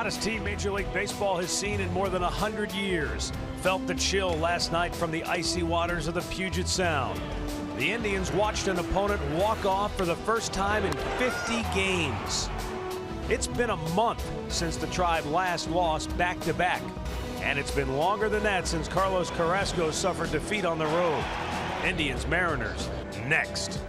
hottest team Major League Baseball has seen in more than 100 years felt the chill last night from the icy waters of the Puget Sound. The Indians watched an opponent walk off for the first time in 50 games. It's been a month since the Tribe last lost back-to-back, and it's been longer than that since Carlos Carrasco suffered defeat on the road. Indians-Mariners next.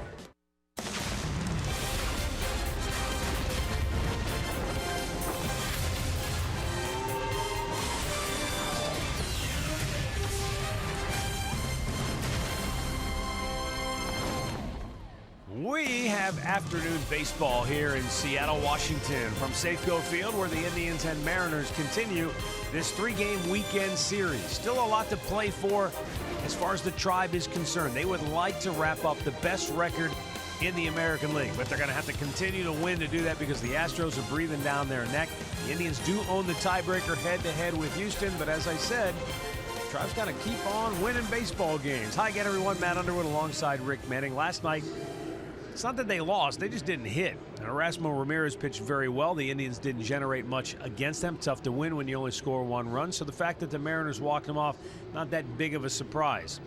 We have afternoon baseball here in Seattle, Washington, from Safeco Field, where the Indians and Mariners continue this three-game weekend series. Still a lot to play for as far as the Tribe is concerned. They would like to wrap up the best record in the American League, but they're going to have to continue to win to do that because the Astros are breathing down their neck. The Indians do own the tiebreaker head-to-head with Houston, but as I said, the Tribe's got to keep on winning baseball games. Hi again, everyone. Matt Underwood alongside Rick Manning. Last night, it's not that they lost, they just didn't hit. And Erasmo Ramirez pitched very well. The Indians didn't generate much against them. Tough to win when you only score one run. So the fact that the Mariners walked them off, not that big of a surprise.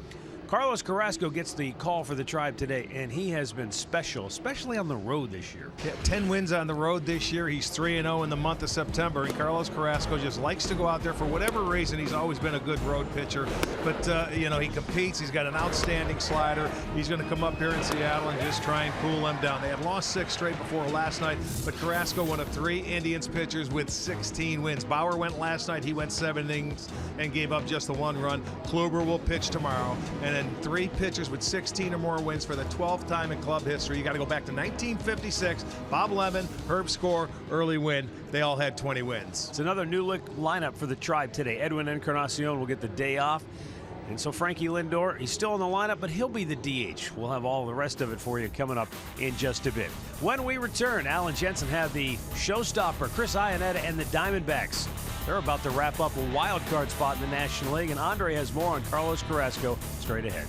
Carlos Carrasco gets the call for the Tribe today, and he has been special, especially on the road this year. Yeah, 10 wins on the road this year. He's 3-0 in the month of September, and Carlos Carrasco just likes to go out there for whatever reason. He's always been a good road pitcher, but you know, he competes. He's got an outstanding slider. He's going to come up here in Seattle and just try and cool them down. They had lost 6 straight before last night, but Carrasco, one of 3 Indians pitchers with 16 wins. Bauer went last night. He went 7 innings and gave up just the 1 run. Kluber will pitch tomorrow, and 3 pitchers with 16 or more wins for the 12th time in club history. You got to go back to 1956. Bob Lemon, Herb Score, Early Wynn. They all had 20 wins. It's another new look lineup for the Tribe today. Edwin Encarnacion will get the day off. And so Frankie Lindor, he's still in the lineup, but he'll be the DH. We'll have all the rest of it for you coming up in just a bit. When we return, Alan Jensen had the showstopper, Chris Iannetta and the Diamondbacks. They're about to wrap up a wild card spot in the National League, and Andre has more on Carlos Carrasco straight ahead.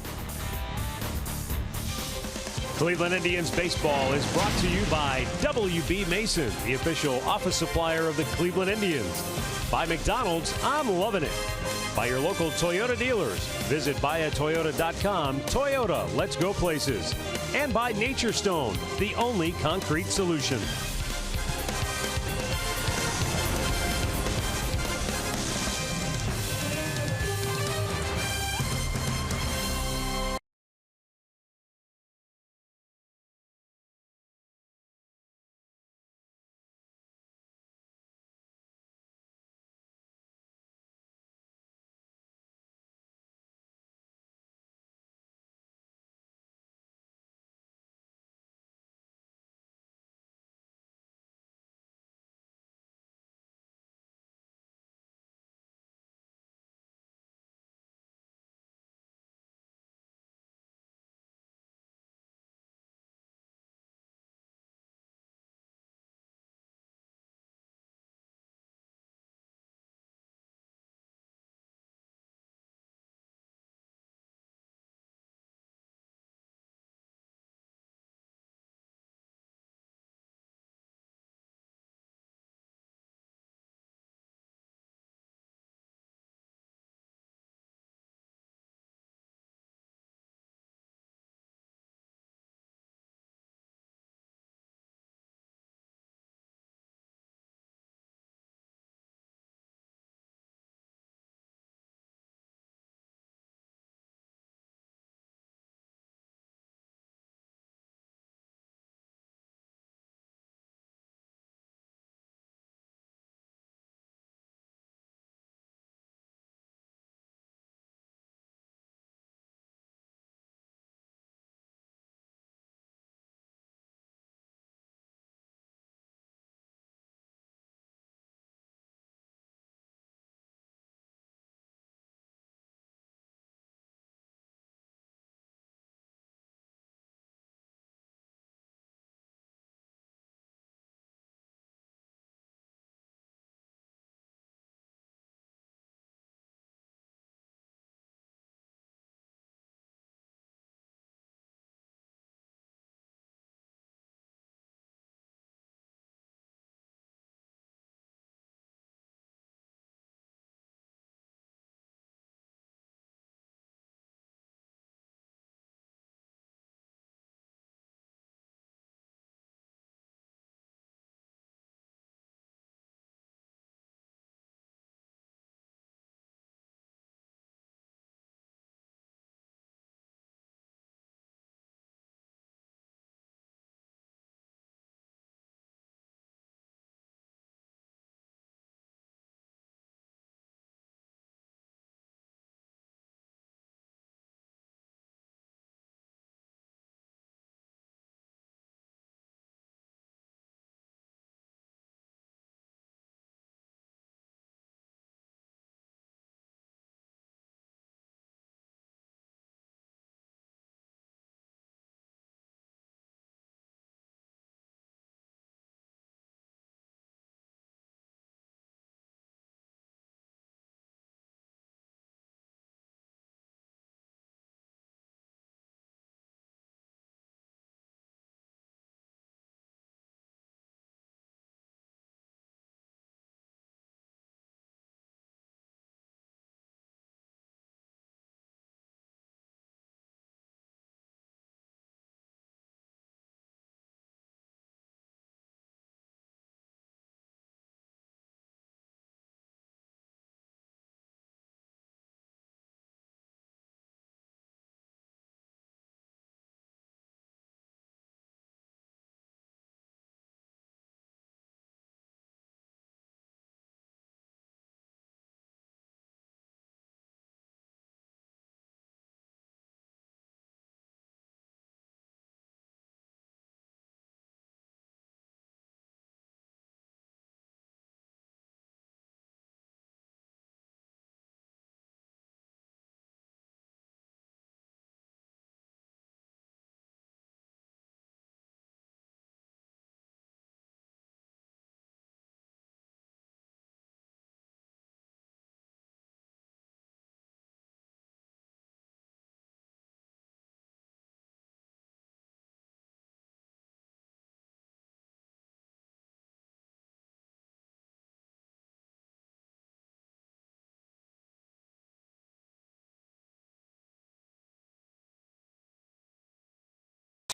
Cleveland Indians baseball is brought to you by WB Mason, the official office supplier of the Cleveland Indians. By McDonald's, I'm loving it. By your local Toyota dealers. Visit buyatoyota.com. Toyota, let's go places. And by Nature Stone, the only concrete solution.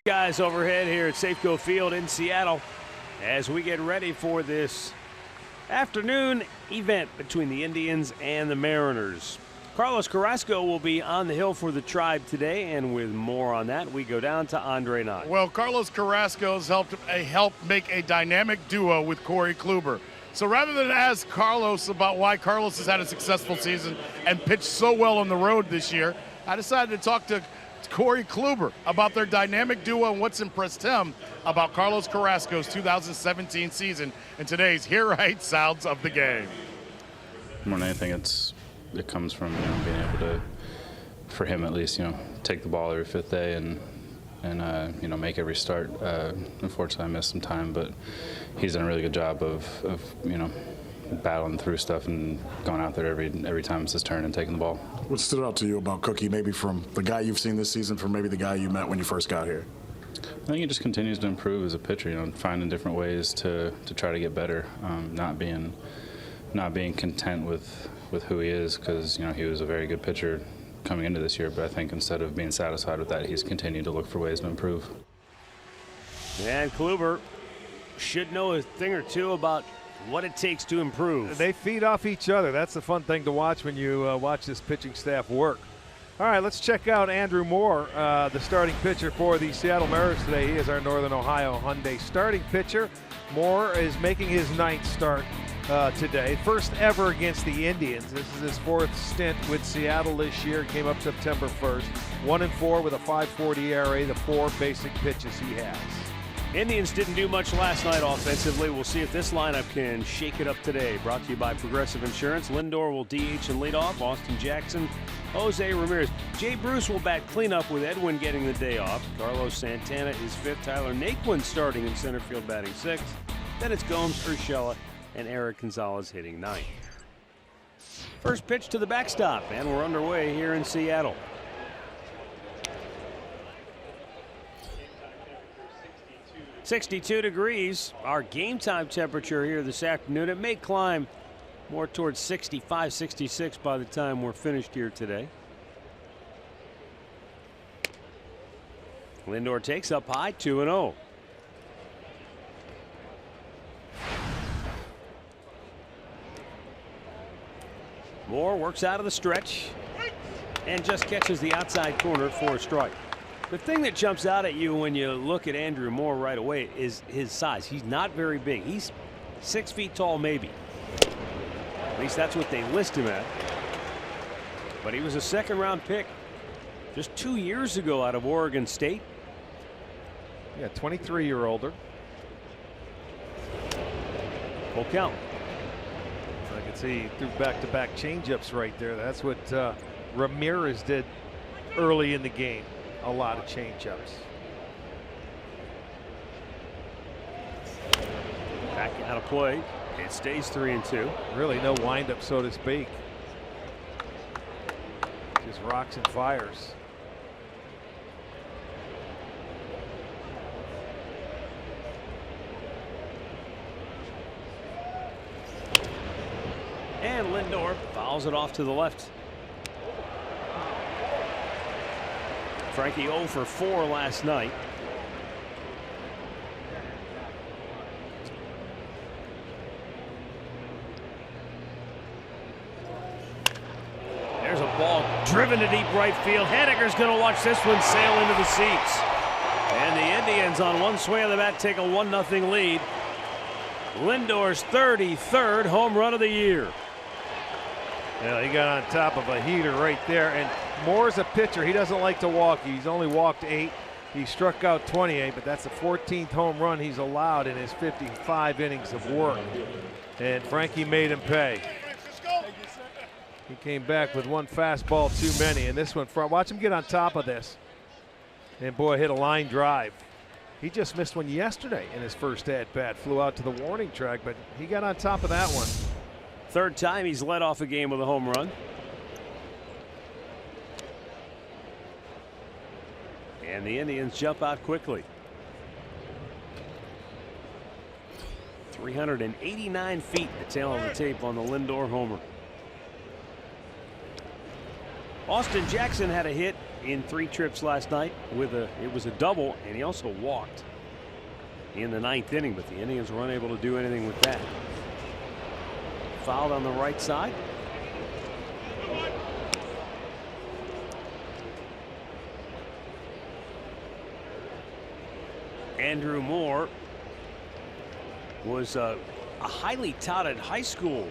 Guys overhead here at Safeco Field in Seattle as we get ready for this afternoon event between the Indians and the Mariners. Carlos Carrasco will be on the hill for the Tribe today, and with more on that, we go down to Andre Knott. Well, Carlos Carrasco has helped make a dynamic duo with Corey Kluber. So rather than ask Carlos about why Carlos has had a successful season and pitched so well on the road this year, I decided to talk to Corey Kluber about their dynamic duo and what's impressed him about Carlos Carrasco's 2017 season in today's Hear Right Sounds of the Game. More than anything, it comes from being able to, for him at least, take the ball every fifth day and make every start. Unfortunately, I missed some time, but he's done a really good job of battling through stuff and going out there every time it's his turn and taking the ball. What stood out to you about Cookie, maybe from the guy you've seen this season, from maybe the guy you met when you first got here? I think he just continues to improve as a pitcher, finding different ways to try to get better, not being content with who he is, because he was a very good pitcher coming into this year, but I think instead of being satisfied with that, he's continued to look for ways to improve. And Kluber should know a thing or two about what it takes to improve. They feed off each other. That's the fun thing to watch when you watch this pitching staff work. All right, let's check out Andrew Moore, the starting pitcher for the Seattle Mariners today. He is our Northern Ohio Hyundai starting pitcher. Moore is making his 9th start today. First ever against the Indians. This is his 4th stint with Seattle this year. Came up September 1st. 1-4 with a 5.40 ERA, the 4 basic pitches he has. Indians didn't do much last night offensively. We'll see if this lineup can shake it up today. Brought to you by Progressive Insurance. Lindor will DH and lead off. Austin Jackson, Jose Ramirez. Jay Bruce will bat cleanup with Edwin getting the day off. Carlos Santana is 5th. Tyler Naquin starting in center field batting 6th. Then it's Gomes, Urshela, and Eric Gonzalez hitting 9th. First pitch to the backstop, and we're underway here in Seattle. .62 degrees, our game time temperature here this afternoon. It may climb more towards 65, 66 by the time we're finished here today. Lindor takes up high, 2-0. Moore works out of the stretch and just catches the outside corner for a strike. The thing that jumps out at you when you look at Andrew Moore right away is his size. He's not very big. He's 6 feet tall, maybe. At least that's what they list him at. But he was a 2nd-round pick just 2 years ago out of Oregon State. Yeah, 23-year-older. Full count. I can see he threw back-to-back changeups right there. That's what Ramirez did early in the game. A lot of changeups. Back out of play. It stays 3-2. Really no windup, so to speak. Just rocks and fires. And Lindor fouls it off to the left. Frankie 0 for 4 last night. There's a ball driven to deep right field. Haniger's going to watch this one sail into the seats. And the Indians on one swing of the bat take a 1-0 lead. Lindor's 33rd home run of the year. Yeah, he got on top of a heater right there. And Moore's a pitcher. He doesn't like to walk. He's only walked 8. He struck out 28, but that's the 14th home run he's allowed in his 55 innings of work. And Frankie made him pay. He came back with 1 fastball too many. And this one, watch him get on top of this. And boy, hit a line drive. He just missed one yesterday in his first at-bat. Flew out to the warning track, but he got on top of that one. 3rd time he's led off a game with a home run. And the Indians jump out quickly. 389 feet, the tail of the tape on the Lindor homer. Austin Jackson had a hit in 3 trips last night it was a double, and he also walked in the 9th inning, but the Indians were unable to do anything with that. Fouled on the right side. Andrew Moore was a highly touted high school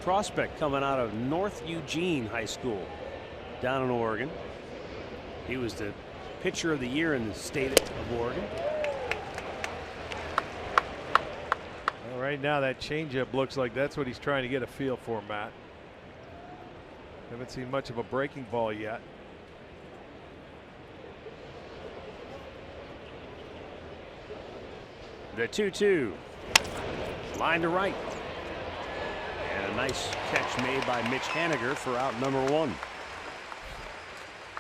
prospect coming out of North Eugene High School down in Oregon. He was the pitcher of the year in the state of Oregon. Well, right now that changeup looks like that's what he's trying to get a feel for, Matt. Haven't seen much of a breaking ball yet. The 2-2. Line to right. And a nice catch made by Mitch Haniger for out number 1.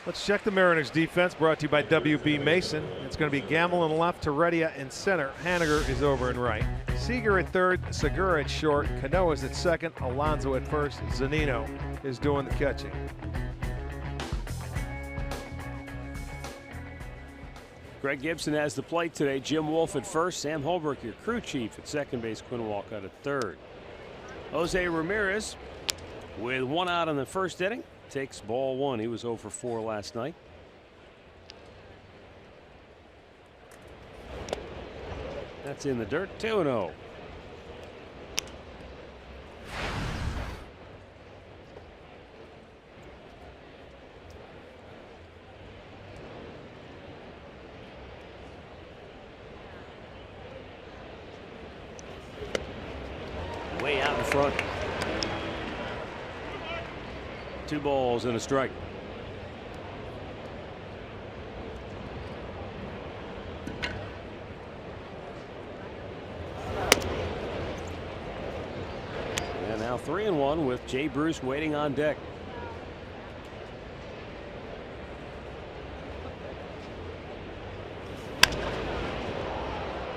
Let's check the Mariners defense, brought to you by WB Mason. It's going to be Gamble in left, Heredia in center. Haniger is over in right. Seager at third, Segura at short, Canoa's at second, Alonso at first. Zunino is doing the catching. Greg Gibson has the plate today. Jim Wolf at first. Sam Holbrook, your crew chief, at second base. Quinn Walcott at third. Jose Ramirez with 1 out in the first inning. Takes ball 1. He was 0 for 4 last night. That's in the dirt. 2-0. Way out in front. 2 balls and a strike. And now 3-1 with Jay Bruce waiting on deck.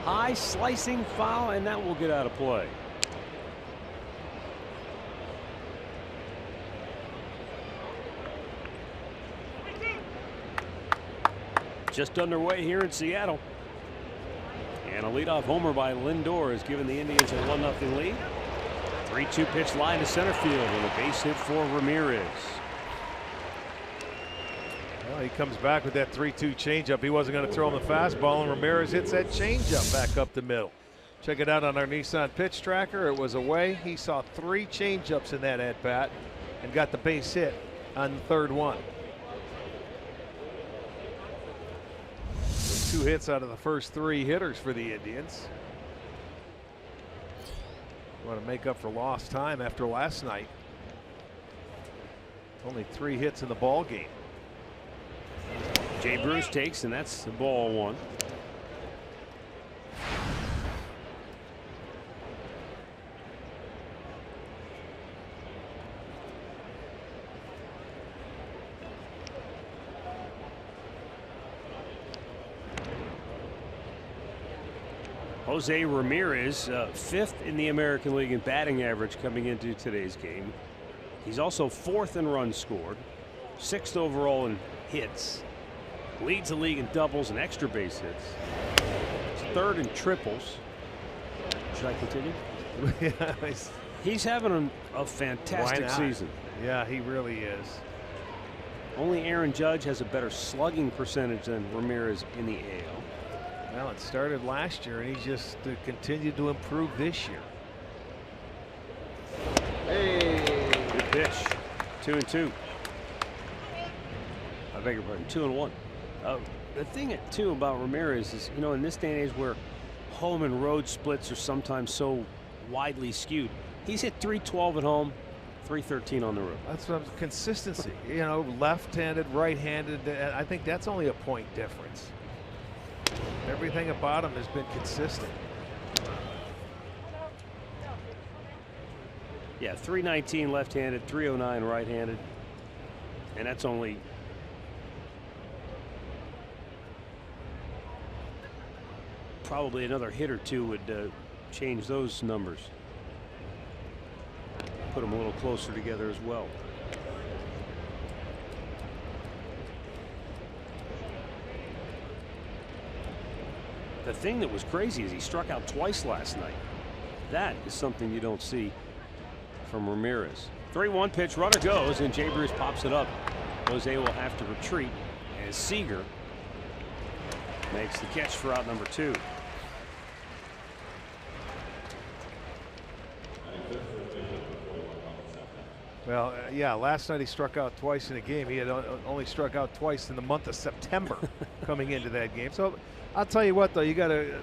High slicing foul, and that will get out of play. Just underway here in Seattle. And a leadoff homer by Lindor has given the Indians a 1-0 lead. 3-2 pitch line to center field and a base hit for Ramirez. Well, he comes back with that 3-2 changeup. He wasn't going to throw him the fastball, and Ramirez hits that changeup back up the middle. Check it out on our Nissan pitch tracker. It was away. He saw 3 changeups in that at bat and got the base hit on the 3rd one. 2 hits out of the first 3 hitters for the Indians. Want to make up for lost time after last night. Only 3 hits in the ball game. Jay Bruce takes, and that's the ball 1. Jose Ramirez, 5th in the American League in batting average coming into today's game. He's also 4th in runs scored, 6th overall in hits, leads the league in doubles and extra base hits. He's 3rd in triples. Should I continue? Yeah, he's having a fantastic season. Yeah, he really is. Only Aaron Judge has a better slugging percentage than Ramirez in the AL. Well, it started last year, and he's just continued to improve this year. Hey, good pitch. 2-2. I beg your pardon. 2-1. The thing too about Ramirez is, you know, in this day and age where home and road splits are sometimes so widely skewed, he's hit .312 at home, .313 on the road. That's what consistency. You know, left-handed, right-handed. I think that's only a point difference. Everything about him has been consistent. Yeah, .319 left-handed, .309 right-handed, and that's only probably another hit or 2 would change those numbers. Put them a little closer together as well. the thing that was crazy is he struck out twice last night. That is something you don't see from Ramirez. 3-1 pitch, runner goes, and Jay Bruce pops it up. Jose will have to retreat as Seager makes the catch for out number 2. Well, yeah, last night he struck out twice in a game. He had only struck out twice in the month of September coming into that game. So I'll tell you what, though, you got to,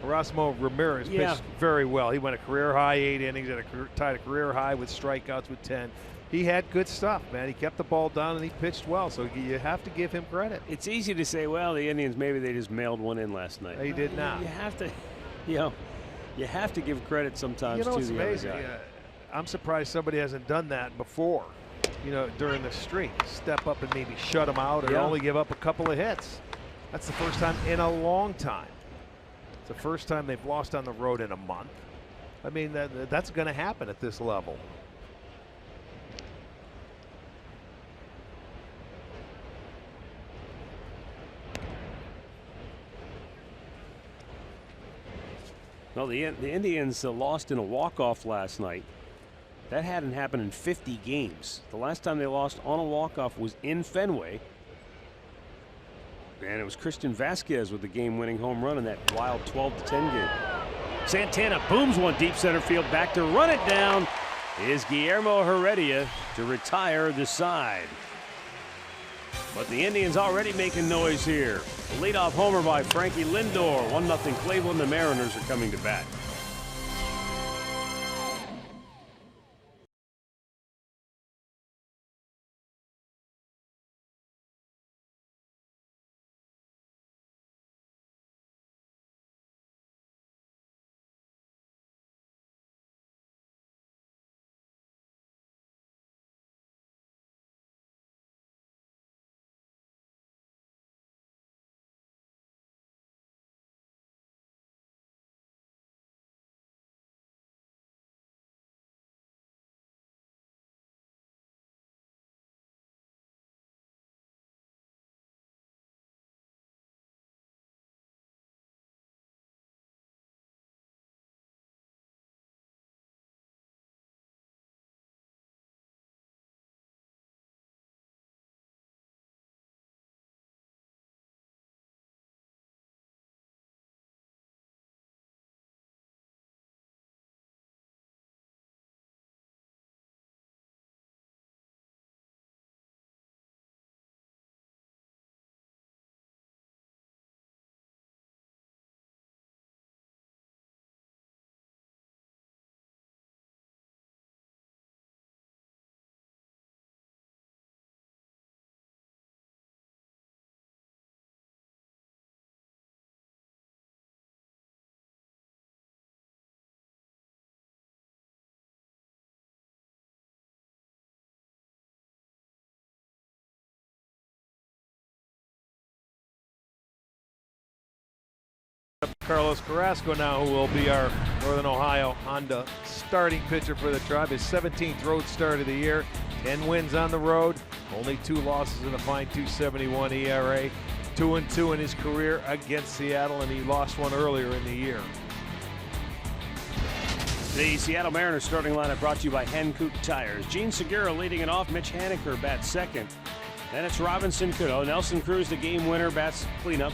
Erasmo Ramirez pitched very well. He went a career high 8 innings, tied a career high with strikeouts with 10. He had good stuff, man. He kept the ball down and he pitched well. So you have to give him credit. It's easy to say, well, the Indians, maybe they just mailed one in last night. They did not. You have to, you have to give credit sometimes to the amazing. other guy. I'm surprised somebody hasn't done that before, during the streak. Step up and maybe shut them out or only give up a couple of hits. That's the first time in a long time. It's the first time they've lost on the road in a month. I mean, that's going to happen at this level. Well, the Indians lost in a walk-off last night. That hadn't happened in 50 games. The last time they lost on a walk-off was in Fenway. And it was Christian Vasquez with the game-winning home run in that wild 12-10 game. Santana booms one deep center field. Back to run it down is Guillermo Heredia to retire the side. But the Indians already making noise here. Leadoff homer by Frankie Lindor. 1-0 Cleveland. The Mariners are coming to bat. Carlos Carrasco now, who will be our Northern Ohio Honda starting pitcher for the Tribe. His 17th road start of the year. 10 wins on the road, only 2 losses in a fine 2.71 ERA. 2-2 in his career against Seattle, and he lost one earlier in the year. The Seattle Mariners starting lineup brought to you by Hankook Tires. Gene Segura leading it off. Mitch Haniger bats second. Then it's Robinson Cano. Nelson Cruz, the game winner, bats cleanup.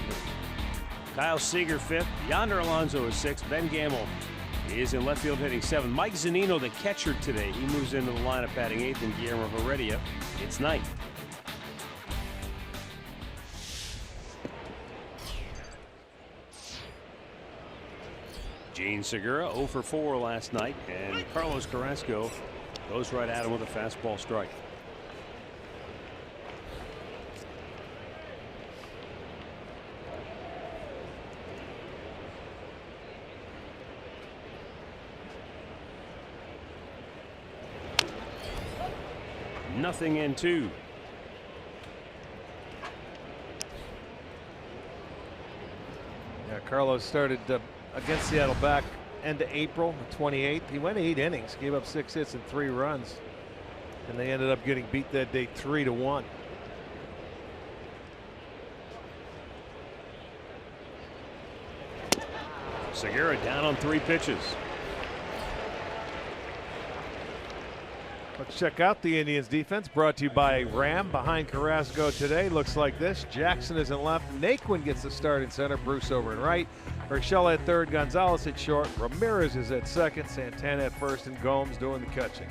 Kyle Seager 5th. Yonder Alonso is 6th. Ben Gamble is in left field hitting 7th. Mike Zunino, the catcher today, he moves into the lineup batting 8th, and Guillermo Heredia, it's 9th. Gene Segura 0 for 4 last night, and Carlos Carrasco goes right at him with a fastball strike. Nothing in 2. Yeah, Carlos started against Seattle back end of April, the 28th. He went 8 innings, gave up 6 hits and 3 runs, and they ended up getting beat that day 3-1. Segura down on 3 pitches. Let's check out the Indians defense, brought to you by Ram. Behind Carrasco today looks like this. Jackson is in left. Naquin gets the start in center. Bruce over in right. Urshela at third. Gonzalez at short. Ramirez is at second. Santana at first. And Gomes doing the catching.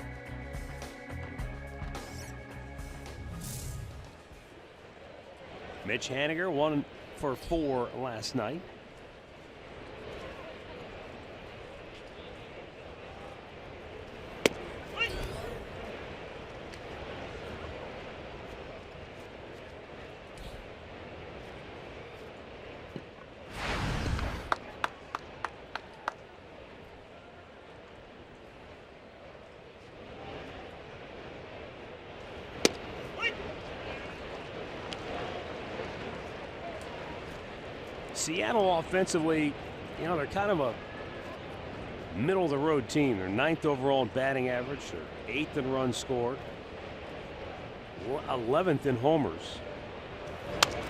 Mitch Haniger 1 for 4 last night. Seattle offensively, you know, they're kind of a middle of the road team. They're 9th overall in batting average. They're 8th in runs scored. 11th in homers.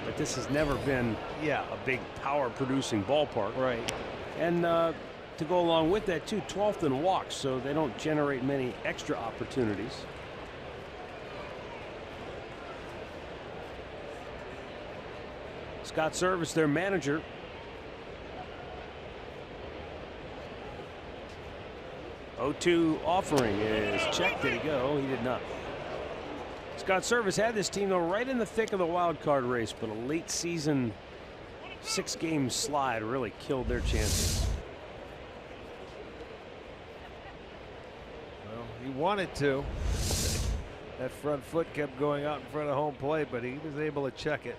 But this has never been a big power producing ballpark. Right. And to go along with that too, 12th in walks, so they don't generate many extra opportunities. Scott Service, their manager. O2 offering is checked. Did he go? He did not. Scott Service had this team though right in the thick of the wild card race, but a late season 6-game slide really killed their chances. Well, he wanted to. That front foot kept going out in front of home plate, but he was able to check it.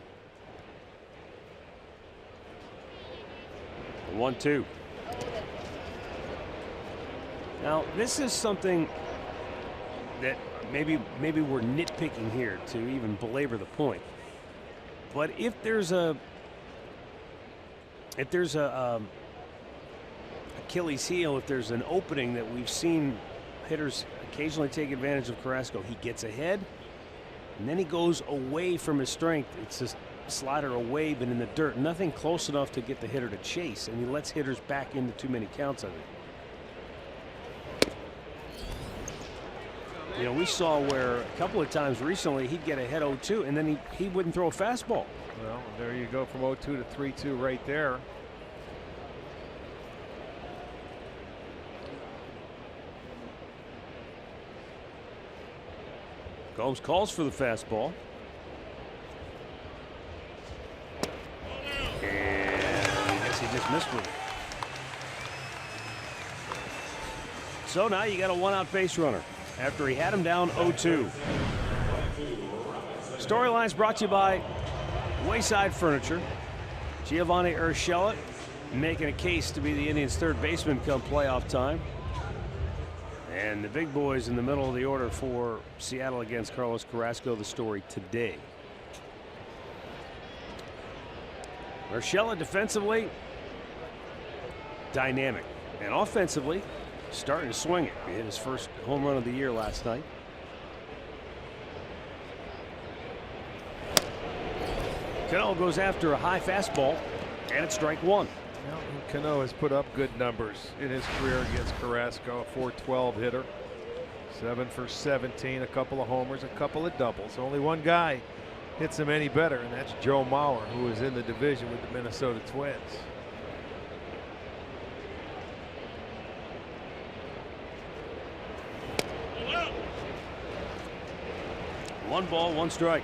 1-2. Now this is something that maybe we're nitpicking here to even belabor the point. But if there's a Achilles heel, if there's an opening that we've seen hitters occasionally take advantage of Carrasco, he gets ahead and then he goes away from his strength. It's just slider away but in the dirt, nothing close enough to get the hitter to chase, and he lets hitters back into too many counts of it. You know, we saw where a couple of times recently he'd get ahead 0-2 and then he wouldn't throw a fastball. Well, there you go, from 0-2 to 3-2 right there. Gomes calls for the fastball. He just missed with it. So now you got a 1-out base runner after he had him down 0-2. Storylines brought to you by Wayside Furniture. Giovanni Urshela making a case to be the Indians' third baseman come playoff time. And the big boys in the middle of the order for Seattle against Carlos Carrasco, the story today. Urshela defensively dynamic, and offensively starting to swing it. He hit his first home run of the year last night. Cano goes after a high fastball, and it's strike 1. Well, Cano has put up good numbers in his career against Carrasco. A .412 hitter, 7 for 17, a couple of homers, a couple of doubles. Only one guy hits him any better, and that's Joe Mauer, who is in the division with the Minnesota Twins. One ball, one strike.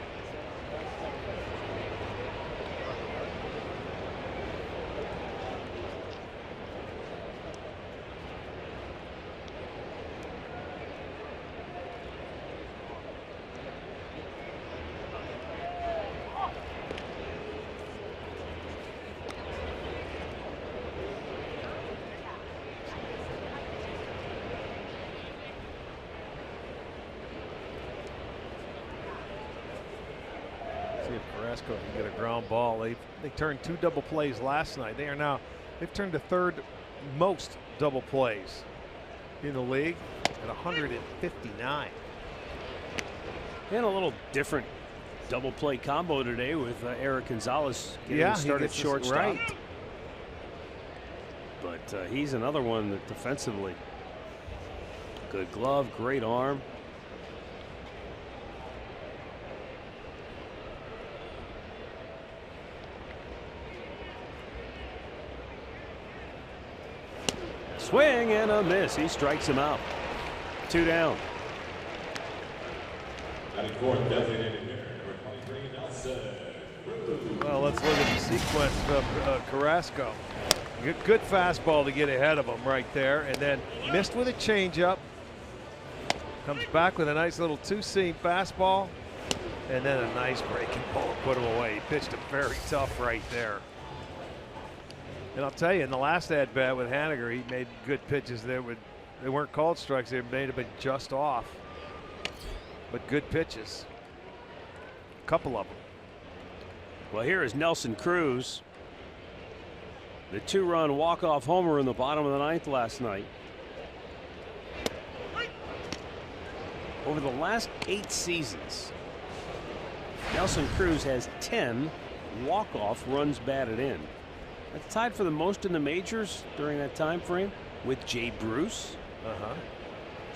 Carrasco can get a ground ball. They turned 2 double plays last night. They've turned the third most double plays in the league at 159. And a little different double play combo today with Eric Gonzalez getting started shortstop. Right. But But he's another one that defensively, good glove, great arm. Swing and a miss. He strikes him out. 2 down. Well, let's look at the sequence of Carrasco. Good fastball to get ahead of him right there, and then missed with a changeup. Comes back with a nice little two-seam fastball, and then a nice breaking ball to put him away. He pitched him very tough right there. And I'll tell you, in the last at-bat with Haniger, he made good pitches there. They weren't called strikes. They may have been just off, but good pitches. A couple of them. Well, here is Nelson Cruz. The 2-run walk-off homer in the bottom of the 9th last night. Over the last 8 seasons, Nelson Cruz has 10 walk-off runs batted in. That's tied for the most in the majors during that time frame with Jay Bruce,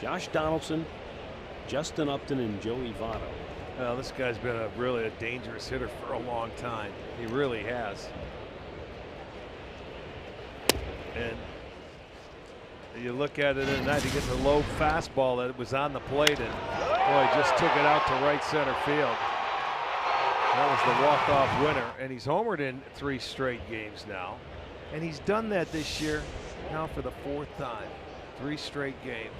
Josh Donaldson, Justin Upton, and Joey Votto. Well, this guy's been really a dangerous hitter for a long time. He really has. And you look at it tonight, he gets a low fastball that was on the plate, and boy, just took it out to right center field. That was the walk-off winner, and he's homered in 3 straight games now. And he's done that this year now for the 4th time. 3 straight games.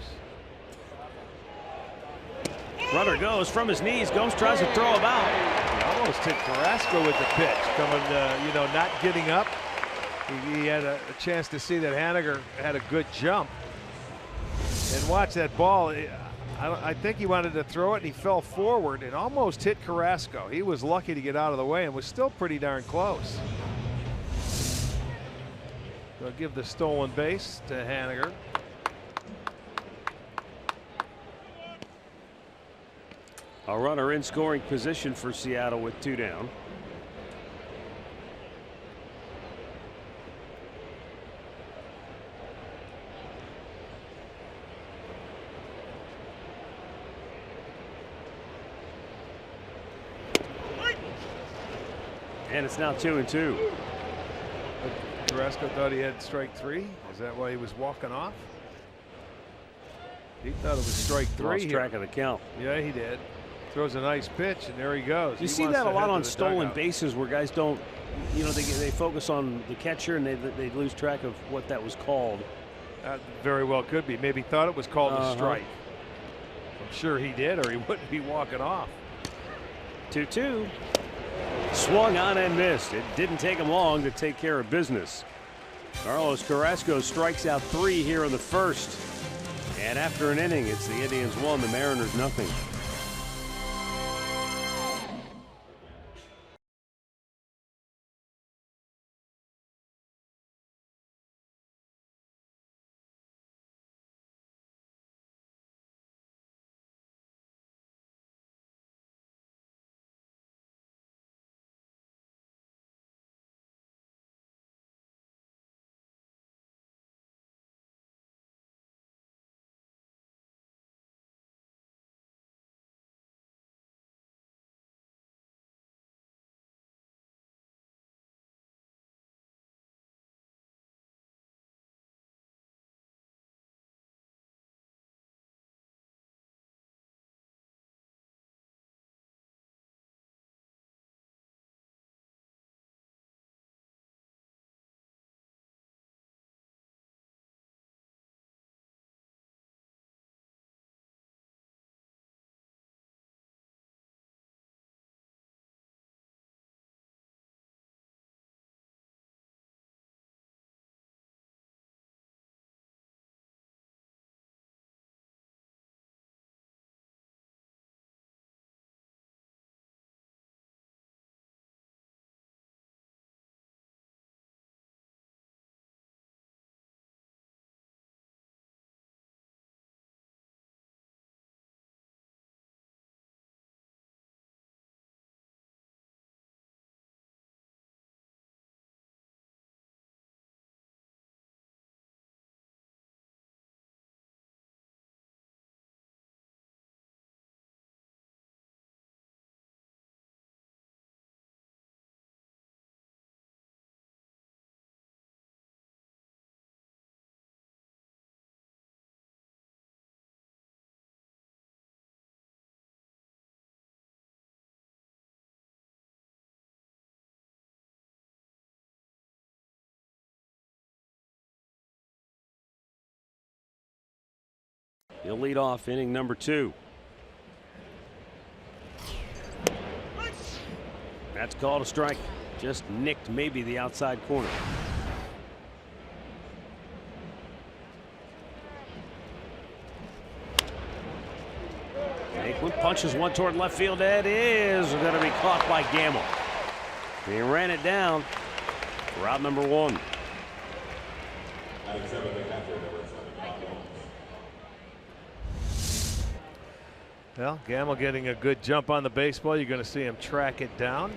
Runner goes from his knees. Gomes tries to throw him out. He almost hit Carrasco with the pitch, coming, not getting up. He had a chance to see that Haniger had a good jump. And watch that ball. I think he wanted to throw it, and he fell forward and almost hit Carrasco. He was lucky to get out of the way and was still pretty darn close. They'll give the stolen base to Haniger. A runner in scoring position for Seattle with 2 down. And it's now 2-2. Carrasco thought he had strike 3. Is that why he was walking off? He thought it was strike 3. Lost track of the count. Yeah, he did. Throws a nice pitch, and there he goes. You see that a lot on stolen bases where guys don't, they focus on the catcher and they lose track of what that was called. Very well could be. Maybe thought it was called a strike. I'm sure he did, or he wouldn't be walking off. 2-2. Swung on and missed. It didn't take him long to take care of business. Carlos Carrasco strikes out 3 here in the 1st. And after an inning, it's the Indians 1, the Mariners nothing. He'll lead off inning number 2. That's called a strike. Just nicked maybe the outside corner. Oakland punches one toward left field. That is going to be caught by Gamble. He ran it down for out number 1. Well, Gamble getting a good jump on the baseball. You're going to see him track it down.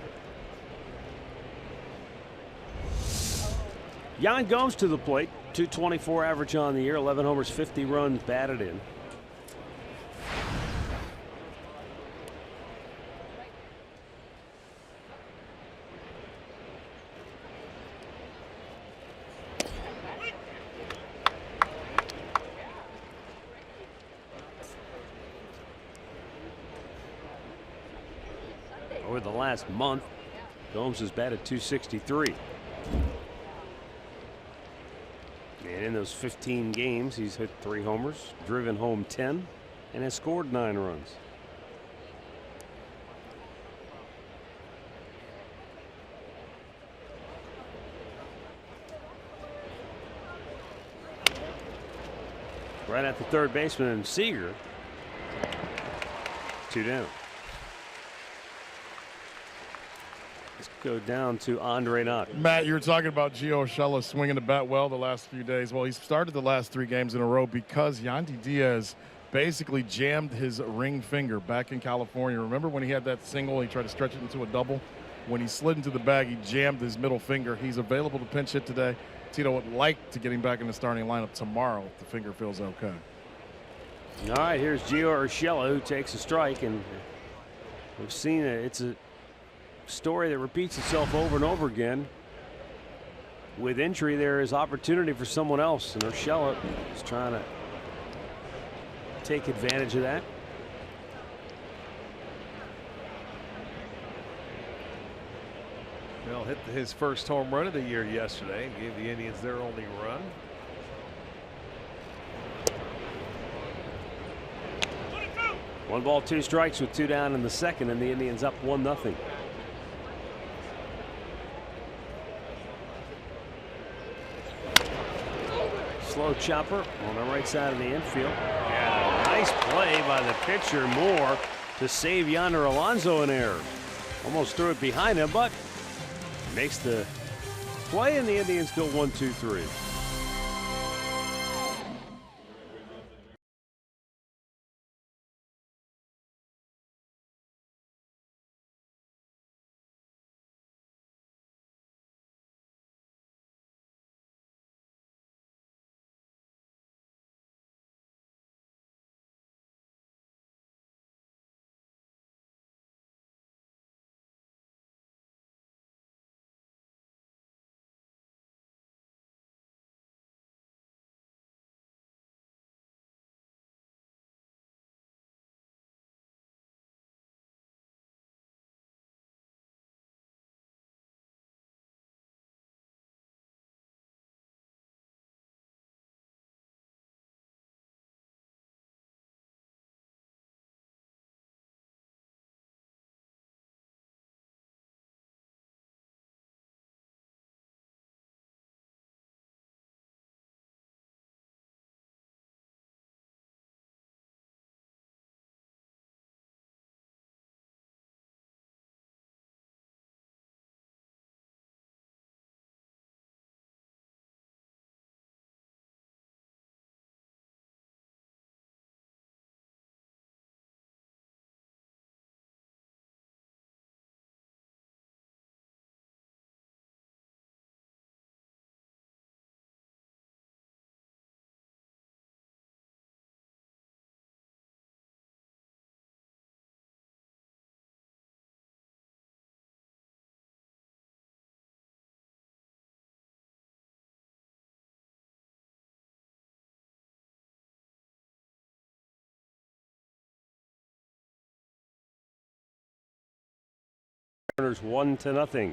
Yan Gomes to the plate. .224 average on the year. 11 homers, 50 runs batted in. Over the last month, Gomes has batted .263. And in those 15 games, he's hit 3 homers, driven home 10, and has scored 9 runs. Right at the third baseman, and Seager. 2 down. Let's go down to Andre Knott. Matt, you were talking about Gio Urshela swinging the bat well the last few days. Well, he started the last 3 games in a row because Yandy Diaz basically jammed his ring finger back in California. Remember when he had that single, he tried to stretch it into a double? When he slid into the bag, he jammed his middle finger. He's available to pinch hit today. Tito would like to get him back in the starting lineup tomorrow if the finger feels okay. All right, here's Gio Urshela, who takes a strike, and we've seen it. It's a story that repeats itself over and over again. With injury, there is opportunity for someone else, and Urshela is trying to take advantage of that. Well, hit his first home run of the year yesterday. Gave the Indians their only run. One ball, 2 strikes with 2 down in the second, and the Indians up 1-0. Slow chopper on the right side of the infield. And a nice play by the pitcher Moore to save Yonder Alonso an error. Almost threw it behind him, but makes the play, and the Indians go 1-2-3. Mariners 1-0.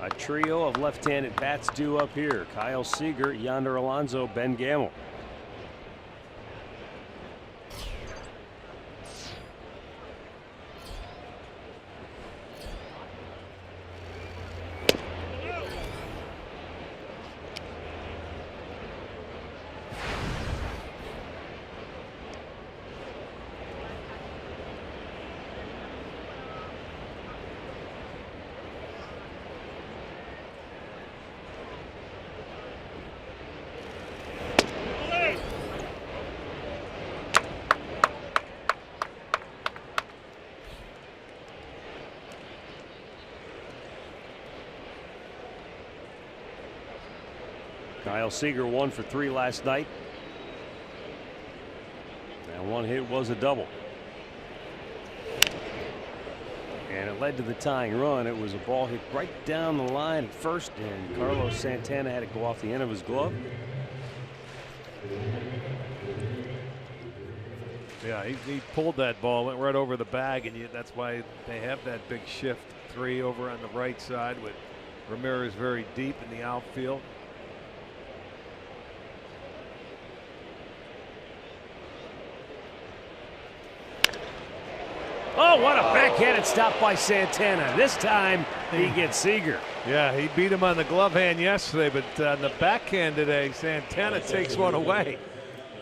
A trio of left-handed bats due up here. Kyle Seager, Yonder Alonso, Ben Gamble. Kyle Seager 1 for 3 last night. And one hit was a double. And it led to the tying run. It was a ball hit right down the line at first, and Carlos Santana had to go off the end of his glove. Yeah, he pulled that ball, went right over the bag, and that's why they have that big shift 3 over on the right side with Ramirez very deep in the outfield. Oh, what a backhanded stop by Santana. This time he gets Seager. Yeah, he beat him on the glove hand yesterday, but on the backhand today, Santana takes one away.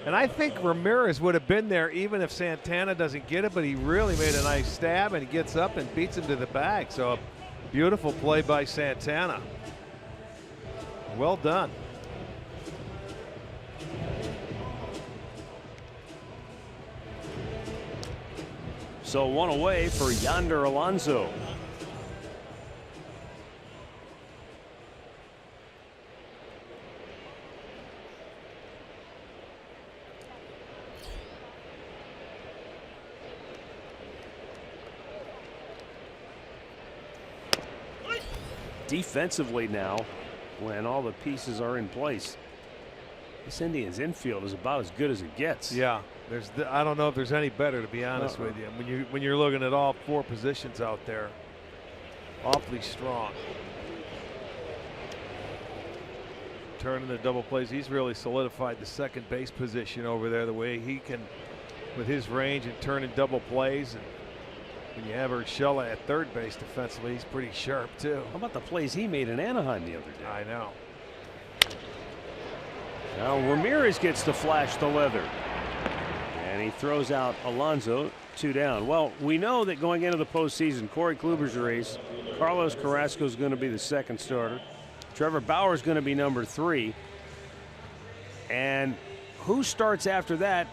And I think Ramirez would have been there even if Santana doesn't get it, but he really made a nice stab, and he gets up and beats him to the bag. So a beautiful play by Santana. Well done. So one away for Yonder Alonso. Defensively now, when all the pieces are in place, this Indians infield is about as good as it gets. Yeah, I don't know if there's any better, to be honest with you. When you're looking at all 4 positions out there, awfully strong. Turning the double plays, he's really solidified the second base position over there. The way he can, with his range and turning double plays, and when you have Urshela at third base defensively, he's pretty sharp too. How about the plays he made in Anaheim the other day? I know. Now Ramirez gets to flash the leather. And he throws out Alonso, 2 down. Well, we know that going into the postseason, Corey Kluber's your ace. Carlos Carrasco is going to be the second starter. Trevor Bauer is going to be number 3. And who starts after that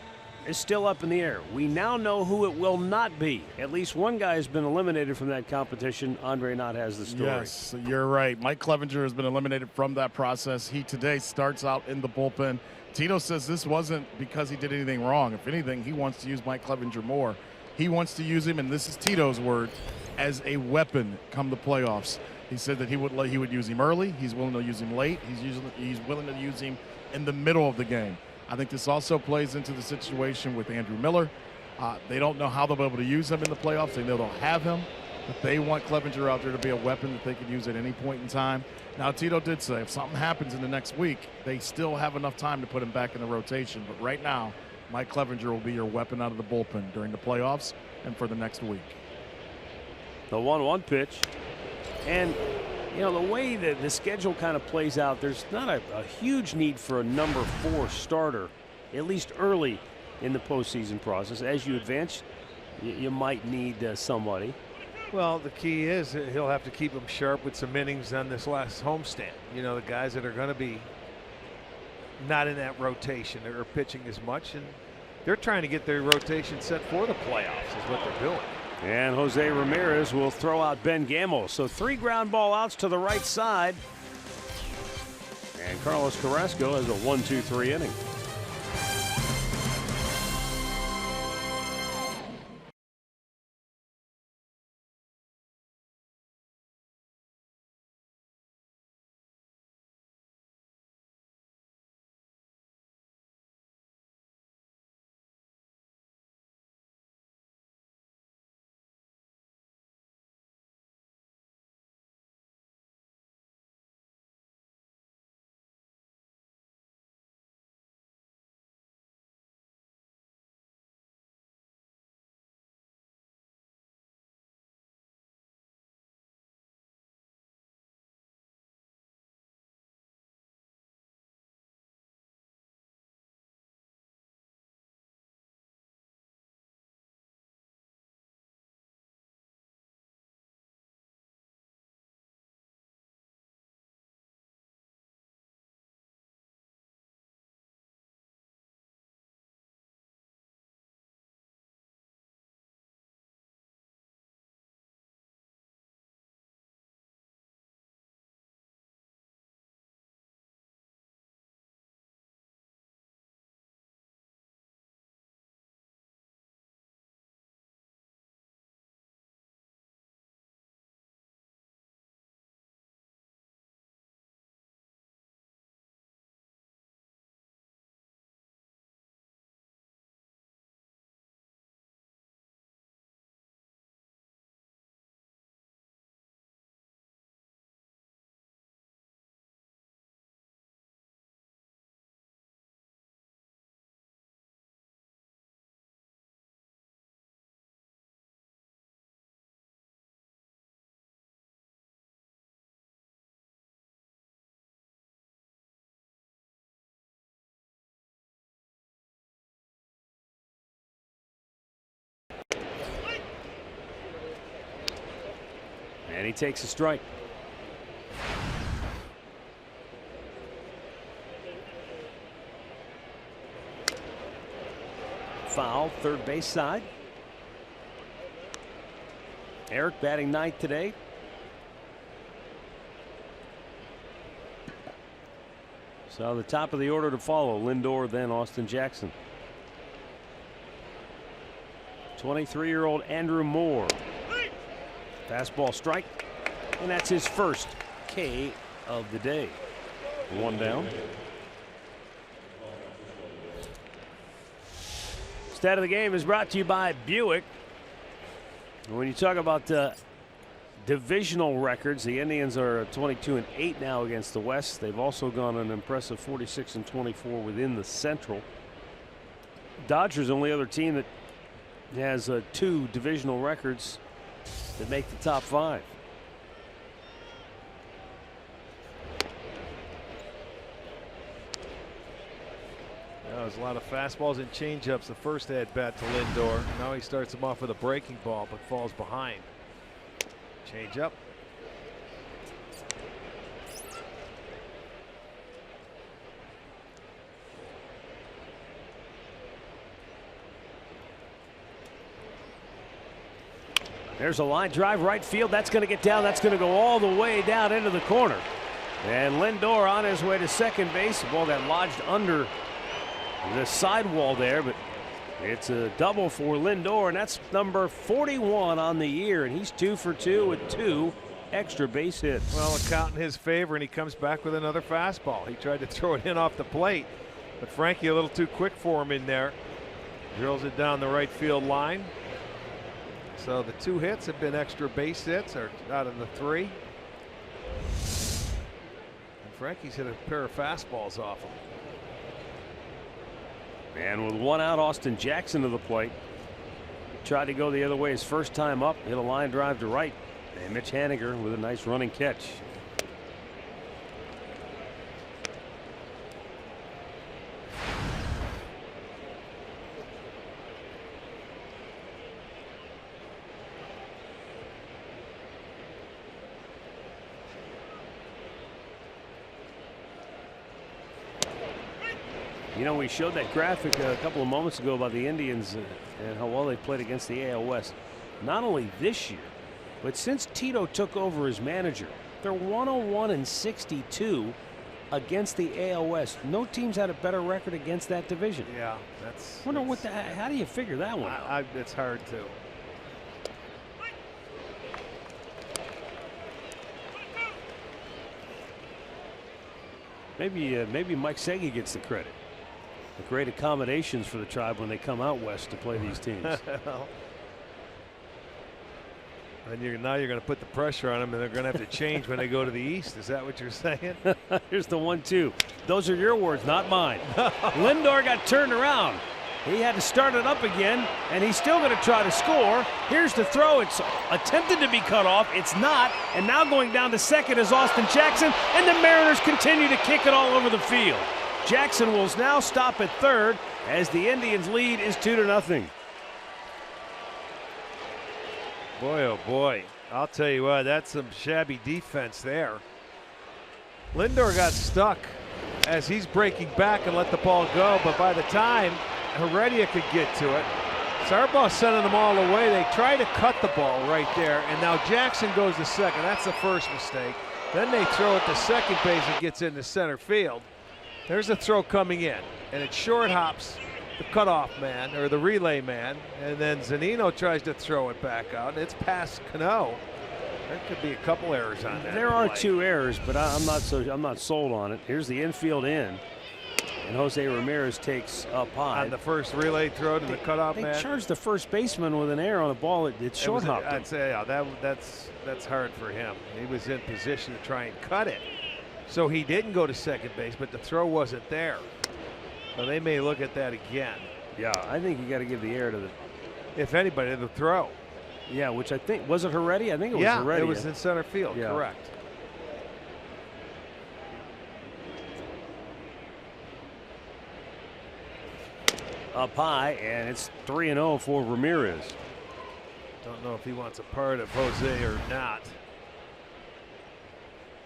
is still up in the air. We now know who it will not be. At least one guy has been eliminated from that competition. Andre Knott has the story. Yes, you're right. Mike Clevenger has been eliminated from that process. He today starts out in the bullpen. Tito says this wasn't because he did anything wrong. If anything, he wants to use Mike Clevenger more. He wants to use him, and this is Tito's word, as a weapon come the playoffs. He said that he would use him early. He's willing to use him late. He's willing to use him in the middle of the game. I think this also plays into the situation with Andrew Miller. They don't know how they'll be able to use him in the playoffs. They know they'll have him, but they want Clevenger out there to be a weapon that they can use at any point in time. Now, Tito did say if something happens in the next week, they still have enough time to put him back in the rotation. But right now, Mike Clevenger will be your weapon out of the bullpen during the playoffs and for the next week. The 1-1 pitch. And, you know, the way that the schedule kind of plays out, there's not a huge need for a number 4 starter, at least early in the postseason process. As you advance, you might need somebody. Well, the key is he'll have to keep him sharp with some innings on this last homestand. You know, the guys that are going to be not in that rotation or pitching as much, and they're trying to get their rotation set for the playoffs is what they're doing. And Jose Ramirez will throw out Ben Gamble. So 3 ground ball outs to the right side. And Carlos Carrasco has a 1-2-3 inning. And he takes a strike. Foul, third base side. Eric batting ninth today. So the top of the order to follow, Lindor, then Austin Jackson. 23-year-old Andrew Moore. Fastball strike, and that's his first K of the day. One down. Stat of the game is brought to you by Buick. When you talk about divisional records, the Indians are 22-8 now against the West. They've also gone an impressive 46-24 within the Central. Dodgers, only other team that has 2 divisional records that make the top 5. There's a lot of fastballs and changeups the first at bat to Lindor. Now he starts him off with a breaking ball, but falls behind. Changeup. There's a line drive right field. That's going to get down. That's going to go all the way down into the corner. And Lindor on his way to second base. The ball got lodged under the sidewall there, but it's a double for Lindor, and that's number 41 on the year, and he's 2 for 2 with 2 extra base hits. Well, a count in his favor, and he comes back with another fastball. He tried to throw it in off the plate, but Frankie a little too quick for him in there. Drills it down the right field line. So the 2 hits have been extra base hits, or out of the 3. And Frankie's hit a pair of fastballs off him. And with 1 out, Austin Jackson to the plate. Tried to go the other way his first time up, hit a line drive to right. And Mitch Haniger with a nice running catch. You know, we showed that graphic a couple of moments ago about the Indians and how well they played against the AL West. Not only this year, but since Tito took over as manager, they're 101-62 against the AL West. No team's had a better record against that division. Yeah, that's. Wonder what how do you figure that one out? It's hard to. Maybe Mike Segi gets the credit. The great accommodations for the Tribe when they come out west to play these teams. And now you're going to put the pressure on them, and they're going to have to change when they go to the East. Is that what you're saying? Here's the 1-2. Those are your words, not mine. Lindor got turned around. He had to start it up again, and he's still going to try to score. Here's the throw. It's attempted to be cut off. It's not. And now going down to second is Austin Jackson, and the Mariners continue to kick it all over the field. Jackson will now stop at third as the Indians' lead is 2-0. Boy, oh boy. I'll tell you what, that's some shabby defense there. Lindor got stuck as he's breaking back and let the ball go, but by the time Heredia could get to it, Sarbaugh's sending them all away. They try to cut the ball right there, and now Jackson goes to second. That's the first mistake. Then they throw it to second base and gets into center field. There's a throw coming in, and it short hops the cutoff man or the relay man, and then Zunino tries to throw it back out. It's past Cano. There could be a couple errors on that. There are 2 errors, but I'm not sold on it. Here's the infield in, and Jose Ramirez takes up high on the first relay throw to the cutoff man. They charged the first baseman with an error on a ball that short hopped. I'd say that's hard for him. He was in position to try and cut it. So he didn't go to second base, but the throw wasn't there. So they may look at that again. Yeah, I think you got to give the air to the. If anybody, the throw. Yeah, which I think was it Heredia? I think it was Heredia. Yeah, it was in center field. Yeah. Correct. Up high, and it's 3-0 for Ramirez. Don't know if he wants a part of Jose or not.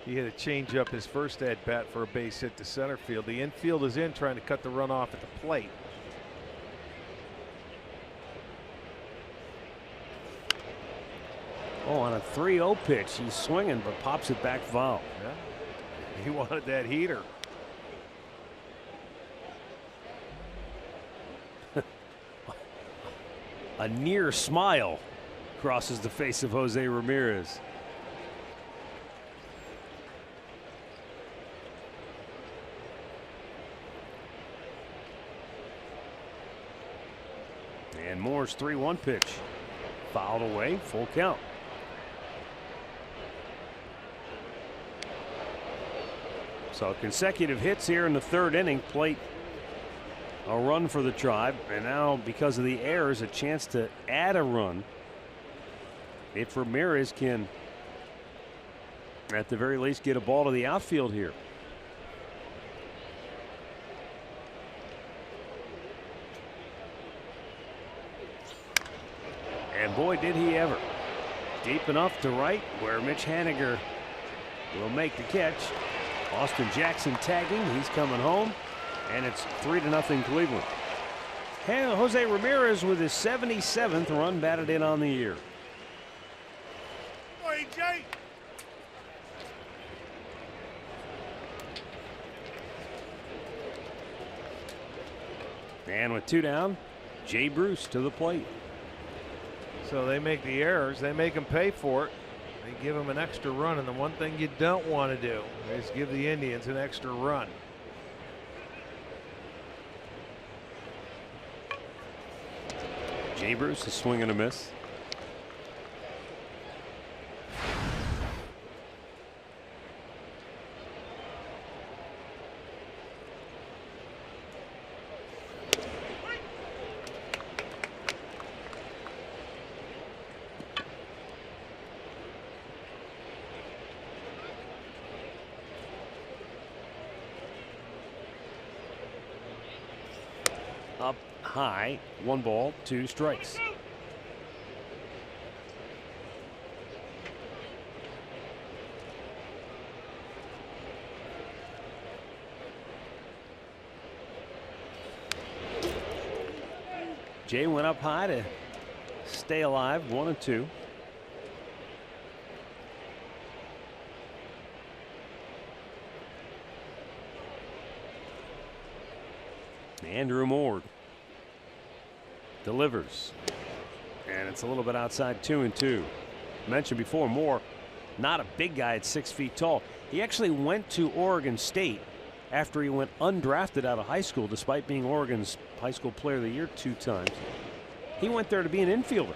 He had to change up his first at bat for a base hit to center field. The infield is in, trying to cut the run off at the plate. Oh, on a 3-0 pitch, he's swinging but pops it back foul. Yeah. He wanted that heater. A near smile crosses the face of Jose Ramirez. And Moore's 3-1 pitch. Fouled away, full count. So consecutive hits here in the third inning. Plate a run for the Tribe, and now because of the errors, a chance to add a run if Ramirez can at the very least get a ball to the outfield here. And boy, did he ever. Deep enough to right where Mitch Haniger will make the catch. Austin Jackson tagging. He's coming home. And it's 3-0 Cleveland. Jose Ramirez with his 77th run batted in on the year. And with 2 down, Jay Bruce to the plate. So they make the errors. They make them pay for it. They give them an extra run. And the one thing you don't want to do is give the Indians an extra run. Jay Bruce is swing and a miss. Up high, 1 ball, 2 strikes. Jay went up high to stay alive, 1-2. Andrew Moore delivers, and it's a little bit outside, 2-2. Mentioned before, Moore not a big guy at 6 feet tall. He actually went to Oregon State after he went undrafted out of high school, despite being Oregon's high school player of the year 2 times. He went there to be an infielder,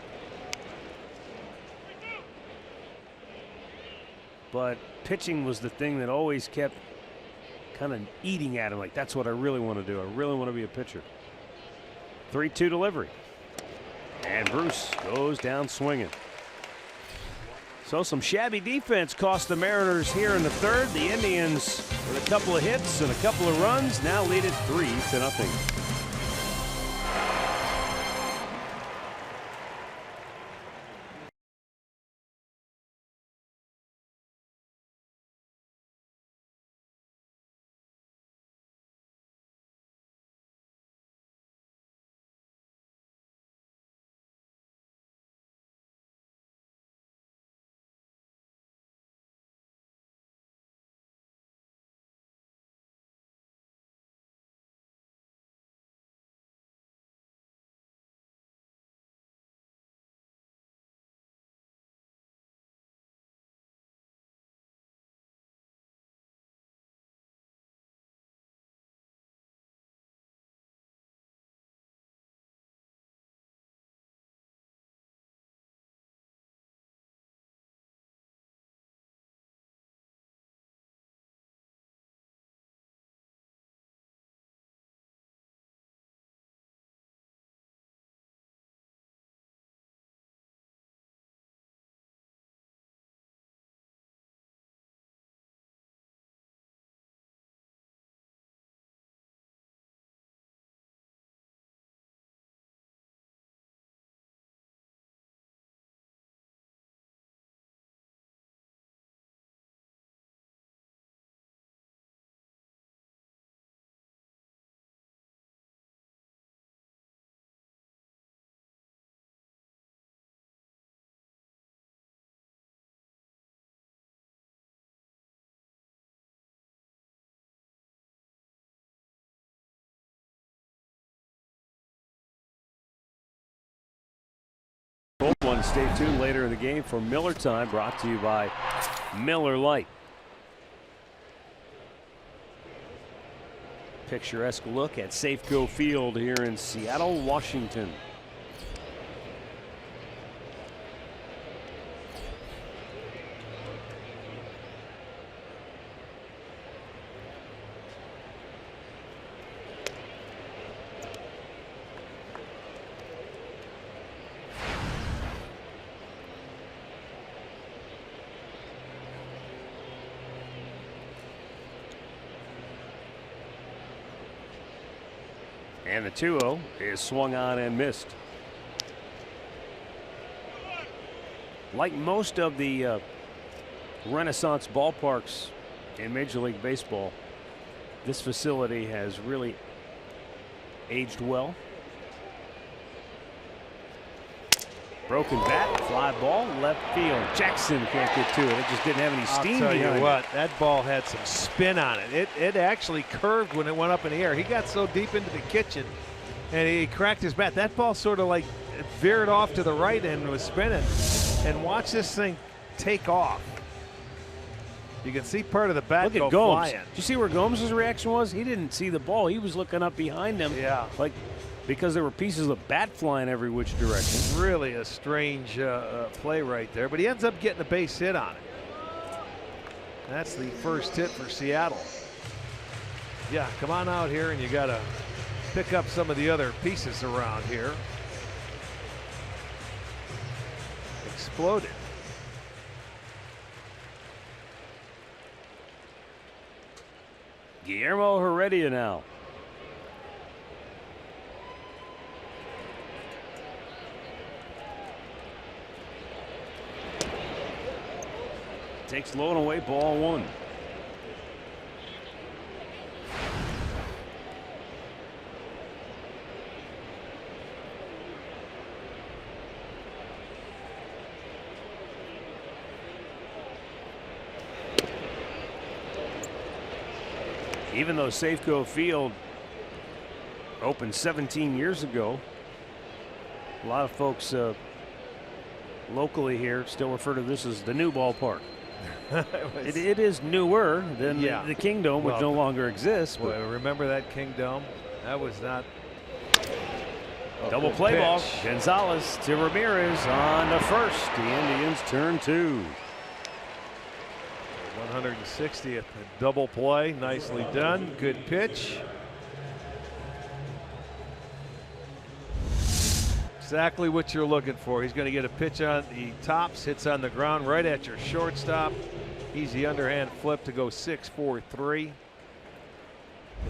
but pitching was the thing that always kept kind of eating at him. Like, that's what I really want to do. I really want to be a pitcher. 3-2 delivery, and Bruce goes down swinging. So some shabby defense cost the Mariners here in the third. The Indians, with a couple of hits and a couple of runs, now lead it 3-0. 1. Stay tuned later in the game for Miller Time, brought to you by Miller Lite. Picturesque look at Safeco Field here in Seattle, Washington. And the 2-0 is swung on and missed. Like most of the Renaissance ballparks in Major League Baseball, this facility has really aged well. Broken bat, fly ball, left field. Jackson can't get to it. It just didn't have any steam I'll tell behind you it. what, that ball had some spin on it. It actually curved when it went up in the air. He got so deep into the kitchen and he cracked his bat. That ball sort of like veered off to the right and was spinning. And watch this thing take off. You can see part of the bat Look go at Gomes. flying. Did you see where Gomes' reaction was? He didn't see the ball. He was looking up behind him. Yeah. Like, because there were pieces of bat flying every which direction. Really a strange play right there, but he ends up getting a base hit on it. That's the first hit for Seattle. Yeah, come on out here and you got to pick up some of the other pieces around here. Exploded. Guillermo Heredia now. Takes low and away, ball 1. Even though Safeco Field opened 17 years ago, a lot of folks locally here still refer to this as the new ballpark. It is newer than the Kingdome, which no longer exists. But Boy, remember that Kingdome? That was not double play ball. Gonzalez to Ramirez on the first. The Indians turn 2. 160th double play. Nicely done. Good pitch. Exactly what you're looking for. He's going to get a pitch on the tops, hits on the ground right at your shortstop. Easy underhand flip to go 6-4-3. And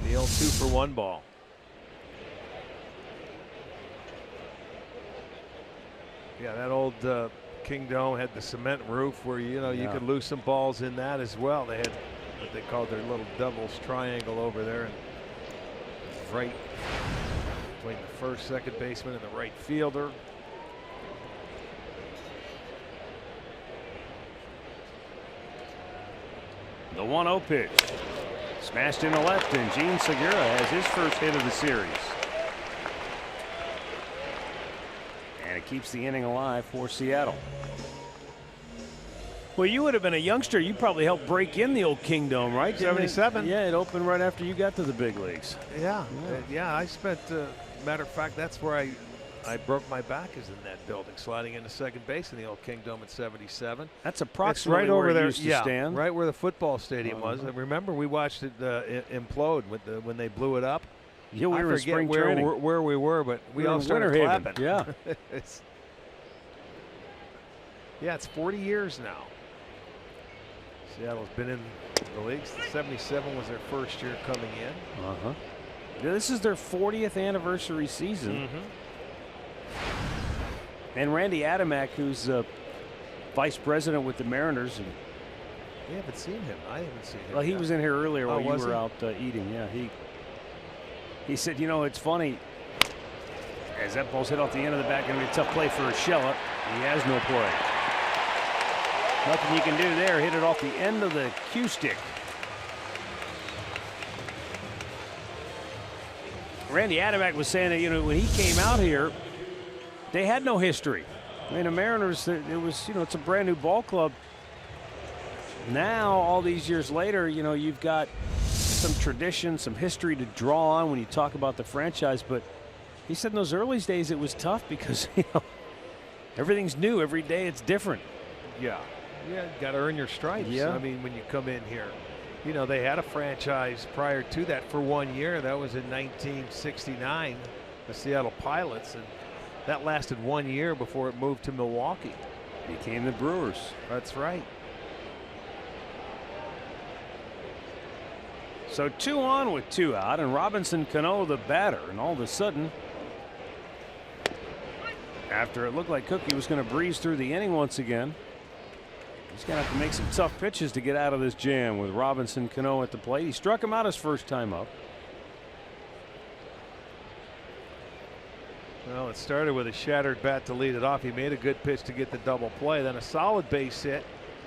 the 0-2 for 1 ball. Yeah, that old Kingdome had the cement roof where you could lose some balls in that as well. They had what they called their little devil's triangle over there, and right between the first, second baseman and the right fielder. The 1-0 pitch. Smashed in the left, and Gene Segura has his first hit of the series. And it keeps the inning alive for Seattle. Well, you would have been a youngster. You probably helped break in the old Kingdome, right? 77. Yeah, it opened right after you got to the big leagues. Yeah. I spent, matter of fact, that's where I broke my back, is in that building, sliding into second base in the old Kingdome in 77. That's approximately right over where it there. used to stand. Right where the football stadium was. And remember, we watched it implode when they blew it up. Yeah, we were in spring where, training. where we were, but we all started Winter clapping. Haven. Yeah. It's 40 years now. Seattle's been in the leagues. 77 was their first year coming in. This is their 40th anniversary season. And Randy Adamek, who's vice president with the Mariners. And we haven't seen him. I haven't seen him. Well, he was in here earlier while you were he? out eating. Yeah, he said, it's funny. As that ball's hit off the end of the bat, going to be a tough play for Urshela. He has no play. Nothing you can do there. Hit it off the end of the cue stick. Randy Adamek was saying that when he came out here, they had no history. I mean, the Mariners, it was, it's a brand new ball club. Now, all these years later, you've got some tradition, some history to draw on when you talk about the franchise. But he said in those early days it was tough because, everything's new. Every day it's different. Yeah, got to earn your stripes. Yeah. I mean, when you come in here. They had a franchise prior to that for 1 year. That was in 1969, the Seattle Pilots, and that lasted 1 year before it moved to Milwaukee. Became the Brewers. That's right. So 2 on with 2 out, and Robinson Cano the batter, and all of a sudden, after it looked like Cookie was going to breeze through the inning once again, he's going to have to make some tough pitches to get out of this jam with Robinson Cano at the plate. He struck him out his first time up. Well, it started with a shattered bat to lead it off. He made a good pitch to get the double play, then a solid base hit,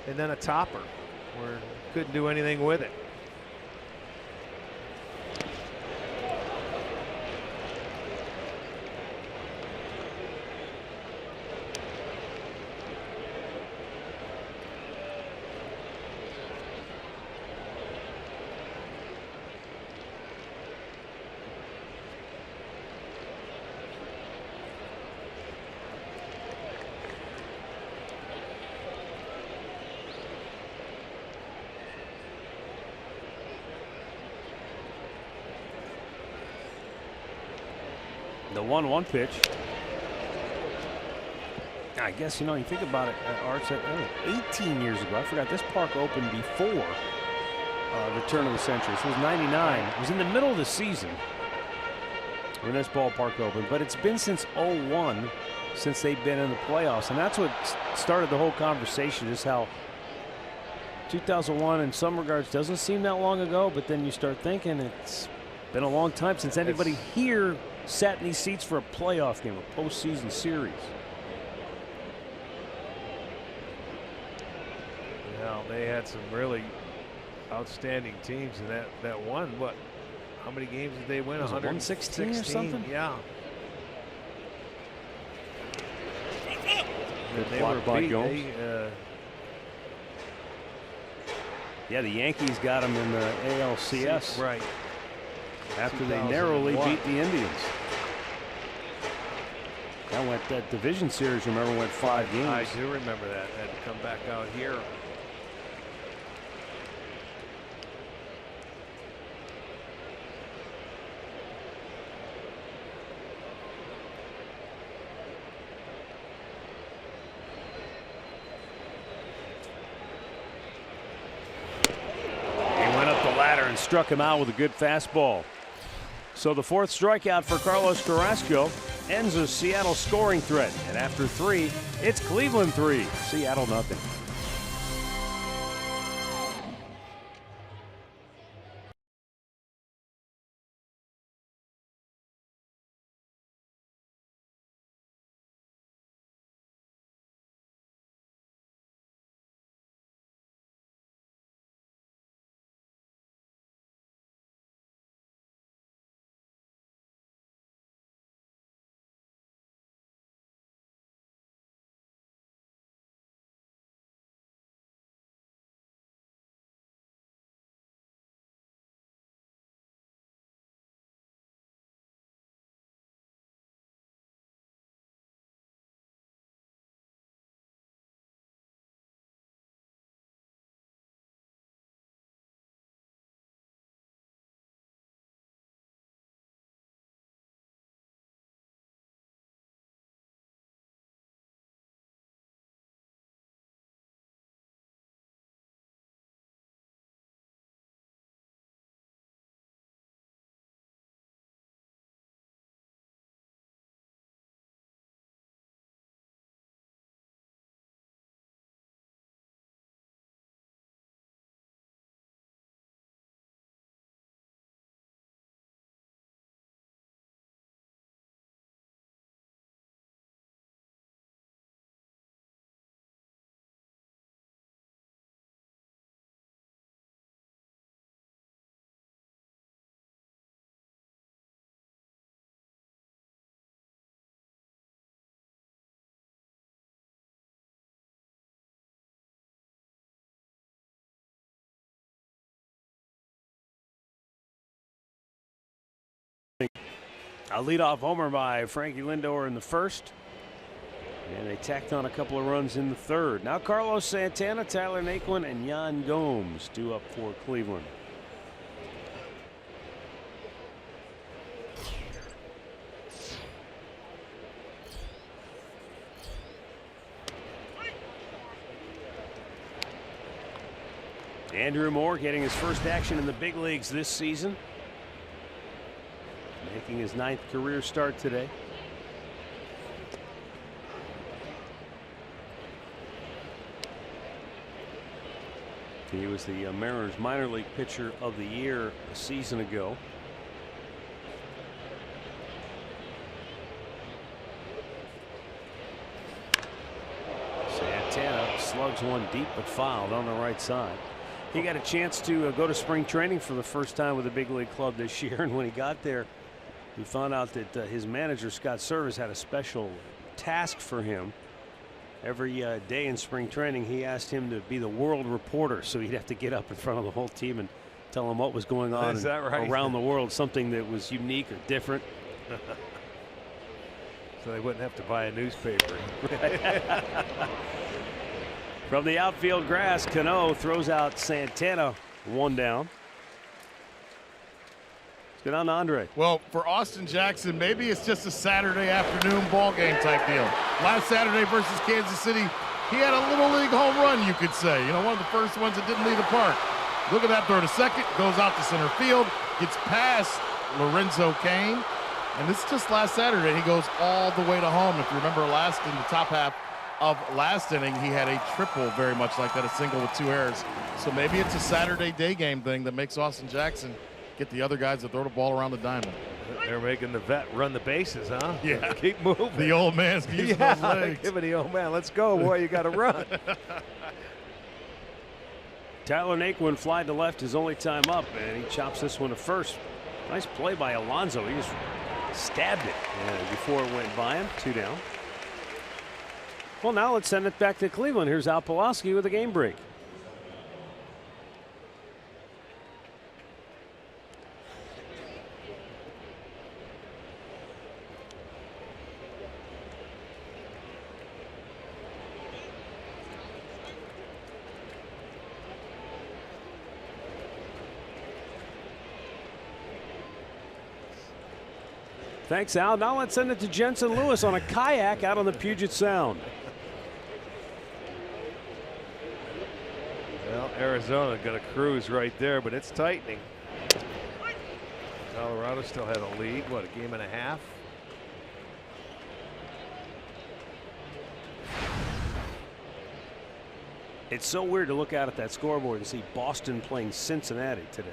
and then a topper where couldn't do anything with it. The 1-1 pitch. I guess, you think about it, Art, that was 18 years ago. I forgot this park opened before the turn of the century. So it was 99. It was in the middle of the season when this ballpark opened, but it's been since 01 since they've been in the playoffs, and that's what started the whole conversation, just how 2001 in some regards doesn't seem that long ago, but then you start thinking it's been a long time since anybody here sat in these seats for a playoff game, a postseason series. Well, they had some really outstanding teams in that won. What? How many games did they win? 116 or something? Yeah. They were beat. Yeah, the Yankees got them in the ALCS. Right. After they narrowly beat the Indians. That division series, remember, went 5 games. I do remember that. Had to come back out here. He went up the ladder and struck him out with a good fastball. So the 4th strikeout for Carlos Carrasco ends a Seattle scoring threat. And after 3, it's Cleveland 3, Seattle nothing. A leadoff homer by Frankie Lindor in the first. And they tacked on a couple of runs in the third. Now Carlos Santana, Tyler Naquin, and Yan Gomes due up for Cleveland. Andrew Moore getting his first action in the big leagues this season, making his 9th career start today. He was the Mariners minor league pitcher of the year a season ago. Santana slugs one deep but fouled on the right side. He got a chance to go to spring training for the first time with a big league club this year, and when he got there, he found out that his manager Scott Service had a special task for him. Every day in spring training, he asked him to be the world reporter, so he'd have to get up in front of the whole team and tell them what was going on around the world, something that was unique or different. So they wouldn't have to buy a newspaper. From the outfield grass, Cano throws out Santana, 1 down. Let's go down to Andre. Well, for Austin Jackson, maybe it's just a Saturday afternoon ball game type deal. Last Saturday versus Kansas City, he had a little league home run, you could say. You know, one of the first ones that didn't leave the park. Look at that throw to second, goes out to center field, gets past Lorenzo Cain, and this is just last Saturday. He goes all the way to home. If you remember in the top half of last inning, he had a triple very much like that, a single with 2 errors. So maybe it's a Saturday day game thing that makes Austin Jackson get the other guys to throw the ball around the diamond. They're making the vet run the bases, huh? Yeah. Keep moving. The old man's using those legs. Give it the old man. Let's go, boy. You got to run. Tyler Naquin fly to left his only time up, and he chops this one to first. Nice play by Alonso. He just stabbed it before it went by him. 2 down. Well, now let's send it back to Cleveland. Here's Al Pulaski with a game break. Thanks, Al. Now let's send it to Jensen Lewis on a kayak out on the Puget Sound. Well, Arizona got a cruise right there, but it's tightening. Colorado still had a lead. What, a game and a half? It's so weird to look out at that scoreboard and see Boston playing Cincinnati today.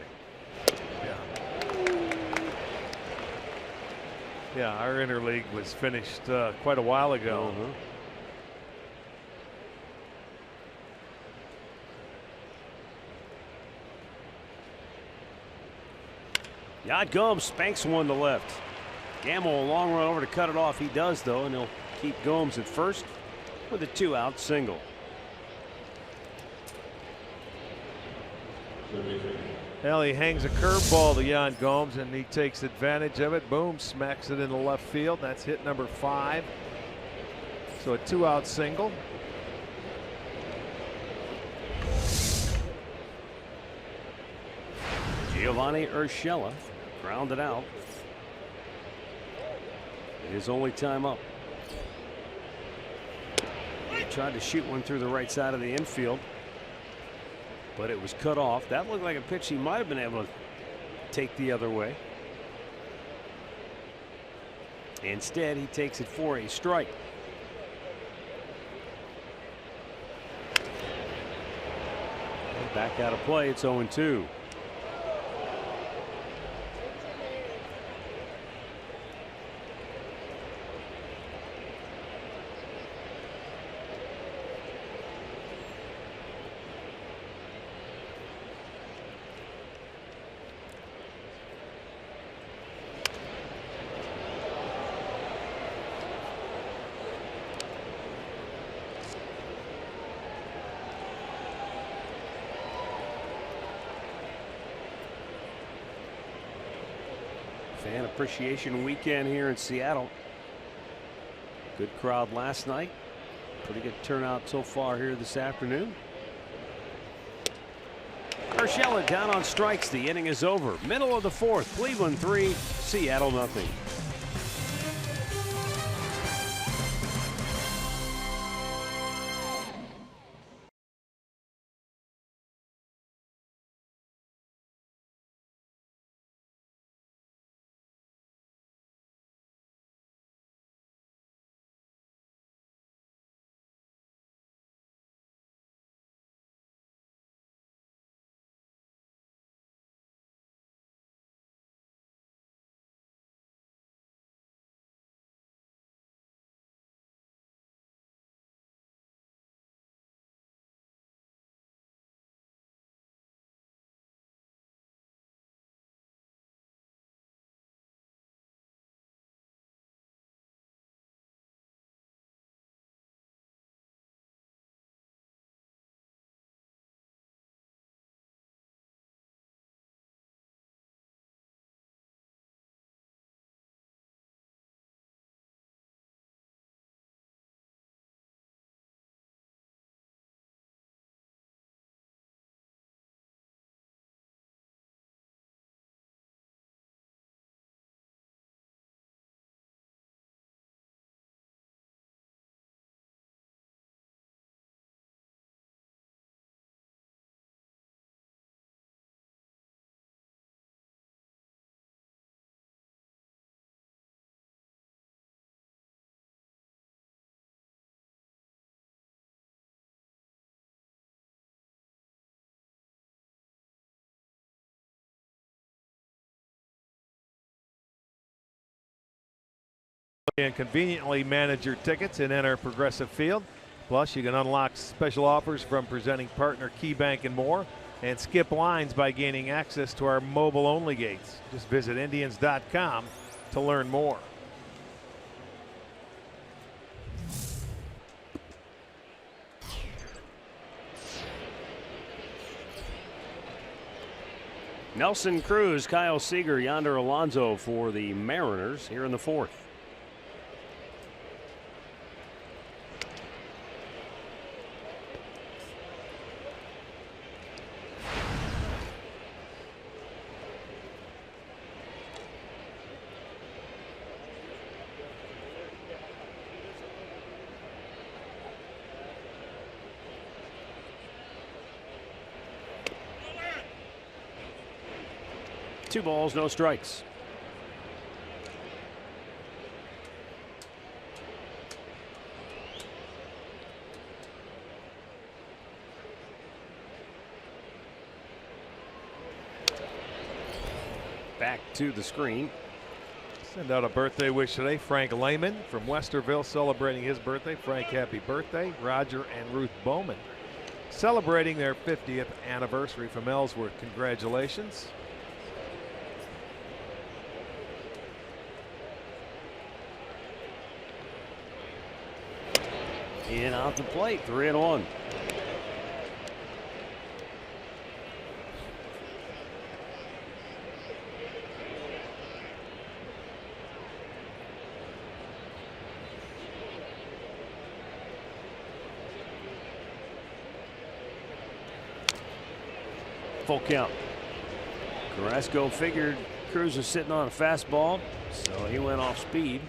Yeah, our interleague was finished quite a while ago. Yan Gomes spanks one to left. Gamble a long run over to cut it off. He does, though, and he'll keep Gomes at first with a 2-out single. Well, he hangs a curveball to Yan Gomes, and he takes advantage of it. Boom, smacks it into left field. That's hit number 5. So a 2-out single. Giovanni Urshela grounded out. His only time up. He tried to shoot one through the right side of the infield, but it was cut off. That looked like a pitch he might have been able to take the other way. Instead, he takes it for a strike. Back out of play. It's 0-2. Fan appreciation weekend here in Seattle. Good crowd last night. Pretty good turnout so far here this afternoon. Urshela down on strikes. The inning is over. Middle of the fourth. Cleveland 3, Seattle nothing. And conveniently manage your tickets and enter Progressive Field. Plus, you can unlock special offers from presenting partner KeyBank and more, and skip lines by gaining access to our mobile-only gates. Just visit Indians.com to learn more. Nelson Cruz, Kyle Seager, Yonder Alonso for the Mariners here in the fourth. Two balls, no strikes. Back to the screen. Send out a birthday wish today. Frank Lehman from Westerville celebrating his birthday. Frank, happy birthday. Roger and Ruth Bowman celebrating their 50th anniversary from Ellsworth. Congratulations. In off the plate, 3-1. Full count. Carrasco figured Cruz was sitting on a fastball, so he went off speed.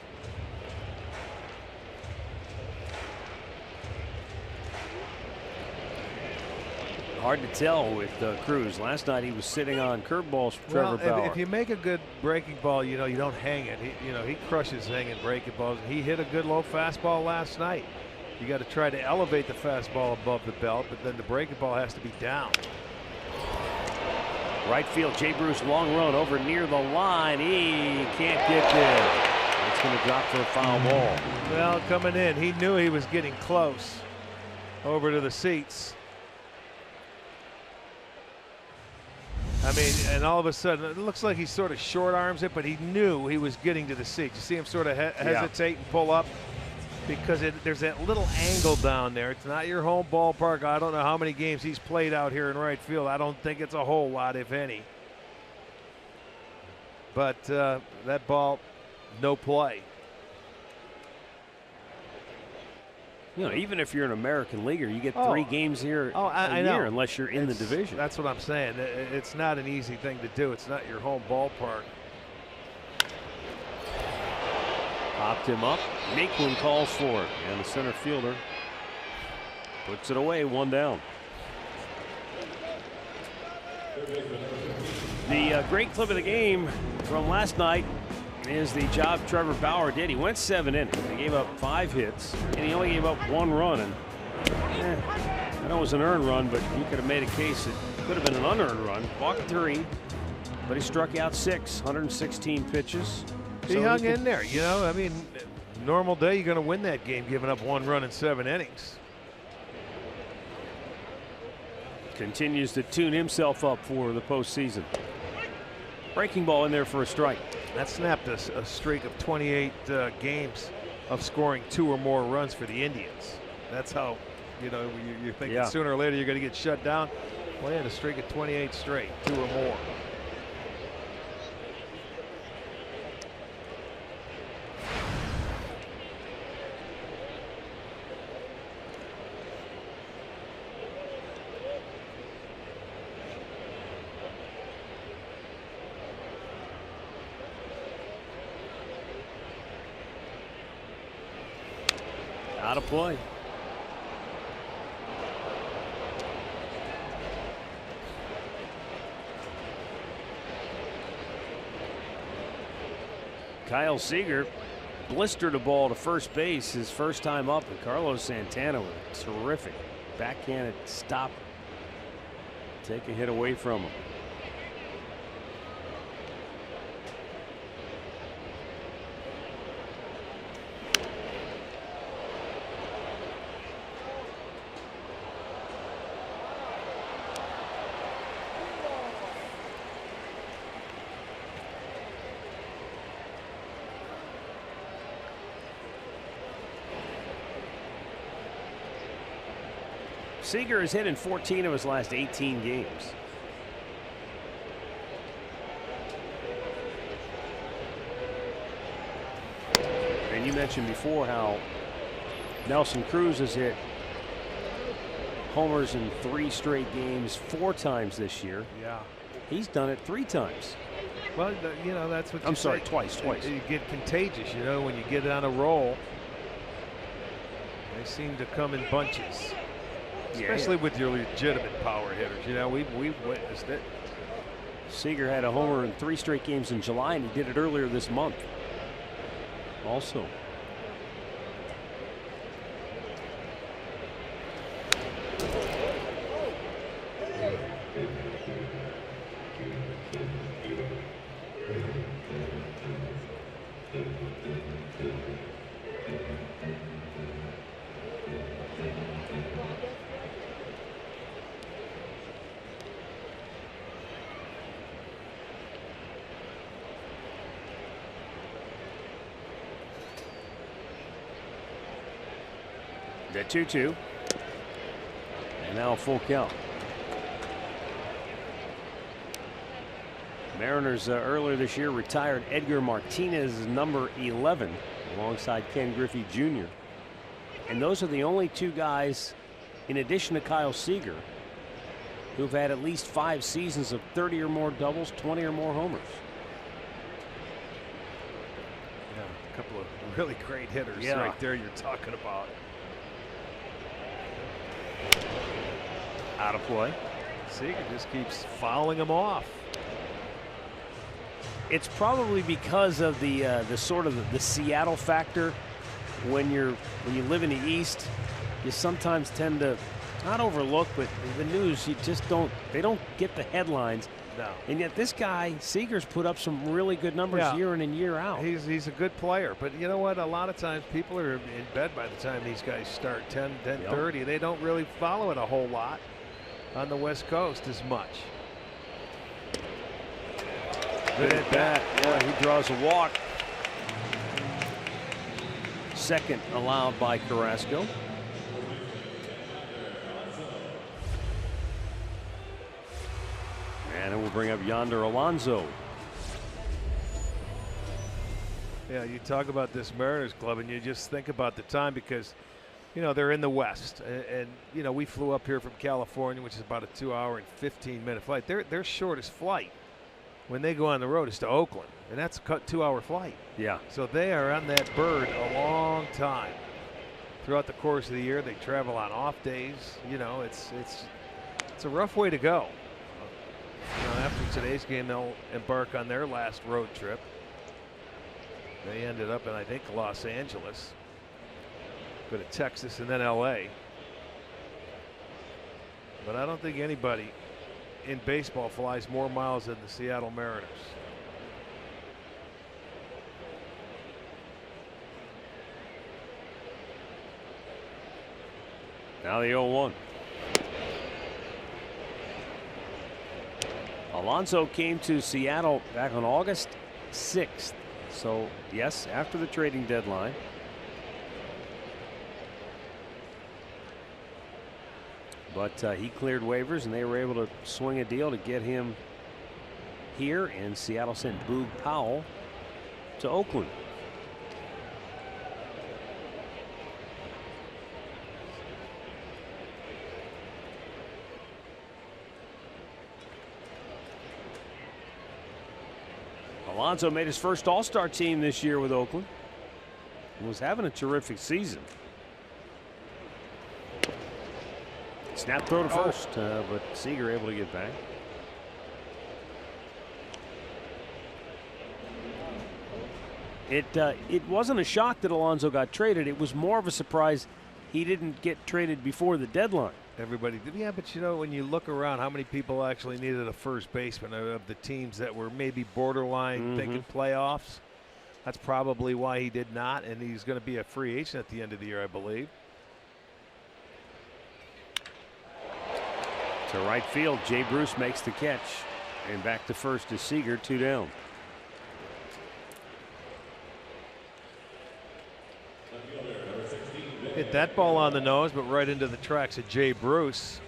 Hard to tell with Cruz. Last night he was sitting on curveballs for Trevor Bauer. If you make a good breaking ball, you don't hang it. He crushes hanging breaking balls. He hit a good low fastball last night. You got to try to elevate the fastball above the belt, but then the breaking ball has to be down. Right field, Jay Bruce, long run over near the line. He can't get there. It's going to drop for a foul ball. Well, coming in, he knew he was getting close over to the seats. I mean, and all of a sudden, it looks like he sort of short arms it, but he knew he was getting to the seats. You see him sort of hesitate and pull up because there's that little angle down there. It's not your home ballpark. I don't know how many games he's played out here in right field. I don't think it's a whole lot, if any. but that ball, no play. You know, even if you're an American leaguer, you get 3 games here a year unless you're in the division. That's what I'm saying. It's not an easy thing to do. It's not your home ballpark. Popped him up. Naquin calls for it, and the center fielder puts it away, 1 down. The great clip of the game from last night is the job Trevor Bauer did. He went 7 innings. He gave up 5 hits, and he only gave up 1 run. And I know it was an earned run, but you could have made a case it could have been an unearned run. Walked 3, but he struck out 6, 116 pitches. He hung in there. You know, I mean, normal day, you're going to win that game giving up 1 run in 7 innings. Continues to tune himself up for the postseason. Breaking ball in there for a strike. That snapped a streak of 28 games of scoring 2 or more runs for the Indians. That's how, you know, you're thinking sooner or later you're going to get shut down. Well, he had a streak of 28 straight, 2 or more. Out of play. Kyle Seager blistered a ball to first base his first time up, and Carlos Santana with a terrific backhanded stop. Take a hit away from him. Seager has hit in 14 of his last 18 games. And you mentioned before how Nelson Cruz has hit homers in 3 straight games 4 times this year. Yeah. He's done it 3 times. Well, you know, that's what I'm sorry, twice. You get contagious, you know, when you get on a roll. They seem to come in bunches. Especially with your legitimate power hitters. You know, we've witnessed it. Seager had a homer in 3 straight games in July, and he did it earlier this month also. The 2-2. And now a full count. Mariners earlier this year retired Edgar Martinez number 11 alongside Ken Griffey Jr. And those are the only 2 guys, in addition to Kyle Seager, who've had at least 5 seasons of 30 or more doubles, 20 or more homers. Yeah, a couple of really great hitters right there you're talking about. Out of play. Seager just keeps fouling them off. It's probably because of the sort of the Seattle factor. When you live in the East, you sometimes tend to not overlook, but the news, they don't get the headlines. No. And yet this guy, Seager's put up some really good numbers year in and year out. He's a good player, but you know what? A lot of times people are in bed by the time these guys start 10:30. They don't really follow it a whole lot on the West Coast as much. Good at bat. Yeah, he draws a walk. Second allowed by Carrasco. And it will bring up Yonder Alonso. Yeah, you talk about this Mariners club, and you just think about the time because, you know, they're in the West, and you know, we flew up here from California, which is about a 2-hour and 15-minute flight. Their shortest flight when they go on the road is to Oakland, and that's a 2-hour flight. Yeah. So they are on that bird a long time. Throughout the course of the year, they travel on off days. You know, it's a rough way to go. You know, after today's game, they'll embark on their last road trip. They ended up in, I think, Los Angeles. Go to Texas and then LA. But I don't think anybody in baseball flies more miles than the Seattle Mariners. Now the 0-1. Alonso came to Seattle back on August 6th. So, yes, after the trading deadline. But he cleared waivers, and they were able to swing a deal to get him here. And Seattle sent Boog Powell to Oakland. Alonso made his first All-Star team this year with Oakland and was having a terrific season. Snap throw to first, but Seager able to get back. It wasn't a shock that Alonso got traded. It was more of a surprise he didn't get traded before the deadline. Everybody did. Yeah, but you know, when you look around, how many people actually needed a first baseman of the teams that were maybe borderline thinking playoffs? That's probably why he did not, and he's going to be a free agent at the end of the year, I believe. To right field, Jay Bruce makes the catch, and back to first is Seager, 2 down. Hit that ball on the nose, but right into the tracks of Jay Bruce.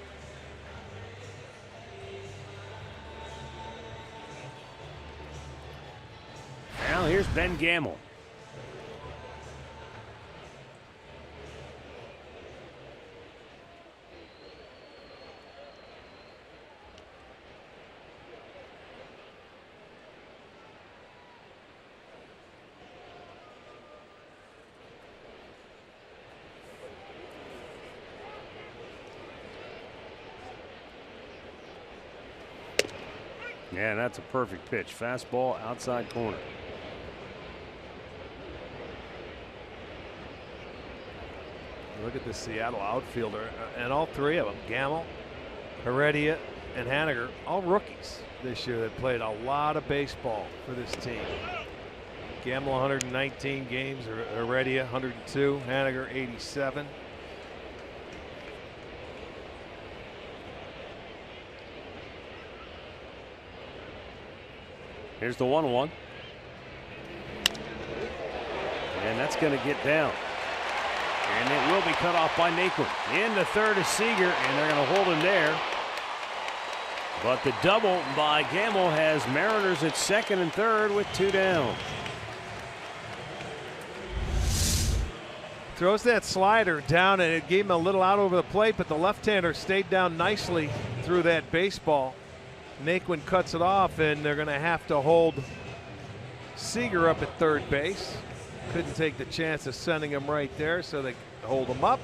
Now here's Ben Gamble. Yeah, that's a perfect pitch. Fastball outside corner. Look at the Seattle outfielder, and all three of them, Gamble, Heredia, and Haniger, all rookies this year that played a lot of baseball for this team. Gamble 119 games, Heredia 102, Haniger 87. Here's the 1-1. And that's going to get down. And it will be cut off by Naquin. Into third is Seager, and they're going to hold him there. But the double by Gamble has Mariners at second and third with 2 down. Throws that slider down, and it gave him a little out over the plate, but the left-hander stayed down nicely through that baseball. Naquin cuts it off, and they're going to have to hold Seager up at third base. Couldn't take the chance of sending him right there, so they hold him up.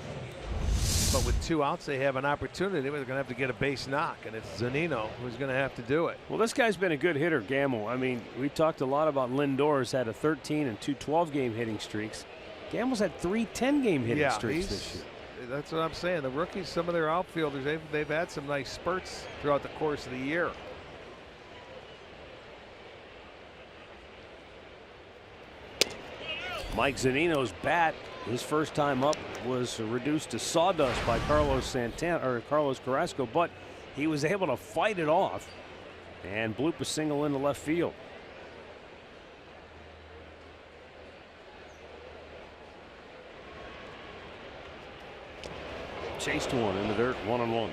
But with 2 outs, they have an opportunity. They're going to have to get a base knock, and it's Zunino who's going to have to do it. Well, this guy's been a good hitter, Gamble. I mean, we talked a lot about Lindor's had a 13 and 2 12-game hitting streaks. Gamble's had 3 10-game hitting streaks this year. That's what I'm saying. The rookies, some of their outfielders, they've had some nice spurts throughout the course of the year. Mike Zunino's bat, his first time up, was reduced to sawdust by Carlos Carrasco, but he was able to fight it off and bloop a single into left field. Chased one in the dirt, 1-1.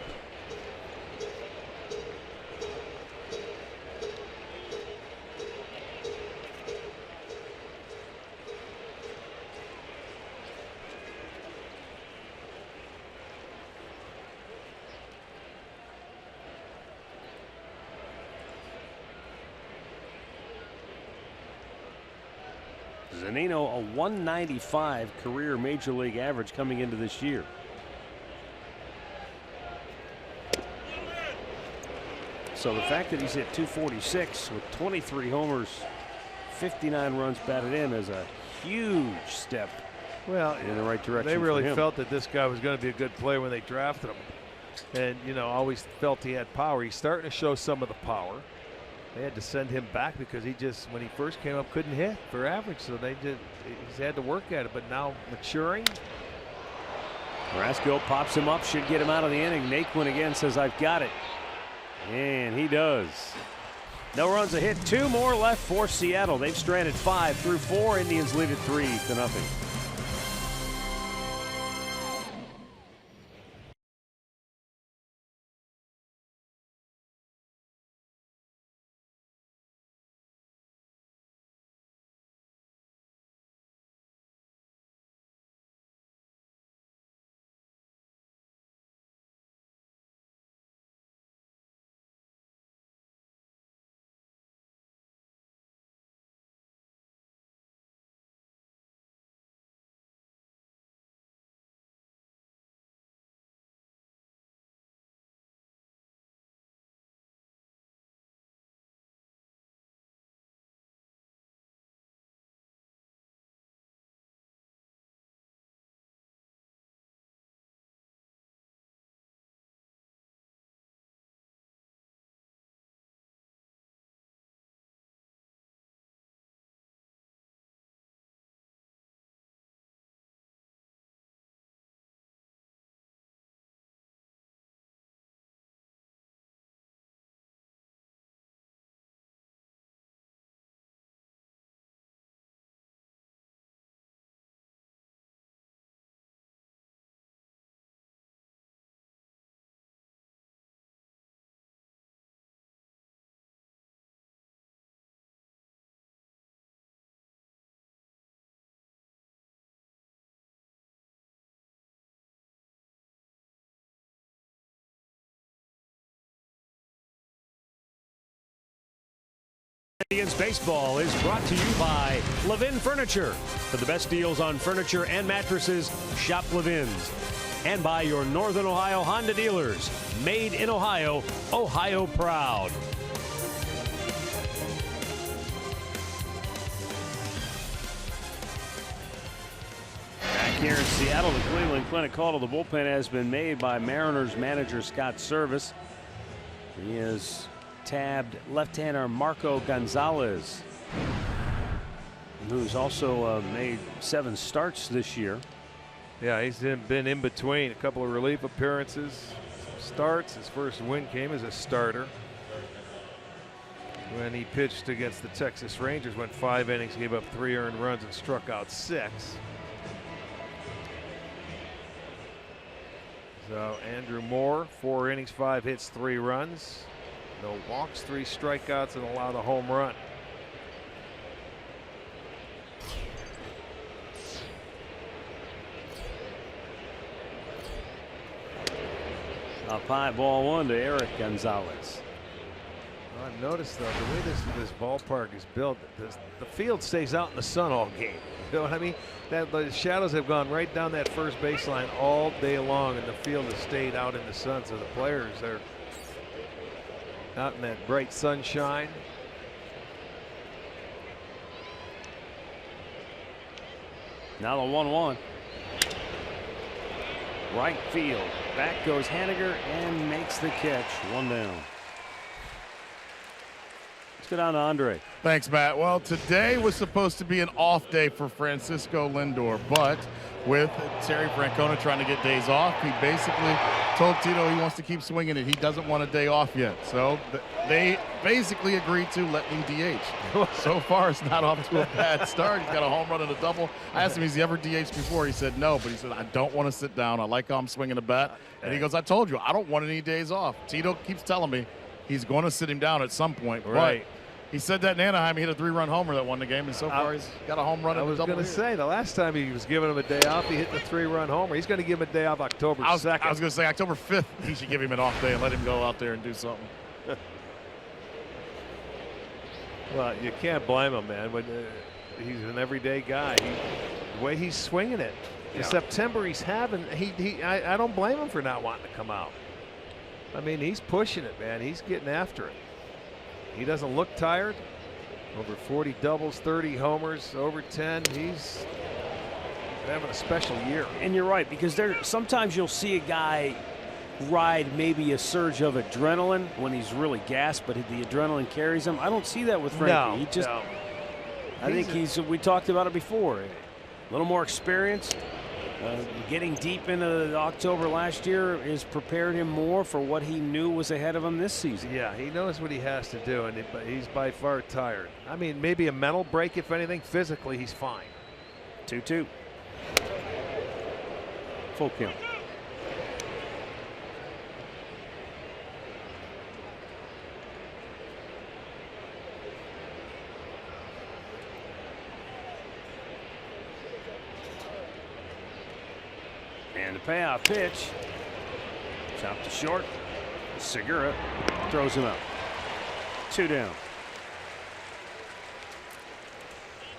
Zunino, a 195 career major league average coming into this year. So the fact that he's hit 246 with 23 homers, 59 runs batted in is a huge step in the right direction. They really felt that this guy was going to be a good player when they drafted him. And, you know, always felt he had power. He's starting to show some of the power. They had to send him back because he just, when he first came up, couldn't hit for average. So he's had to work at it, but now maturing. Carrasco pops him up, should get him out of the inning. Naquin again says, I've got it. And he does. No runs a hit. 2 more left for Seattle. They've stranded 5 through 4. Indians lead it 3-0. Indians baseball is brought to you by Levin Furniture. For the best deals on furniture and mattresses, shop Levin's. And by your Northern Ohio Honda dealers. Made in Ohio, Ohio proud. Back here in Seattle, the Cleveland Clinic call to the bullpen has been made by Mariners manager Scott Service. He is tabbed left-hander Marco Gonzalez, who's also made 7 starts this year. Yeah, he's been in between a couple of relief appearances, starts. His first win came as a starter when he pitched against the Texas Rangers, went 5 innings, gave up 3 earned runs and struck out 6. So Andrew Moore, 4 innings, 5 hits, 3 runs. No walks, 3 strikeouts, and allowed a home run. Up high, ball 1 to Eric Gonzalez. I've noticed though the way this ballpark is built, the field stays out in the sun all game. You know what I mean? The shadows have gone right down that first baseline all day long, and the field has stayed out in the sun. So the players are out in that bright sunshine. Now the 1-1. Right field. Back goes Haniger and makes the catch. 1 down. Let's go down to Andre. Thanks, Matt. Well, today was supposed to be an off day for Francisco Lindor, but with Terry Francona trying to get days off, he basically told Tito he wants to keep swinging it. He doesn't want a day off yet. So they basically agreed to let him DH. So far, it's not off to a bad start. He's got a home run and a double. I asked him, has he ever DH'd before? He said no, but he said, I don't want to sit down. I like how I'm swinging a bat. And he goes, I told you, I don't want any days off. Tito keeps telling me he's going to sit him down at some point. Right. But he said that in Anaheim. He hit a 3-run homer that won the game, and so far he's got a home run and a double. I was going to say, the last time he was giving him a day off, he hit the 3-run homer. He's going to give him a day off October 2nd. I was going to say October 5th, he should give him an off day and let him go out there and do something. Well, you can't blame him, man. he's an everyday guy. The way he's swinging it. In September, he's having. I don't blame him for not wanting to come out. I mean, he's pushing it, man. He's getting after it. He doesn't look tired. Over 40 doubles, 30 homers, over 10. He's having a special year. And you're right, because sometimes you'll see a guy ride maybe a surge of adrenaline when he's really gassed, but the adrenaline carries him. I don't see that with Frankie. No. I think we talked about it before. A little more experience. Getting deep into October last year has prepared him more for what he knew was ahead of him this season. Yeah, he knows what he has to do, and he's by far tired. I mean, maybe a mental break, if anything. Physically, he's fine. 2-2. Full count. And the payoff pitch. Chopped to short. Segura throws him out. 2 down.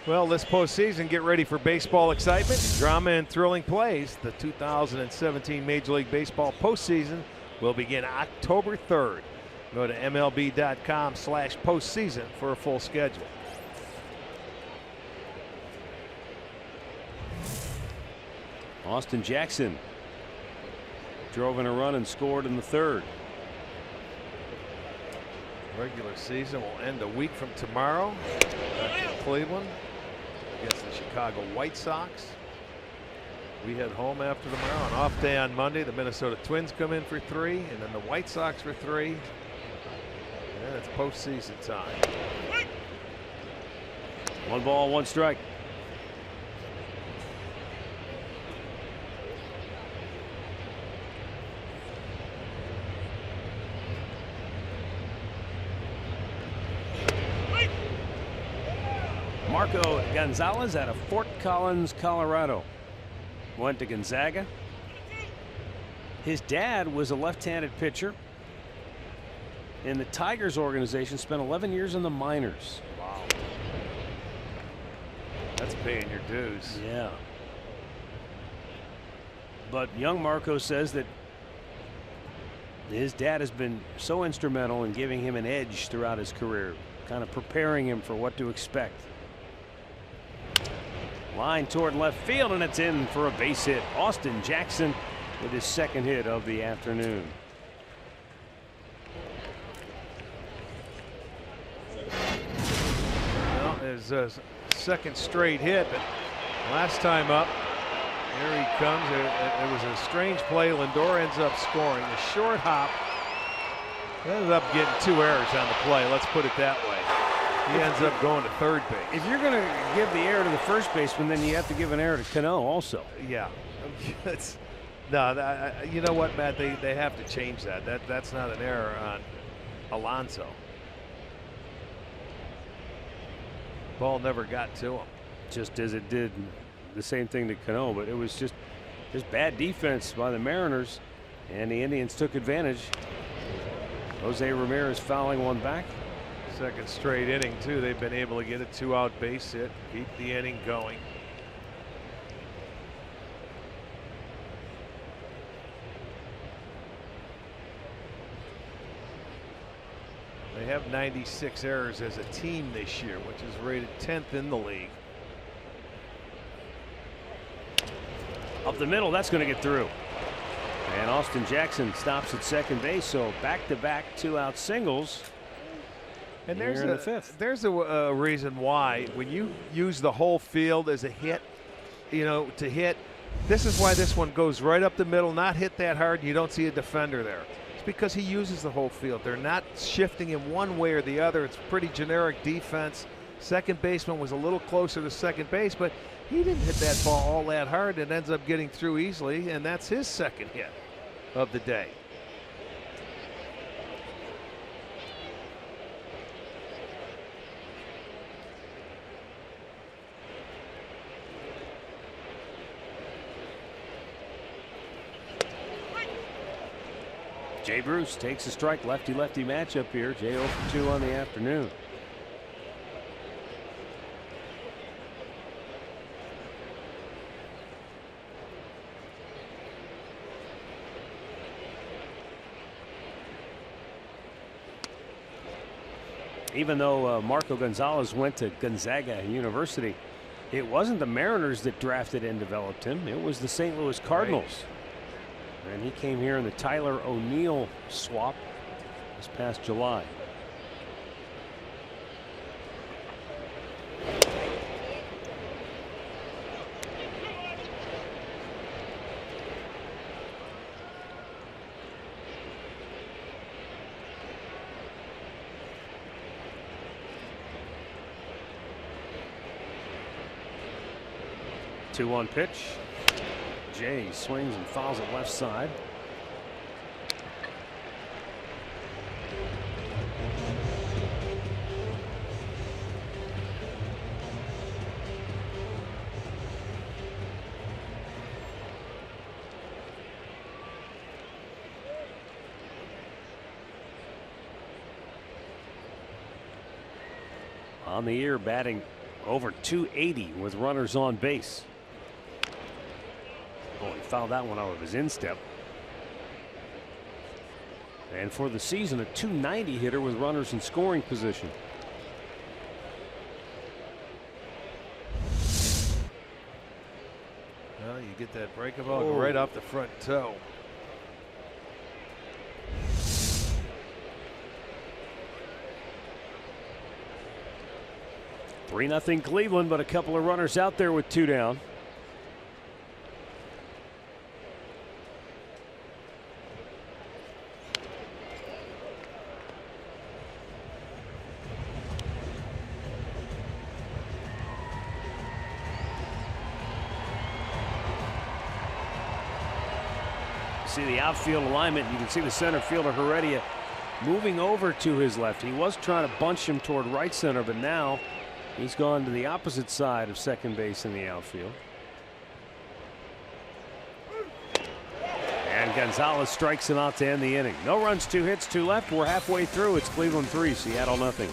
Well, this postseason, get ready for baseball excitement, drama, and thrilling plays. The 2017 Major League Baseball postseason will begin October 3rd. Go to MLB.com/postseason for a full schedule. Austin Jackson drove in a run and scored in the 3rd. Regular season will end a week from tomorrow back in Cleveland against the Chicago White Sox. We head home after tomorrow. An off day on Monday. The Minnesota Twins come in for 3, and then the White Sox for 3. And then it's postseason time. 1 ball, 1 strike. Marco Gonzalez out of Fort Collins, Colorado. Went to Gonzaga. His dad was a left-handed pitcher in the Tigers organization, spent 11 years in the minors. Wow. That's paying your dues. Yeah. But young Marco says that his dad has been so instrumental in giving him an edge throughout his career, kind of preparing him for what to expect. Line toward left field, and it's in for a base hit. Austin Jackson with his 2nd hit of the afternoon. Well, his 2nd straight hit, but last time up, here he comes. It was a strange play. Lindor ends up scoring. The short hop ended up getting 2 errors on the play. Let's put it that way. He ends up going to 3rd base. If you're going to give the error to the first baseman, then you have to give an error to Cano also. Yeah. You know what, Matt? They have to change that. That's not an error on Alonso. Ball never got to him. Just as it did the same thing to Cano, but it was just bad defense by the Mariners, and the Indians took advantage. Jose Ramirez fouling one back. 2nd straight inning, too. They've been able to get a 2-out base hit, keep the inning going. They have 96 errors as a team this year, which is rated 10th in the league. Up the middle, that's going to get through. And Austin Jackson stops at 2nd base, so back-to-back 2-out singles. And there's the 5th. There's a reason why when you use the whole field as a hit, to hit, this is why this one goes right up the middle, not hit that hard, and you don't see a defender there. It's because he uses the whole field. They're not shifting him one way or the other. It's pretty generic defense. 2nd baseman was a little closer to 2nd base, but he didn't hit that ball all that hard. It ends up getting through easily, and that's his 2nd hit of the day. Jay Bruce takes a strike. Lefty-lefty matchup here. Jay 0 for 2 on the afternoon. even though Marco Gonzalez went to Gonzaga University, it wasn't the Mariners that drafted and developed him. It was the St. Louis Cardinals. Right. And he came here in the Tyler O'Neill swap this past July. Two-one pitch. Jay swings and fouls it left side. On the year, batting over 280 with runners on base. Oh, he fouled that one out of his instep. And for the season, a 290 hitter with runners in scoring position. Well, you get that breakable right off the front toe. Three 3-0 Cleveland, but a couple of runners out there with two down. See the outfield alignment. You can see the center fielder Heredia moving over to his left. He was trying to bunch him toward right center, but now he's gone to the opposite side of second base in the outfield. And Gonzalez strikes him out to end the inning. No runs, 2 hits, 2 left. We're halfway through. It's Cleveland 3, Seattle nothing.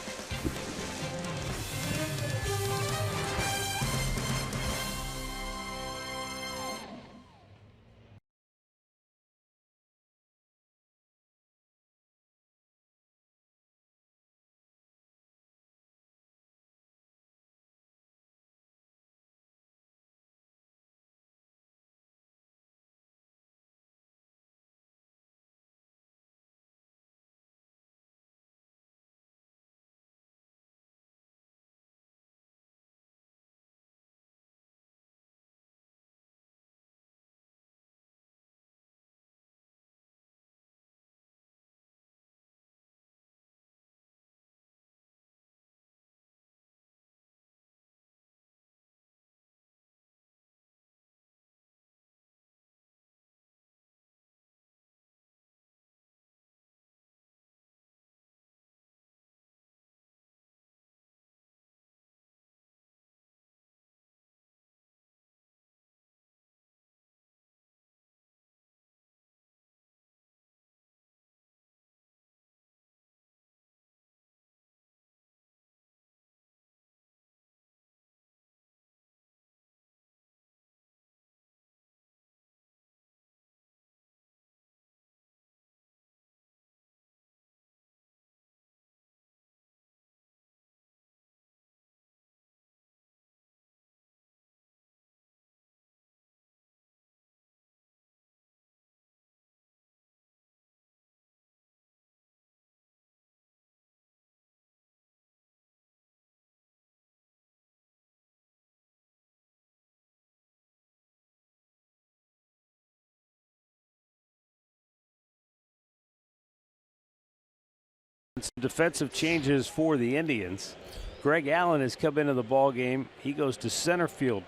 Some defensive changes for the Indians. Greg Allen has come into the ball game. He goes to center field,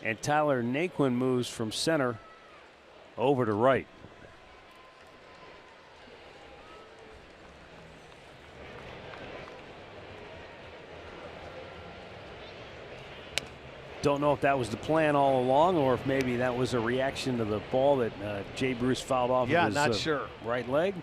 and Tyler Naquin moves from center over to right. Don't know if that was the plan all along, or if maybe that was a reaction to the ball that Jay Bruce fouled off of his not sure. Right leg.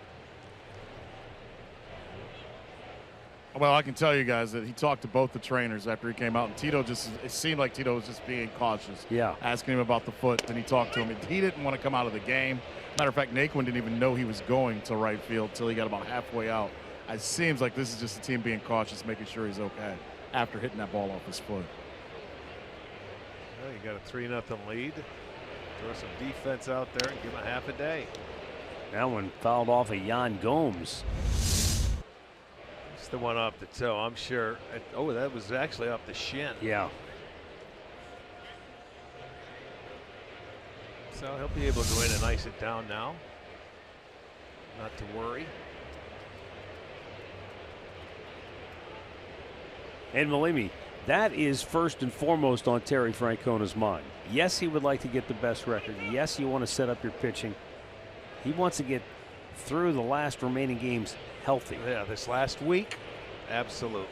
Well, I can tell you guys that he talked to both the trainers after he came out, and Tito it seemed like Tito was just being cautious. Yeah. Asking him about the foot. Then he talked to him. He didn't want to come out of the game. Matter of fact, Naquin didn't even know he was going to right field till he got about halfway out It seems like this is just a team being cautious, making sure he's okay after hitting that ball off his foot. Well, you got a 3-0 lead. Throw some defense out there and give him a half a day. That one fouled off of Yan Gomes. It's the one off the toe, I'm sure. Oh, that was actually off the shin. Yeah. So he'll be able to go in and ice it down now. Not to worry. And believe me, that is first and foremost on Terry Francona's mind. Yes, he would like to get the best record. Yes, you want to set up your pitching. He wants to get through the last remaining games healthy. Yeah, this last week, absolutely.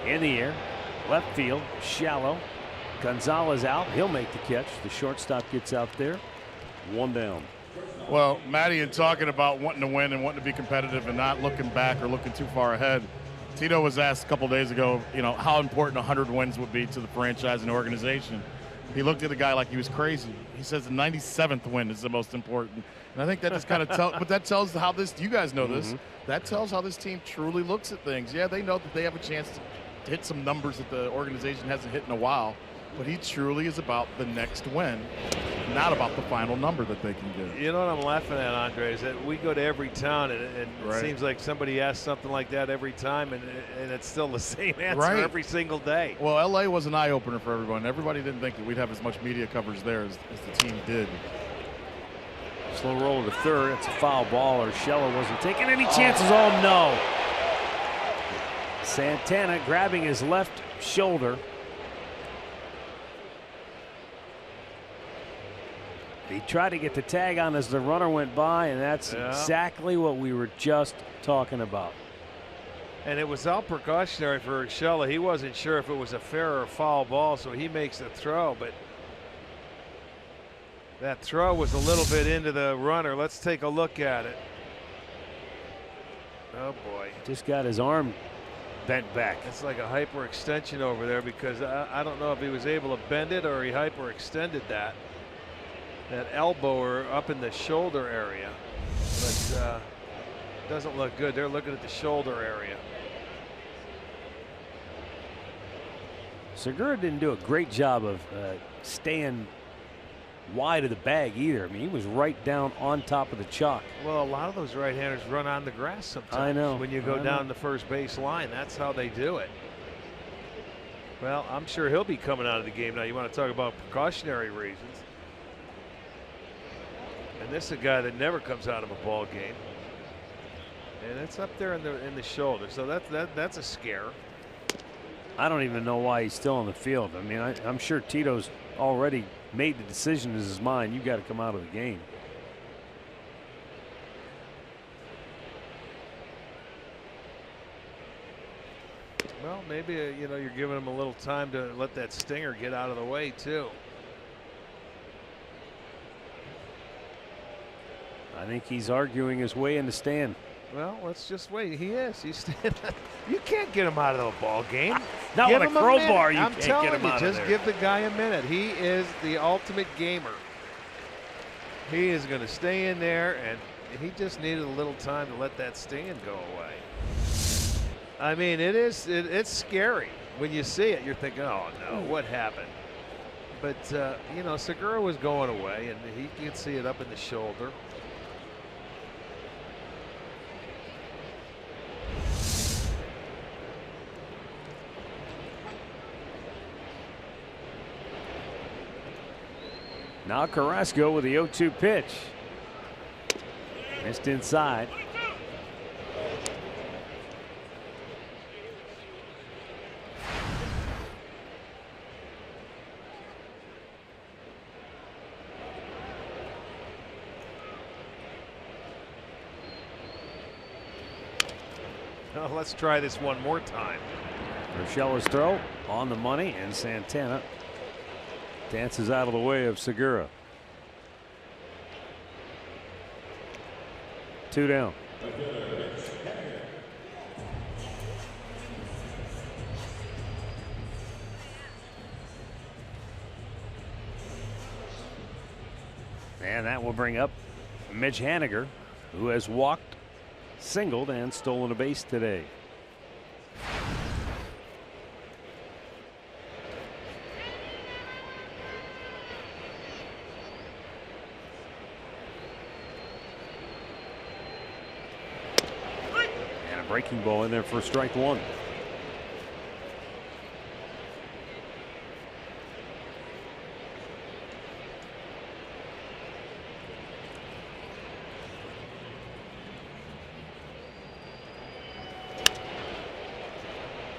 In the air, left field, shallow. Gonzalez out. He'll make the catch. The shortstop gets out there. 1 down. Well, Matty, in talking about wanting to win and wanting to be competitive and not looking back or looking too far ahead, Tito was asked a couple days ago, you know, how important 100 wins would be to the franchise and organization. He looked at the guy like he was crazy. He says the 97th win is the most important. And I think that just kind of tells, but that tells how this, you guys know this, that tells how this team truly looks at things. Yeah, they know that they have a chance to hit some numbers that the organization hasn't hit in a while, but he truly is about the next win, not about the final number that they can get. You know what I'm laughing at, Andre, is that we go to every town and it seems like somebody asks something like that every time, and it's still the same answer every single day. Well, LA was an eye-opener for everyone. Everybody didn't think that we'd have as much media coverage there as the team did. Slow roll to third. It's a foul ball. Urshela wasn't taking any chances. Oh, no. Santana grabbing his left shoulder. He tried to get the tag on as the runner went by, and that's exactly what we were just talking about. And it was all precautionary for Urshela. He wasn't sure if it was a fair or foul ball, so he makes the throw. But that throw was a little bit into the runner. Let's take a look at it. Oh, boy. Just got his arm bent back. It's like a hyperextension over there, because I don't know if he was able to bend it or he hyperextended that elbow or up in the shoulder area, but doesn't look good. They're looking at the shoulder area. Segura didn't do a great job of staying wide of the bag either. I mean, he was right down on top of the chalk. Well, a lot of those right-handers run on the grass sometimes. I know. When you go down the first base line, that's how they do it. Well, I'm sure he'll be coming out of the game now. You want to talk about precautionary reasons. And this is a guy that never comes out of a ball game, and it's up there in the shoulder. So that's a scare. I don't even know why he's still on the field. I mean, I'm sure Tito's already made the decision in his mind. You got to come out of the game. Well, maybe you know, you're giving him a little time to let that stinger get out of the way too. I think he's arguing his way in the stand. Well, let's just wait. He is. He's standing. You can't get him out of the ball game. Not with a crowbar. You I'm can't telling get him you, out just of there. give the guy a minute. He is the ultimate gamer. He is going to stay in there, and he just needed a little time to let that stinging go away. I mean, it's scary when you see it. You're thinking, oh no, what happened? But you know, Segura was going away, and he could see it up in the shoulder. Now Carrasco with the 0-2 pitch. Missed inside. Well, let's try this one more time. Urshela's throw on the money, and Santana dances out of the way of Segura. 2 down. And that will bring up Mitch Haniger, who has walked, singled, and stolen a base today. And a breaking ball in there for strike one.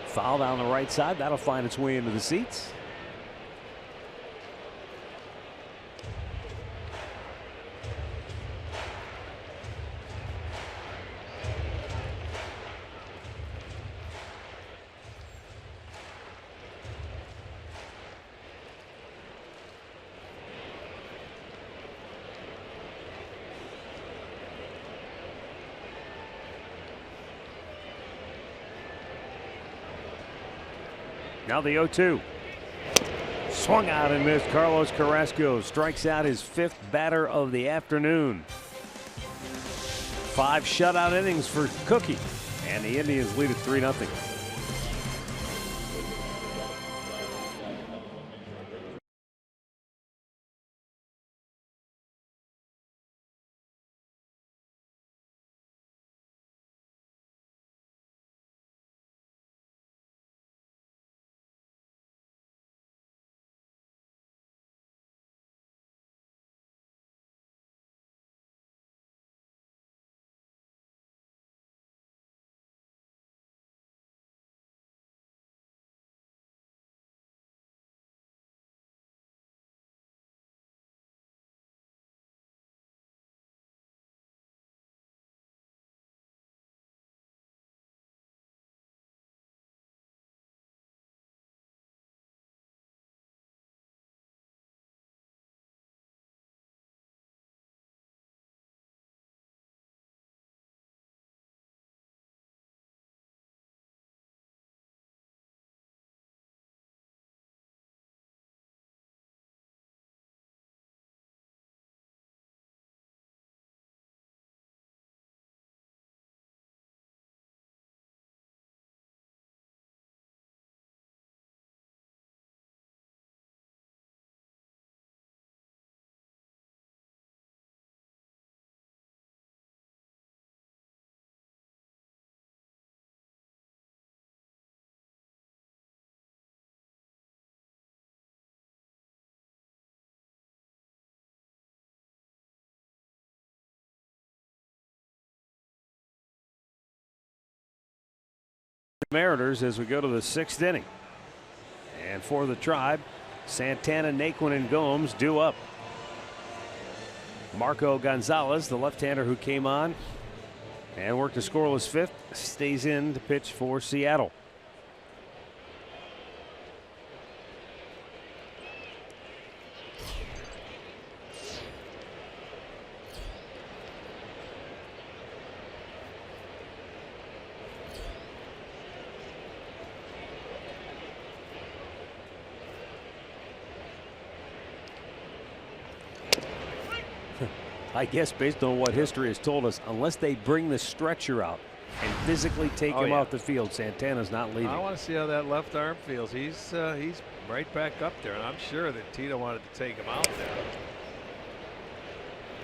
Foul down the right side. That'll find its way into the seats. Now the 0-2. Swung out and missed. Carlos Carrasco strikes out his 5th batter of the afternoon. 5 shutout innings for Cookie, and the Indians lead at 3-0. Mariners as we go to the 6th inning. And for the Tribe, Santana, Naquin, and Gomes due up. Marco Gonzalez, the left-hander who came on and worked a scoreless 5th, stays in to pitch for Seattle. I guess based on what history has told us, unless they bring the stretcher out and physically take him off the field, Santana's not leaving. I want to see how that left arm feels. He's right back up there, and I'm sure that Tito wanted to take him out there.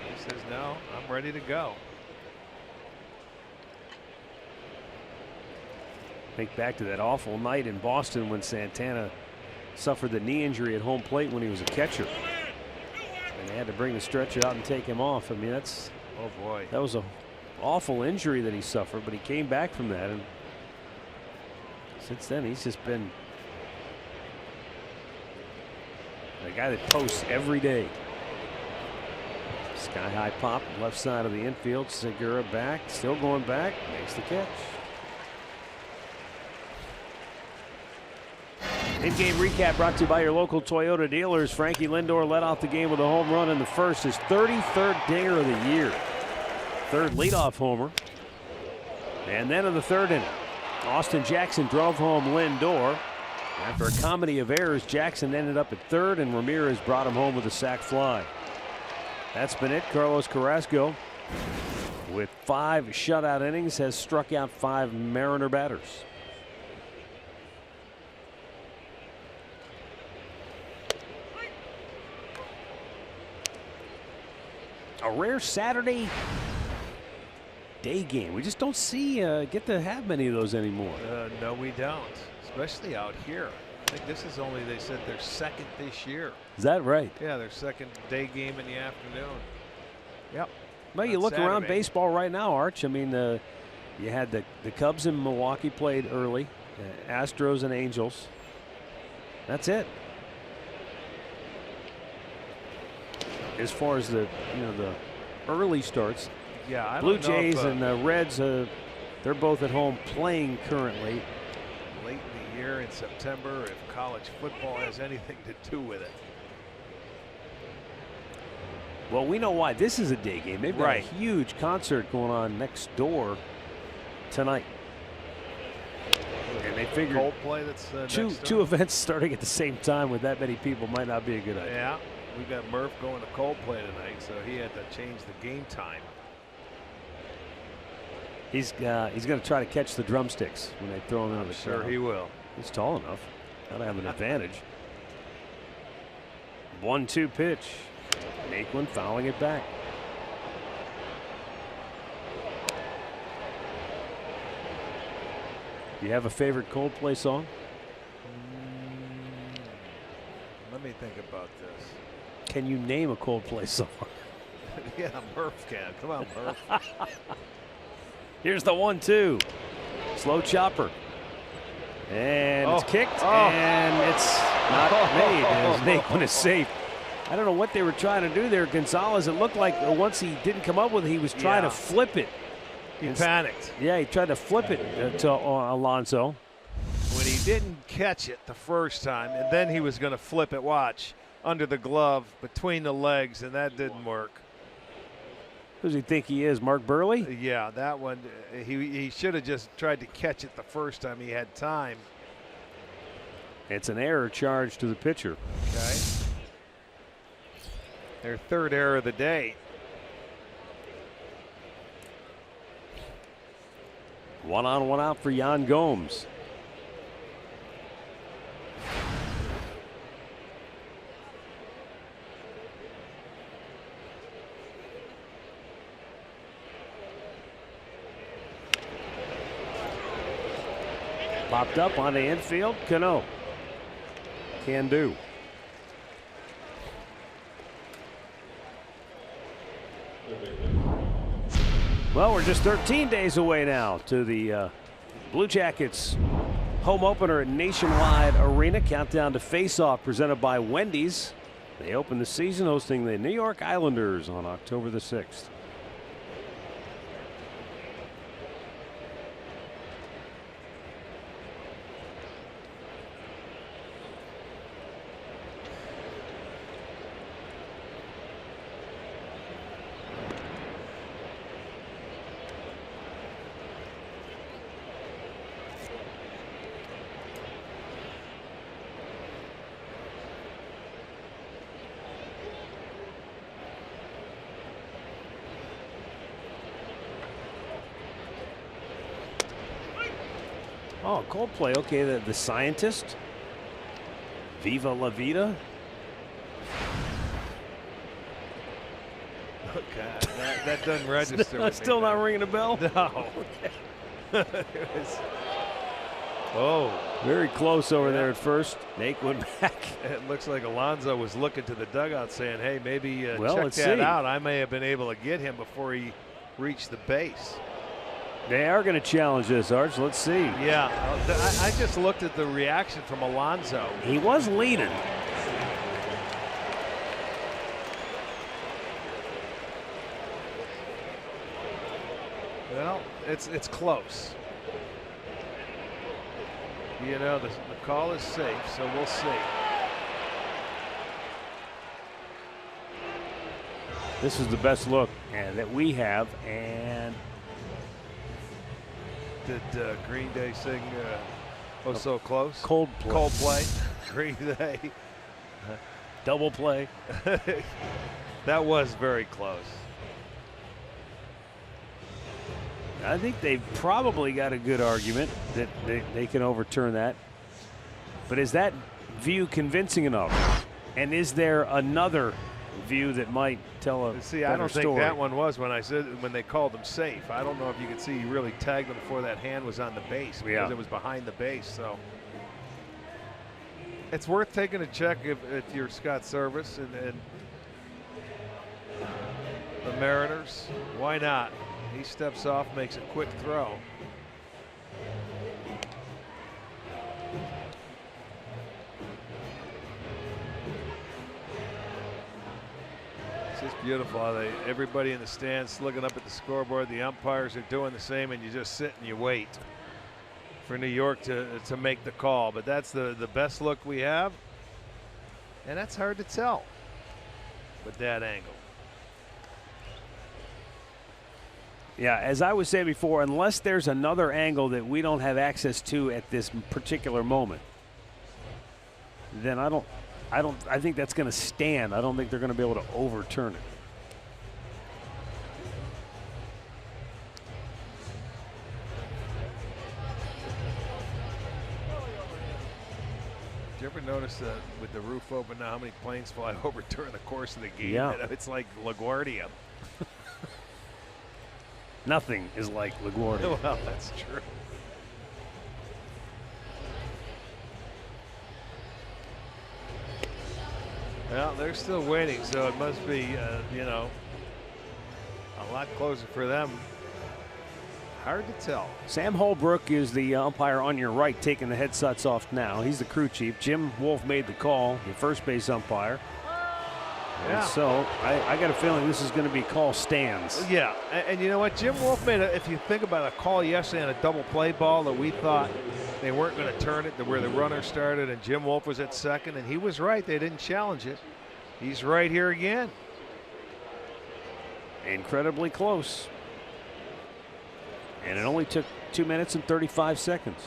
He says, no, I'm ready to go. Think back to that awful night in Boston when Santana suffered the knee injury at home plate when he was a catcher. And they had to bring the stretcher out and take him off. I mean, that's, oh boy, that was an awful injury that he suffered, but he came back from that, and since then he's just been a guy that posts every day. Sky high pop, left side of the infield. Segura back, still going back, makes the catch. In-game recap brought to you by your local Toyota dealers. Frankie Lindor led off the game with a home run in the first, his 33rd dinger of the year. 3rd leadoff homer. And then in the 3rd inning, Austin Jackson drove home Lindor. After a comedy of errors, Jackson ended up at 3rd, and Ramirez brought him home with a sac fly. That's been it. Carlos Carrasco, with 5 shutout innings, has struck out 5 Mariner batters. A rare Saturday day game. We just don't see get to have many of those anymore. No, we don't, especially out here. I think this is only, they said, their second this year. Is that right? Yeah, their second day game in the afternoon. Yep. Well, you look around baseball right now, Arch. I mean, you had the Cubs in Milwaukee played early, Astros and Angels. That's it. As far as the early starts, yeah, I Blue don't know Jays if, and Reds, they're both at home playing currently. Late in the year in September, if college football has anything to do with it. Well, we know why this is a day game. They've got a huge concert going on next door tonight. And they figured Coldplay that's two events starting at the same time with that many people might not be a good idea. Yeah, we got Murph going to Coldplay tonight, so he had to change the game time. He's going to try to catch the drumsticks when they throw him into the crowd. Sure he will. He's tall enough. Gotta have an advantage. 1-2 pitch. Naquin fouling it back. Do you have a favorite Coldplay song? Let me think about this. Can you name a Coldplay song? Yeah, Murph can. Come on, Murph. Here's the 1-2. Slow chopper. And it's kicked, and it's not made as Naquin is safe. I don't know what they were trying to do there, Gonzalez. It looked like once he didn't come up with it, he was trying to flip it. He panicked. Yeah, he tried to flip it to Alonso. When he didn't catch it the first time, and then he was going to flip it, watch, under the glove, between the legs, and that didn't work. Who does he think he is, Mark Burley? Yeah, that one, he should have just tried to catch it the first time he had time. It's an error charge to the pitcher. Okay. Their third error of the day. One on, one out for Yan Gomes. Popped up on the infield. Cano. Can do. Well, we're just 13 days away now to the Blue Jackets home opener at Nationwide Arena. Countdown to face-off presented by Wendy's. They open the season hosting the New York Islanders on October the 6th. Oh, Coldplay. Okay, the scientist. Viva La Vida. Okay, that doesn't register. Still not ringing a bell? No. Very close over there at first. Naquin back. It looks like Alonso was looking to the dugout saying, hey, maybe well, check that out. I may have been able to get him before he reached the base. They are going to challenge this, Arch. Let's see. Yeah, I just looked at the reaction from Alonso. He was leading. Well, it's close. You know, the call is safe, so we'll see. This is the best look that we have, and did Green Day sing "Oh So Close"? Coldplay. Green Day. Double play. That was very close. I think they've probably got a good argument that they can overturn that. But is that view convincing enough? And is there another view that might tell a See, I don't story? think that one was when they called him safe. I don't know if you could see he really tagged him before that hand was on the base because it was behind the base. So it's worth taking a check if you're Scott Service and the Mariners. Why not? He steps off, makes a quick throw. It's just beautiful how everybody in the stands looking up at the scoreboard. The umpires are doing the same, and you just sit and you wait for New York to make the call. But that's the best look we have, and that's hard to tell with that angle. Yeah, as I was saying before, unless there's another angle that we don't have access to at this particular moment, then I think that's going to stand. I don't think they're going to be able to overturn it. Did you ever notice with the roof open now how many planes fly over during the course of the game? Yeah. It's like LaGuardia. Nothing is like LaGuardia. Well, that's true. Well, they're still waiting, so it must be, a lot closer for them. Hard to tell. Sam Holbrook is the umpire on your right, taking the headsets off now. He's the crew chief. Jim Wolf made the call, the first base umpire. Yeah. And so I got a feeling this is going to be call stands. Yeah, and you know what? Jim Wolf made if you think about a call yesterday on a double play ball that we thought they weren't going to turn it to where the runner started, and Jim Wolf was at second, and he was right. They didn't challenge it. He's right here again. Incredibly close. And it only took 2 minutes and 35 seconds.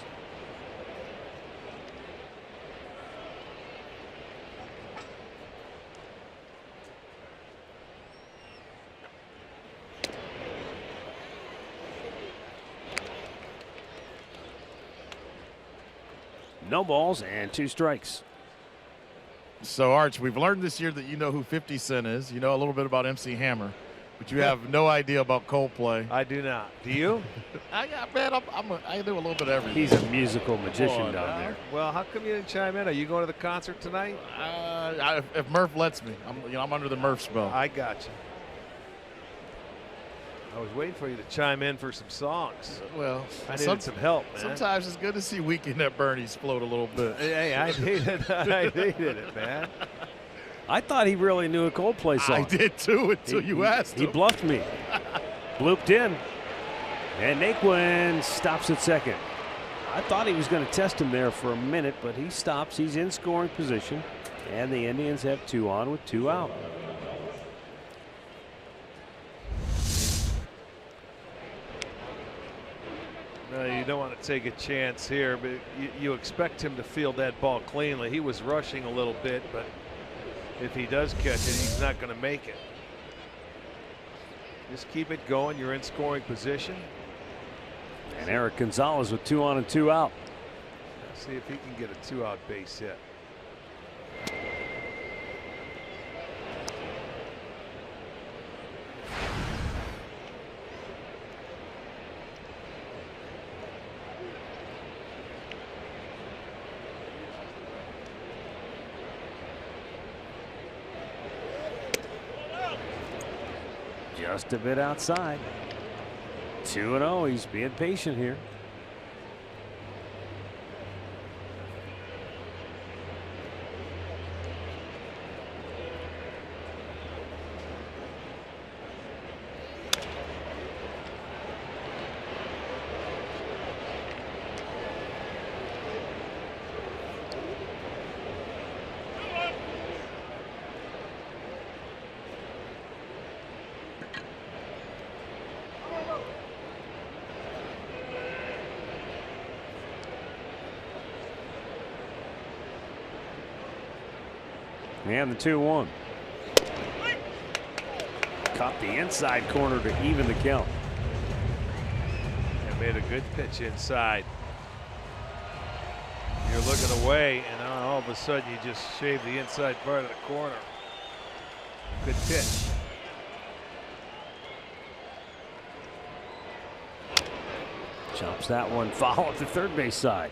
No balls and 2 strikes. So, Arch, we've learned this year that you know who 50 Cent is. You know a little bit about MC Hammer, but you have no idea about Coldplay. I do not. Do you? I do a little bit of everything. He's a musical magician down there. Well, how come you didn't chime in? Are you going to the concert tonight? If Murph lets me, I'm under the Murph spell. I got you. I was waiting for you to chime in for some songs. Well, I needed some help, man. Sometimes it's good to see Weekend at Bernie's float a little bit. Hey, I needed it, man. I thought he really knew a Coldplay song. I did too until you asked him. He bluffed me. Blooped in. And Naquin stops at second. I thought he was going to test him there for a minute, but he stops. He's in scoring position. And the Indians have 2 on with 2 out. No, you don't want to take a chance here, but you expect him to field that ball cleanly. He was rushing a little bit, but if he does catch it, he's not going to make it. Just keep it going. You're in scoring position. And Eric Gonzalez with 2 on and 2 out. Let's see if he can get a 2-out base hit. Just a bit outside. 2-0. He's being patient here. And the 2-1. caught the inside corner to even the count. And made a good pitch inside. You're looking away, and all of a sudden you just shave the inside part of the corner. Good pitch. Chops that one foul at the third base side.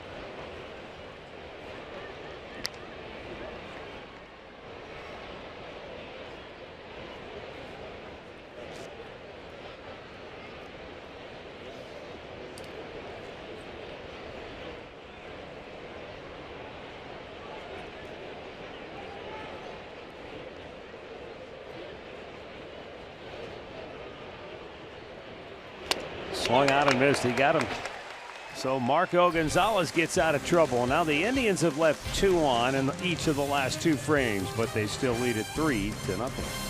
Swung out and missed. He got him. So Marco Gonzalez gets out of trouble. Now the Indians have left 2 on in each of the last 2 frames, but they still lead at 3-0.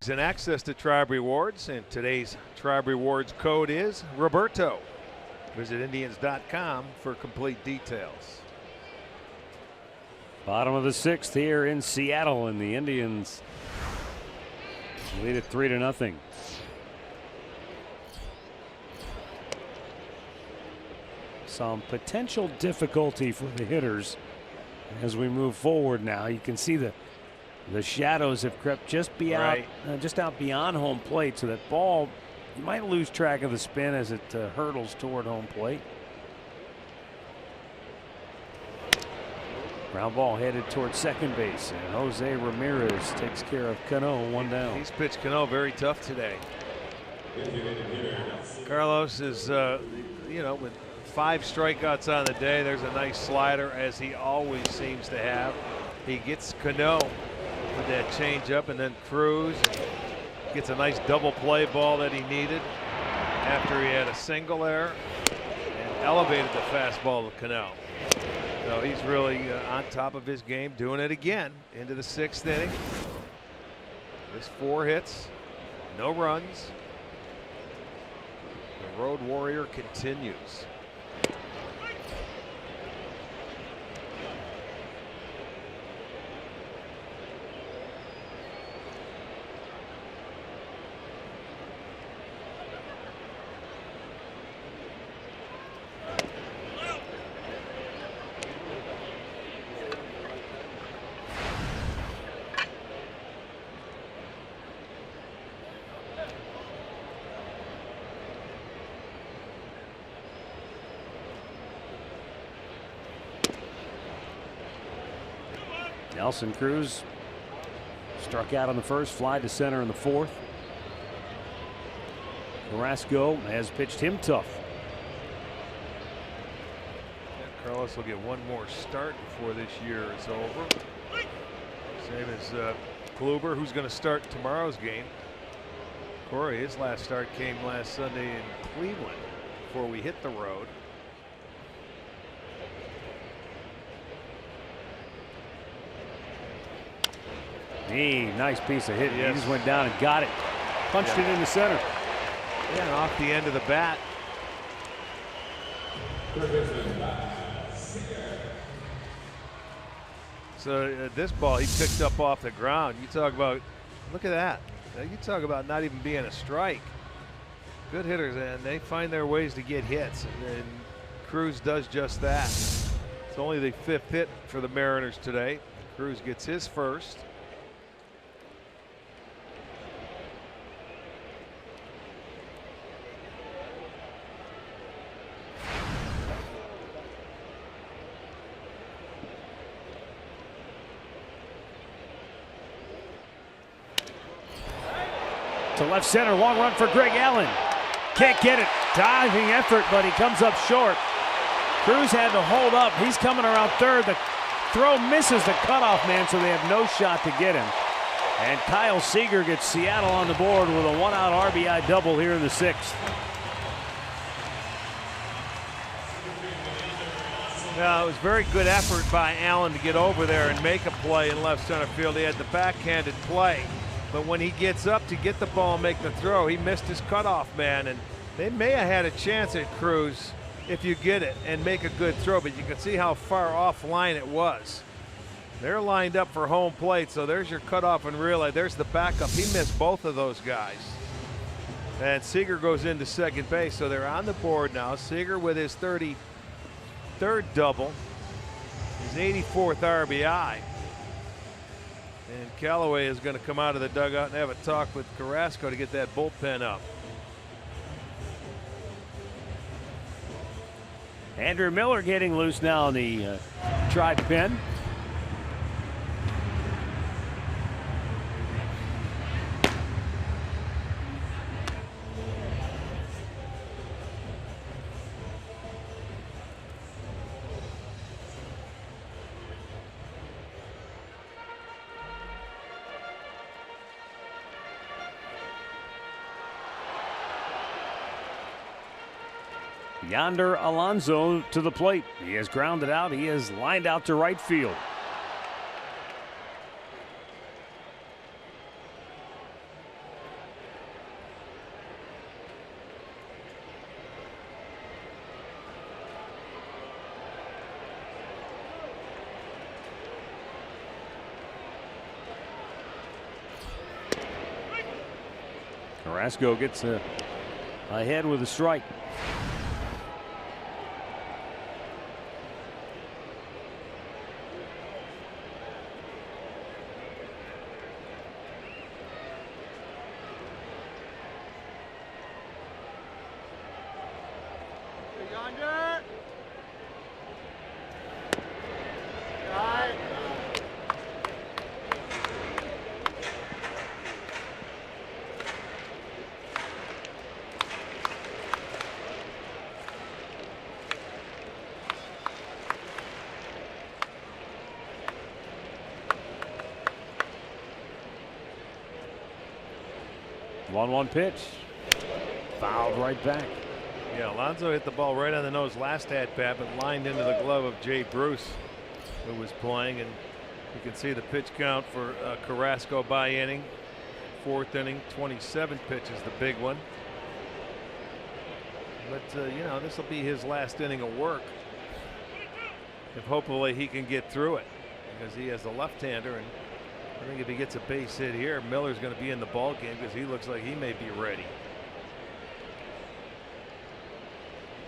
And access to Tribe Rewards, and today's Tribe Rewards code is Roberto. Visit Indians.com for complete details. Bottom of the 6th here in Seattle, and the Indians lead at 3-0. Some potential difficulty for the hitters as we move forward now. You can see the shadows have crept just beyond, just out beyond home plate, so that ball, you might lose track of the spin as it hurtles toward home plate. Ground ball headed towards second base, and Jose Ramirez takes care of Cano, 1 down. He's pitched Cano very tough today. Carlos is, with 5 strikeouts on the day. There's a nice slider, as he always seems to have. He gets Cano with that changeup, and then Cruz gets a nice double play ball that he needed after he had a single there and elevated the fastball to Cano. So he's really on top of his game, doing it again into the 6th inning. There's 4 hits, no runs. The Road Warrior continues. Nelson Cruz struck out on the 1st, fly to center in the 4th. Carrasco has pitched him tough. Carlos Carlos will get one more start before this year is over. Same as Kluber, who's going to start tomorrow's game. Corey, his last start came last Sunday in Cleveland before we hit the road. Nice piece of hitting. Yes. He just went down and got it. Punched it in the center. Yeah, and off the end of the bat. So this ball he picked up off the ground. You talk about, look at that. You talk about not even being a strike. Good hitters, and they find their ways to get hits. And Cruz does just that. It's only the 5th hit for the Mariners today. Cruz gets his first. To left center, long run for Greg Allen. Can't get it. Diving effort, but he comes up short. Cruz had to hold up. He's coming around third. The throw misses the cutoff man, so they have no shot to get him. And Kyle Seager gets Seattle on the board with a 1-out RBI double here in the 6th. Now, it was very good effort by Allen to get over there and make a play in left center field. He had the backhanded play. But when he gets up to get the ball and make the throw, he missed his cutoff man. And they may have had a chance at Cruz if you get it and make a good throw. But you can see how far offline it was. They're lined up for home plate. So there's your cutoff and relay. There's the backup. He missed both of those guys. And Seager goes into second base. So they're on the board now. Seager with his 33rd double. His 84th RBI. And Callaway is going to come out of the dugout and have a talk with Carrasco to get that bullpen up. Andrew Miller getting loose now in the tribe pen. Yonder Alonso to the plate. He has grounded out. He is lined out to right field. Carrasco gets ahead with a strike. One pitch. Fouled right back. Yeah, Alonso hit the ball right on the nose last at bat, but lined into the glove of Jay Bruce, who was playing. And you can see the pitch count for Carrasco by inning. 4th inning, 27 pitches, the big one. But, you know, this will be his last inning of work. If hopefully he can get through it, because he has a left-hander. And I think if he gets a base hit here, Miller's going to be in the ball game because he looks like he may be ready.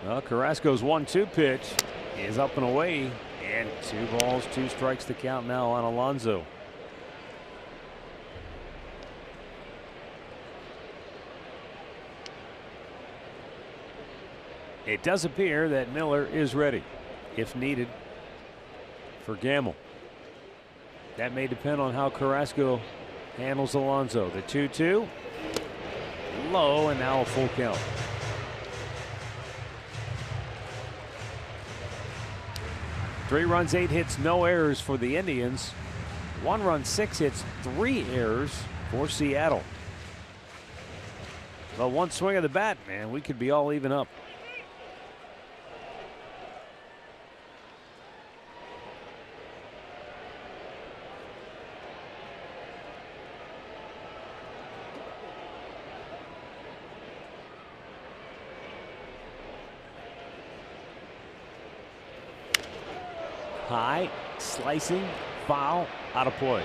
Well, Carrasco's 1-2 pitch is up and away, and 2 balls, 2 strikes to count now on Alonso. It does appear that Miller is ready, if needed, for Gamble. That may depend on how Carrasco handles Alonso. The 2-2 low, and now a full count. 3 runs, 8 hits, no errors for the Indians. 1 run, 6 hits, 3 errors for Seattle. Well, one swing of the bat, man, we could be all even up. High, slicing, foul, out of play.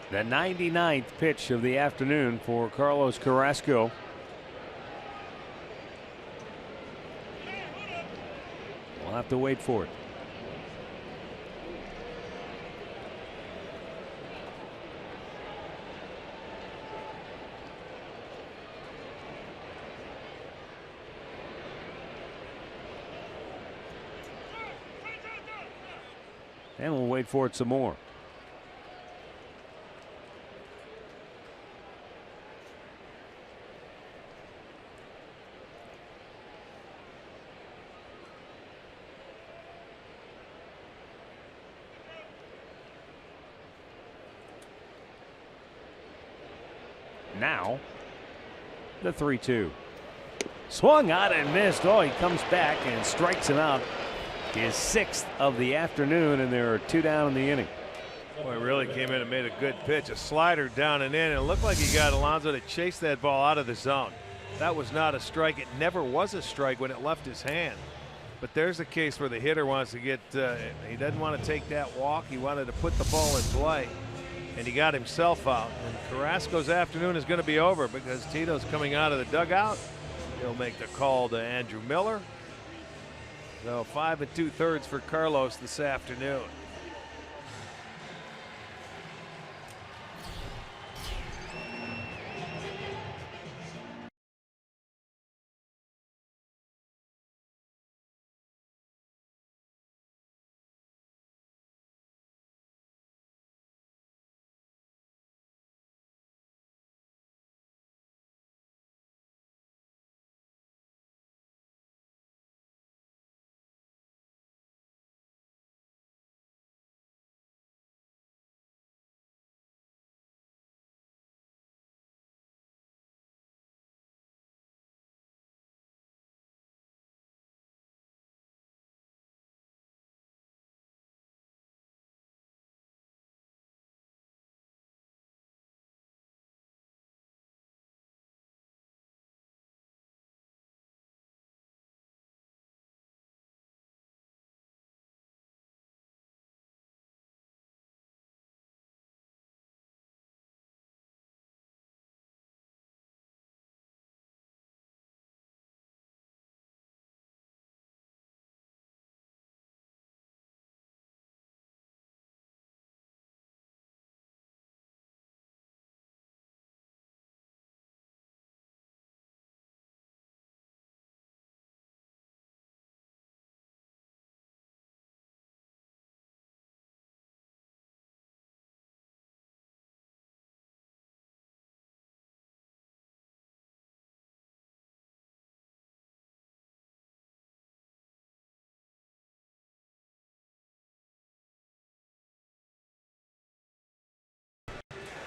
The 99th pitch of the afternoon for Carlos Carrasco. We'll have to wait for it. And we'll wait for it some more. Now, the 3-2. Swung out and missed. Oh, he comes back and strikes him out. His 6th of the afternoon, and there are 2 down in the inning. Boy, really came in and made a good pitch. A slider down and in. And it looked like he got Alonso to chase that ball out of the zone. That was not a strike. It never was a strike when it left his hand. But there's a case where the hitter wants to get, he doesn't want to take that walk. He wanted to put the ball in play. And he got himself out. And Carrasco's afternoon is going to be over because Tito's coming out of the dugout. He'll make the call to Andrew Miller. So 5 2/3 for Carlos this afternoon.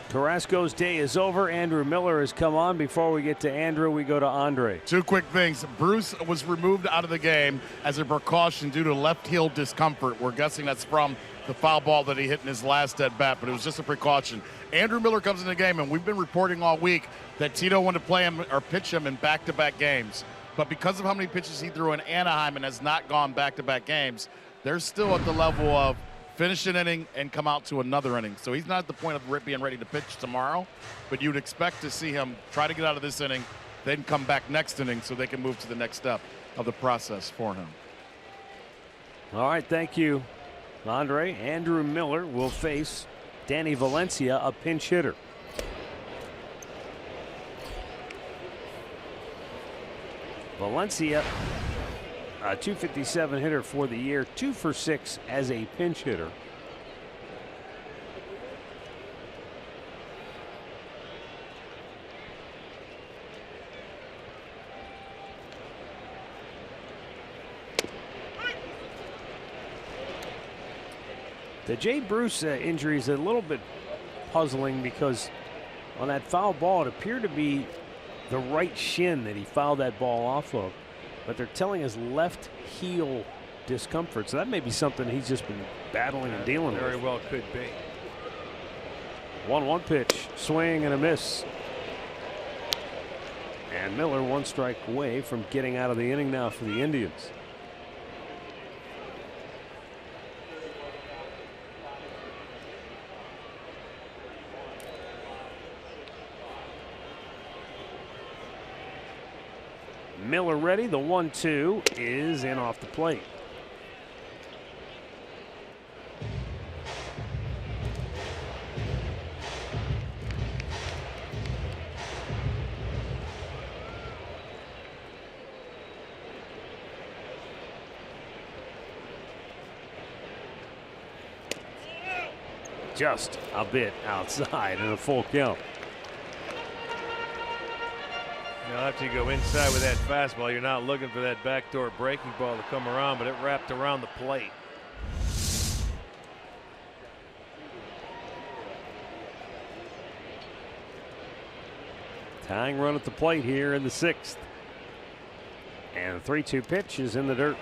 Carrasco's day is over. Andrew Miller has come on. Before we get to Andrew, we go to Andre. 2 quick things. Bruce was removed out of the game as a precaution due to left heel discomfort. We're guessing that's from the foul ball that he hit in his last at bat, but it was just a precaution. Andrew Miller comes in the game, and we've been reporting all week that Tito wanted to play him or pitch him in back-to-back games. But because of how many pitches he threw in Anaheim and has not gone back-to-back games, they're still at the level of finish an inning and come out to another inning. So he's not at the point of being ready to pitch tomorrow, but you'd expect to see him try to get out of this inning, then come back next inning so they can move to the next step of the process for him. All right, thank you, Andre. Andrew Miller will face Danny Valencia, a pinch hitter. Valencia, a .257 hitter for the year, 2 for 6 as a pinch hitter. The Jay Bruce injury is a little bit puzzling because on that foul ball, it appeared to be the right shin that he fouled that ball off of, but they're telling us left heel discomfort. So that may be something he's just been battling and dealing with. Very well could be. 1-1 pitch, swing and a miss. And Miller 1 strike away from getting out of the inning now for the Indians. Miller ready. The 1-2 is in off the plate. Just a bit outside and a full count. Now, after you go inside with that fastball, you're not looking for that backdoor breaking ball to come around, but it wrapped around the plate. Tying run at the plate here in the 6th. And the 3-2 pitch is in the dirt.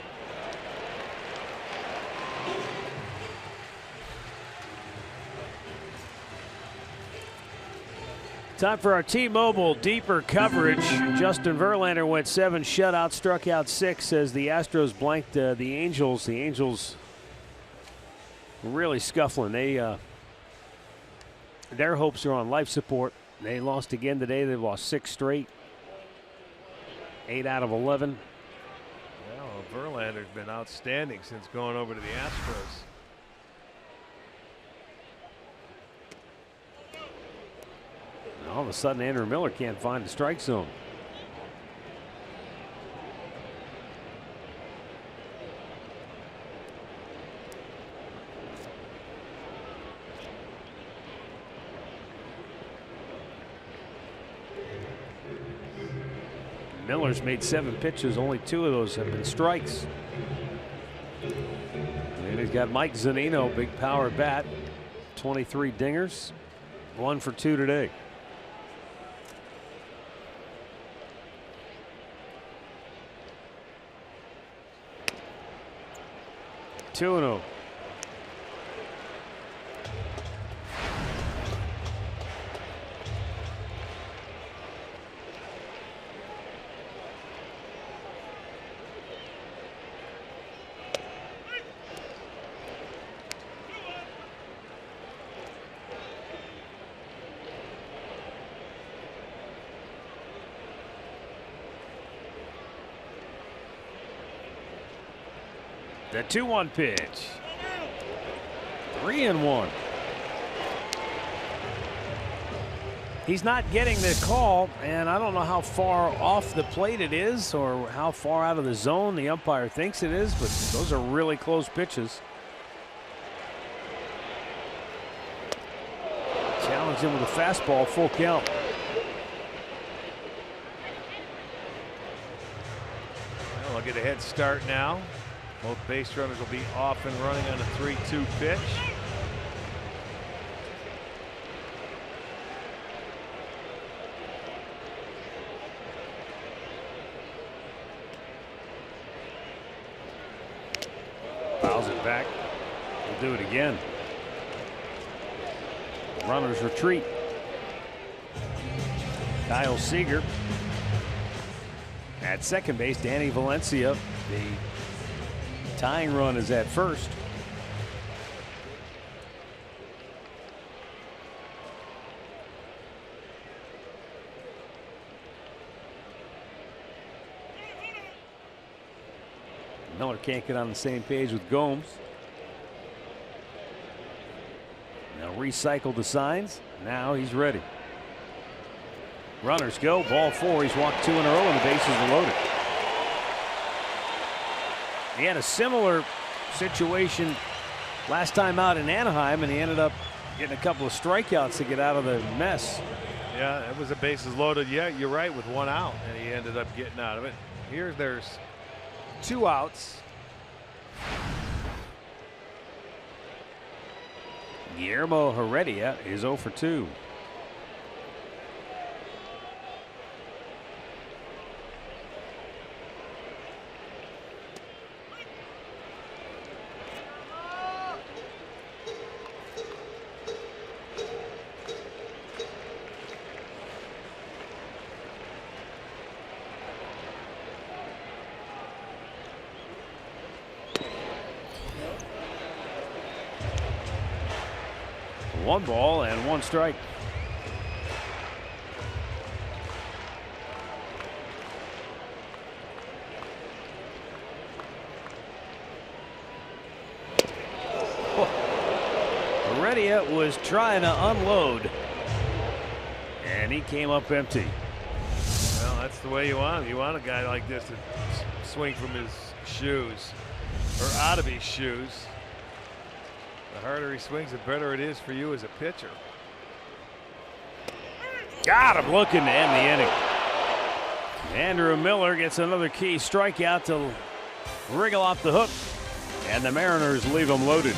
Time for our T-Mobile deeper coverage. Justin Verlander went 7 shutouts, struck out 6 as the Astros blanked the Angels. The Angels really scuffling. Their hopes are on life support. They lost again today. They've lost 6 straight. 8 out of 11. Well, Verlander's been outstanding since going over to the Astros. All of a sudden, Andrew Miller can't find the strike zone. Miller's made 7 pitches. Only 2 of those have been strikes. And he's got Mike Zunino, big power bat. 23 dingers. 1 for 2 today. Two and 0. The 2-1 pitch. 3-1. He's not getting the call, and I don't know how far off the plate it is or how far out of the zone the umpire thinks it is, but those are really close pitches. Challenge him with a fastball, full count. Well, I'll get a head start now. Both base runners will be off and running on a 3-2 pitch. Fouls it back. We'll do it again. Runners retreat. Kyle Seager at second base. Danny Valencia, the tying run, is at first. Miller can't get on the same page with Gomes. Now recycle the signs. Now he's ready. Runners go. Ball 4. He's walked 2 in a row and the bases are loaded. He had a similar situation last time out in Anaheim, and he ended up getting a couple of strikeouts to get out of the mess. Yeah, it was a bases loaded. Yeah, you're right, with 1 out, and he ended up getting out of it. Here, there's 2 outs. Guillermo Heredia is 0 for 2. One ball and 1 strike. Heredia was trying to unload, and he came up empty. Well, that's the way you want him. You want a guy like this to swing from his shoes, or out of his shoes. The harder he swings, the better it is for you as a pitcher. Got him looking to end the inning. Andrew Miller gets another key strikeout to wriggle off the hook, and the Mariners leave him loaded.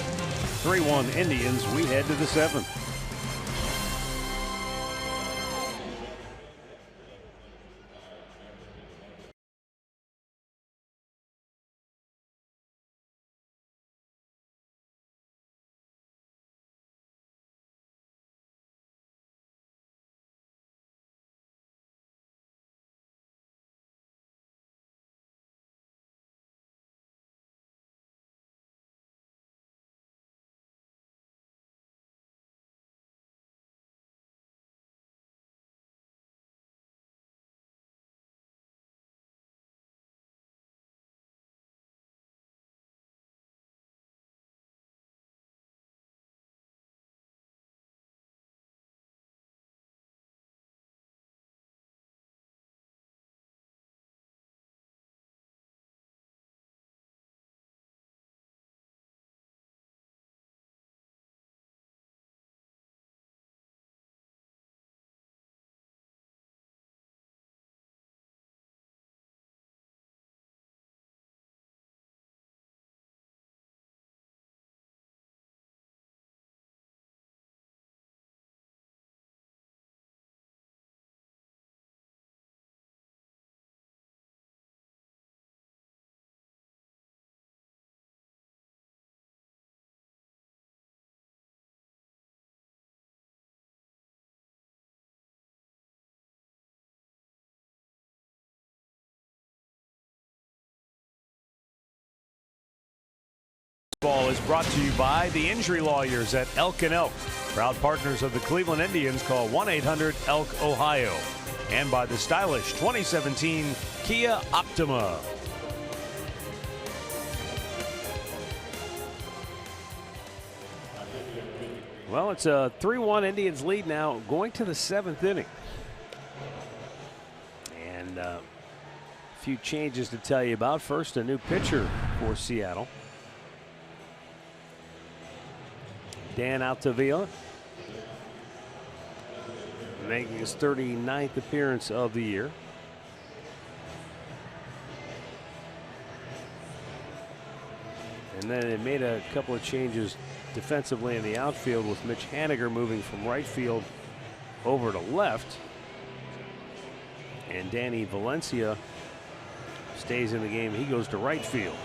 3-1 Indians. We head to the 7th. Ball is brought to you by the injury lawyers at Elk & Elk. Proud partners of the Cleveland Indians. Call 1-800-ELK-OHIO. And by the stylish 2017 Kia Optima. Well, it's a 3-1 Indians lead now going to the 7th inning. And a few changes to tell you about. First, a new pitcher for Seattle. Dan Altavilla, making his 39th appearance of the year. And then it made a couple of changes defensively in the outfield, with Mitch Haniger moving from right field over to left. And Danny Valencia stays in the game. He goes to right field.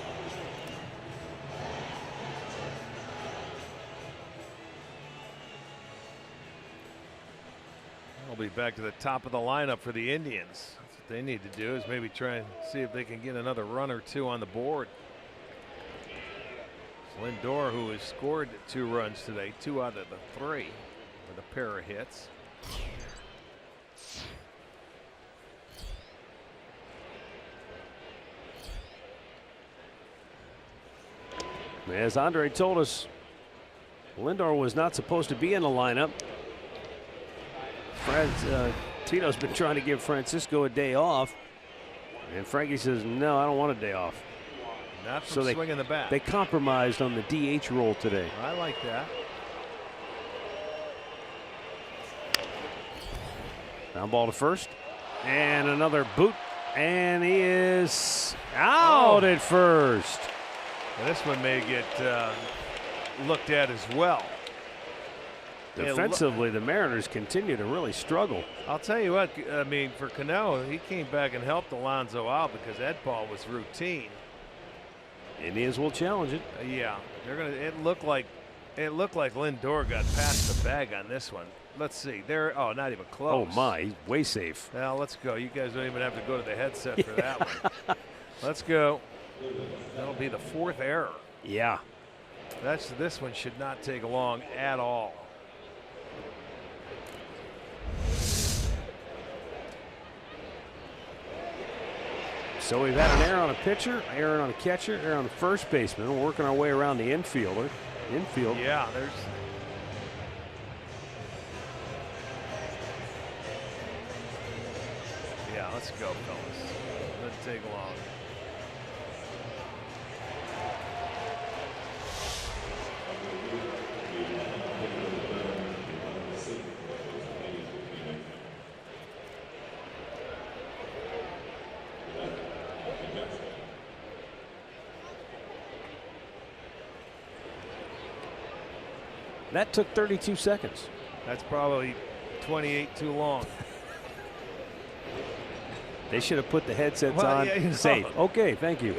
I'll be back to the top of the lineup for the Indians. That's what they need to do, is maybe try and see if they can get another run or 2 on the board. Lindor, who has scored 2 runs today, 2 out of the 3 with a pair of hits. As Andre told us, Lindor was not supposed to be in the lineup. Tito's been trying to give Francisco a day off, and Frankie says, no, I don't want a day off. Not from swinging the bat. They compromised on the DH role today. I like that. Down ball to first, and another boot, and he is out at first. And this one may get looked at as well. Defensively, the Mariners continue to really struggle. I'll tell you what, I mean, for Cano, he came back and helped Alonso out because that ball was routine. Indians will challenge it. Yeah, they're gonna. It looked like Lindor got past the bag on this one. Let's see. Oh, not even close. Oh my, he's way safe. Now let's go. You guys don't even have to go to the headset for that one. Let's go. That'll be the 4th error. Yeah. This one should not take long at all. So we've had an error on a pitcher, error on a catcher, error on the first baseman. We're working our way around the infielder. Infield. Yeah, there's. Yeah, let's go, fellas. Doesn't take long. That took 32 seconds. That's probably 28 too long. They should have put the headsets on. Yeah, safe. Okay, thank you.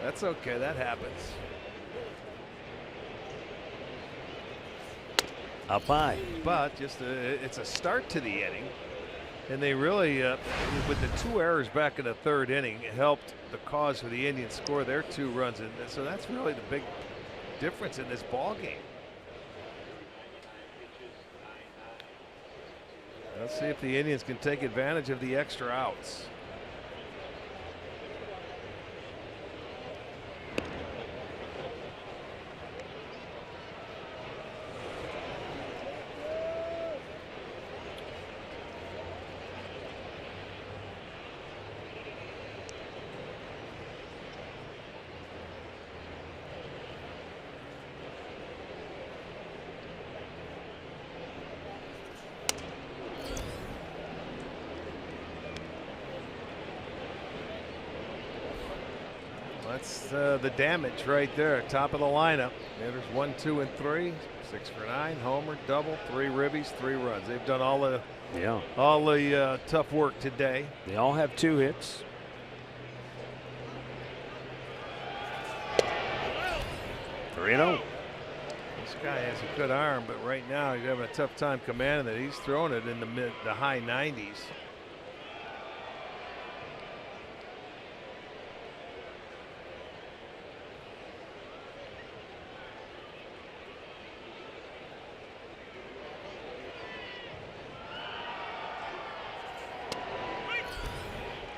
That's okay. That happens. Up high. But it's a start to the inning. And they really, with the 2 errors back in the 3rd inning, it helped the cause for the Indians score their 2 runs. And so that's really the big difference in this ball game. Let's see if the Indians can take advantage of the extra outs. That's the damage right there, top of the lineup. There's 1, 2, and 3. 6 for 9, homer, double, 3 ribbies, 3 runs. They've done all the tough work today. They all have 2 hits. Three and 0. This guy has a good arm, but right now he's having a tough time commanding it. He's throwing it in the high 90s.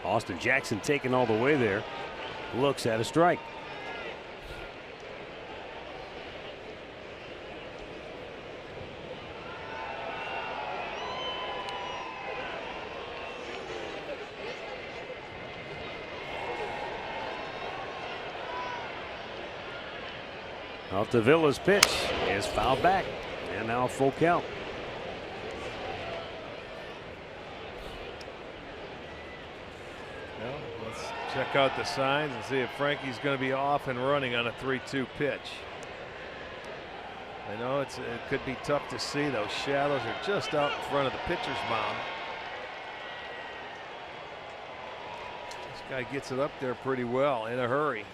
Austin Jackson taking all the way there. Looks at a strike. Altavilla's pitch is fouled back, and now full count. Well, let's check out the signs and see if Frankie's going to be off and running on a 3-2 pitch. I know it could be tough to see. Those shadows are just out in front of the pitcher's mound. This guy gets it up there pretty well in a hurry.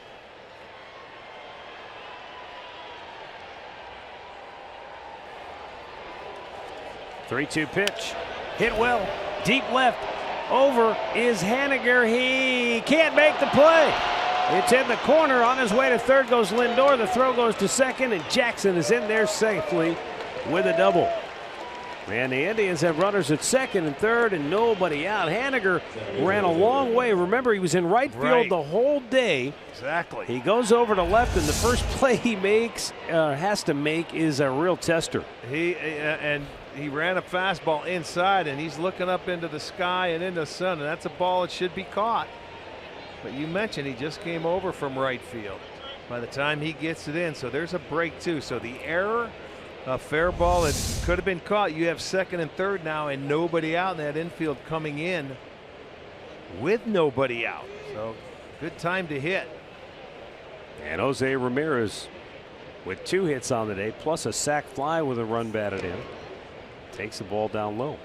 Three-two pitch, hit well, deep left, over is Haniger. He can't make the play. It's in the corner. On his way to third goes Lindor. The throw goes to second, and Jackson is in there safely with a double. And the Indians have runners at second and third and nobody out. Haniger ran a long way. Remember, he was in right field the whole day. Exactly. He goes over to left, and the first play he makes, has to make, is a real tester. He ran a fastball inside, and he's looking up into the sky and into the sun, and that's a ball that should be caught. But you mentioned he just came over from right field by the time he gets it in, so there's a break too. So the error, a fair ball that could have been caught. You have second and third now and nobody out, and that infield coming in with nobody out. So good time to hit. And Jose Ramirez with 2 hits on the day, plus a sac fly with a run batted in. Takes the ball down low.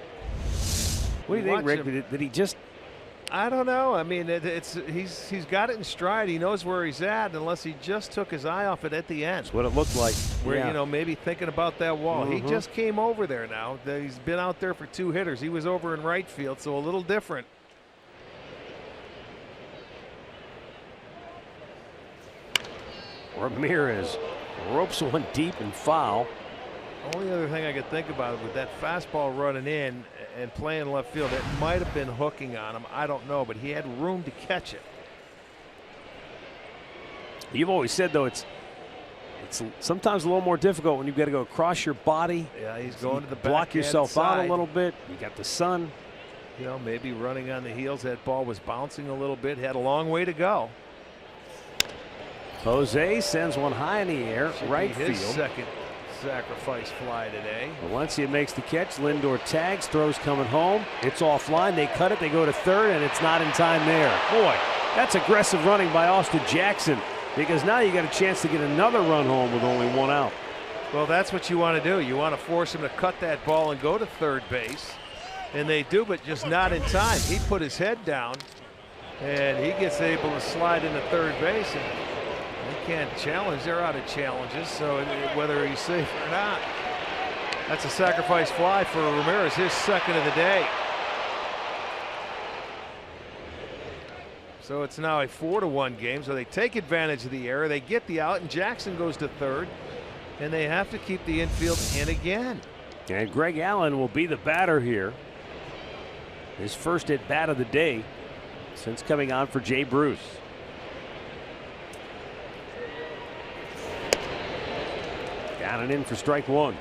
What do you think, Rick? Did he just? I don't know. I mean, he's got it in stride. He knows where he's at, unless he just took his eye off it at the end. That's what it looked like. Where, you know, maybe thinking about that wall. He just came over there now. He's been out there for 2 hitters. He was over in right field, so a little different. Ramirez ropes one deep and foul. Only other thing I could think about with that fastball running in and playing left field, it might have been hooking on him. I don't know, but he had room to catch it. You've always said, though, it's sometimes a little more difficult when you've got to go across your body. Yeah, he's going to the back. Block yourself out a little bit. You got the sun. You know, maybe running on the heels. That ball was bouncing a little bit. Had a long way to go. Jose sends one high in the air, right field. His second sacrifice fly today. Valencia makes the catch. Lindor tags, throws coming home. It's offline. They cut it. They go to third, and it's not in time there. Boy, that's aggressive running by Austin Jackson, because now you got a chance to get another run home with only 1 out. Well, that's what you want to do. You want to force him to cut that ball and go to third base, and they do, but just not in time. He put his head down, and he gets able to slide into third base, and they can't challenge. They're out of challenges, so whether he's safe or not. That's a sacrifice fly for Ramirez, his second of the day. So it's now a 4-1 game, so they take advantage of the error. They get the out, and Jackson goes to third, and they have to keep the infield in again. And Greg Allen will be the batter here. His first at bat of the day since coming on for Jay Bruce. Down and in for strike 1.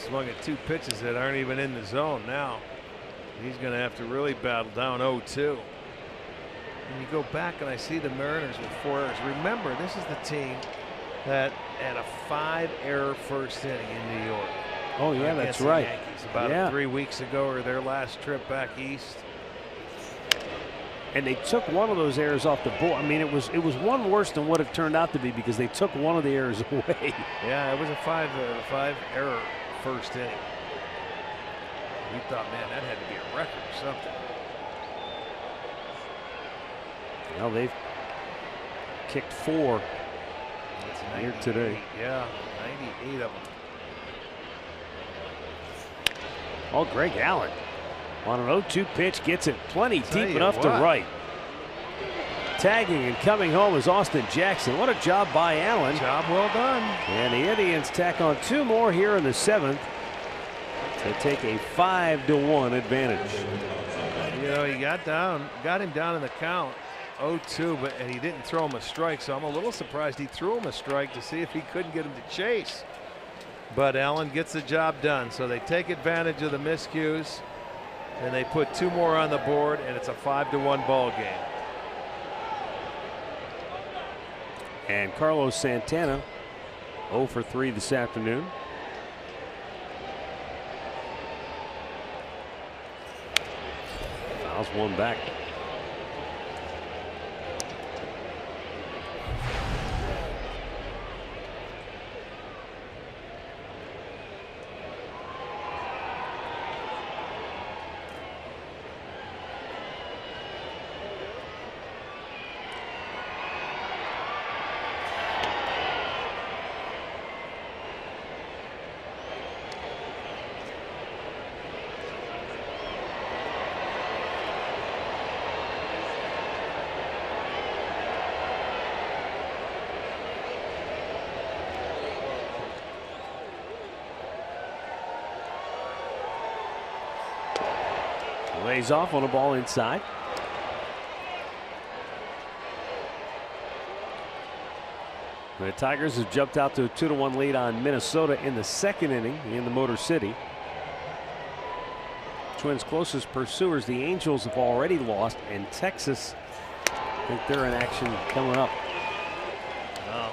Swung at 2 pitches that aren't even in the zone now. He's going to have to really battle down 0-2. And you go back and I see the Mariners with 4 errors. Remember, this is the team that had a 5-error first inning in New York. Oh yeah, that's right. Yankees about 3 weeks ago, or their last trip back east. And they took one of those errors off the board. I mean, it was one worse than what it turned out to be, because they took one of the errors away. Yeah, it was a 5-error first inning. We thought, man, that had to be a record or something. Well, they've kicked 4 here today. Yeah, 98 of them. Oh, Greg Allen on an 0-2 pitch gets it plenty deep enough to right. Tagging and coming home is Austin Jackson. What a job by Allen. Job well done. And the Indians tack on 2 more here in the 7th to take a 5-1 advantage. You know, he got him down in the count 0-2, and he didn't throw him a strike, so I'm a little surprised he threw him a strike to see if he couldn't get him to chase. But Allen gets the job done, so they take advantage of the miscues, and they put 2 more on the board, and it's a 5-1 ball game. And Carlos Santana 0 for 3 this afternoon. Fouls one back. Lays off on a ball inside. The Tigers have jumped out to a 2-1 lead on Minnesota in the second inning in the Motor City. Twins' closest pursuers, the Angels, have already lost, and Texas, I think they're in action coming up. Well,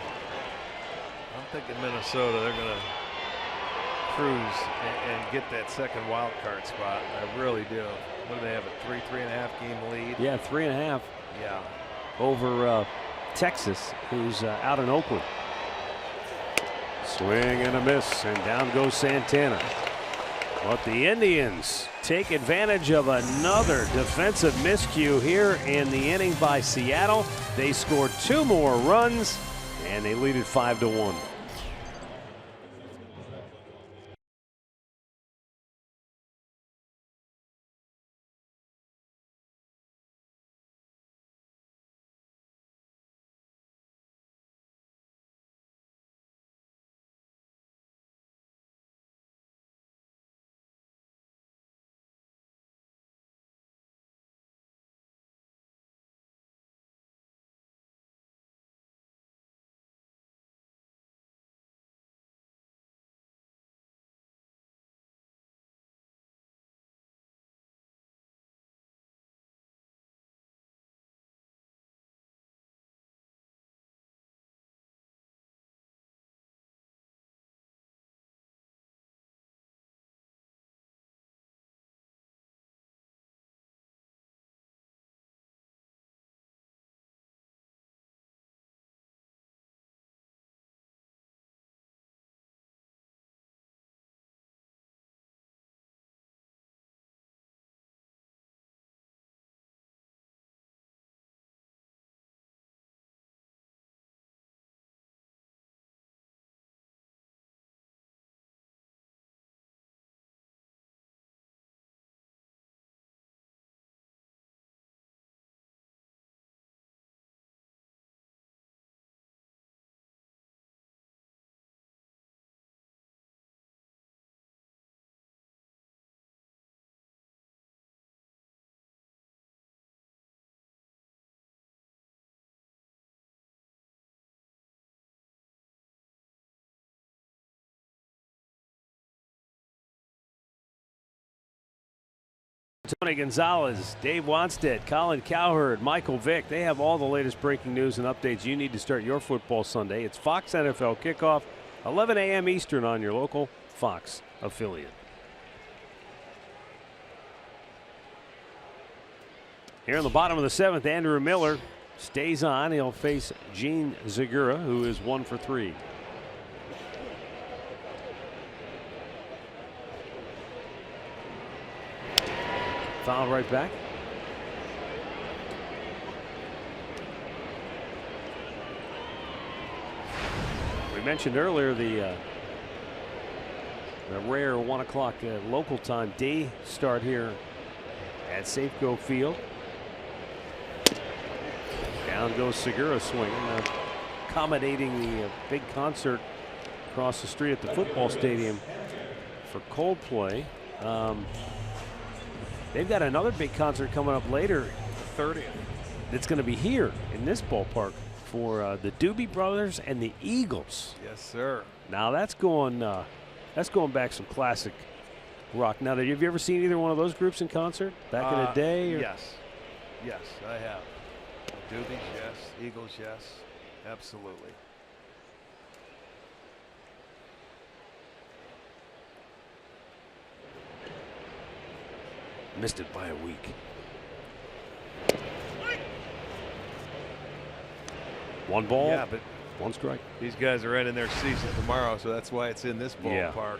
I'm thinking Minnesota, they're going to cruise and get that second wild card spot. I really do. What do they have, a 3.5 game lead? Yeah, 3.5. Yeah. Over Texas, who's out in Oakland. Swing and a miss, and down goes Santana. But the Indians take advantage of another defensive miscue here in the inning by Seattle. They scored 2 more runs, and they lead it 5-1. Tony Gonzalez, Dave Wanstead, Colin Cowherd, Michael Vick. They have all the latest breaking news and updates you need to start your football Sunday. It's Fox NFL Kickoff, 11 a.m. Eastern on your local Fox affiliate. Here in the bottom of the 7th, Andrew Miller stays on. He'll face Gene Zagura, who is 1 for 3. Foul right back. We mentioned earlier the rare 1 o'clock local time day start here at Safeco Field. Down goes Segura swinging, accommodating the big concert across the street at the football stadium for Coldplay. They've got another big concert coming up later, the 30th. It's going to be here in this ballpark for the Doobie Brothers and the Eagles. Yes, sir. Now that's going back some classic rock. Now, have you ever seen either one of those groups in concert back in the day? Or? Yes, I have. Doobies, yes. Eagles, yes. Absolutely. Missed it by a week. One ball, yeah, but 1 strike. These guys are ending their season tomorrow, so that's why it's in this ballpark.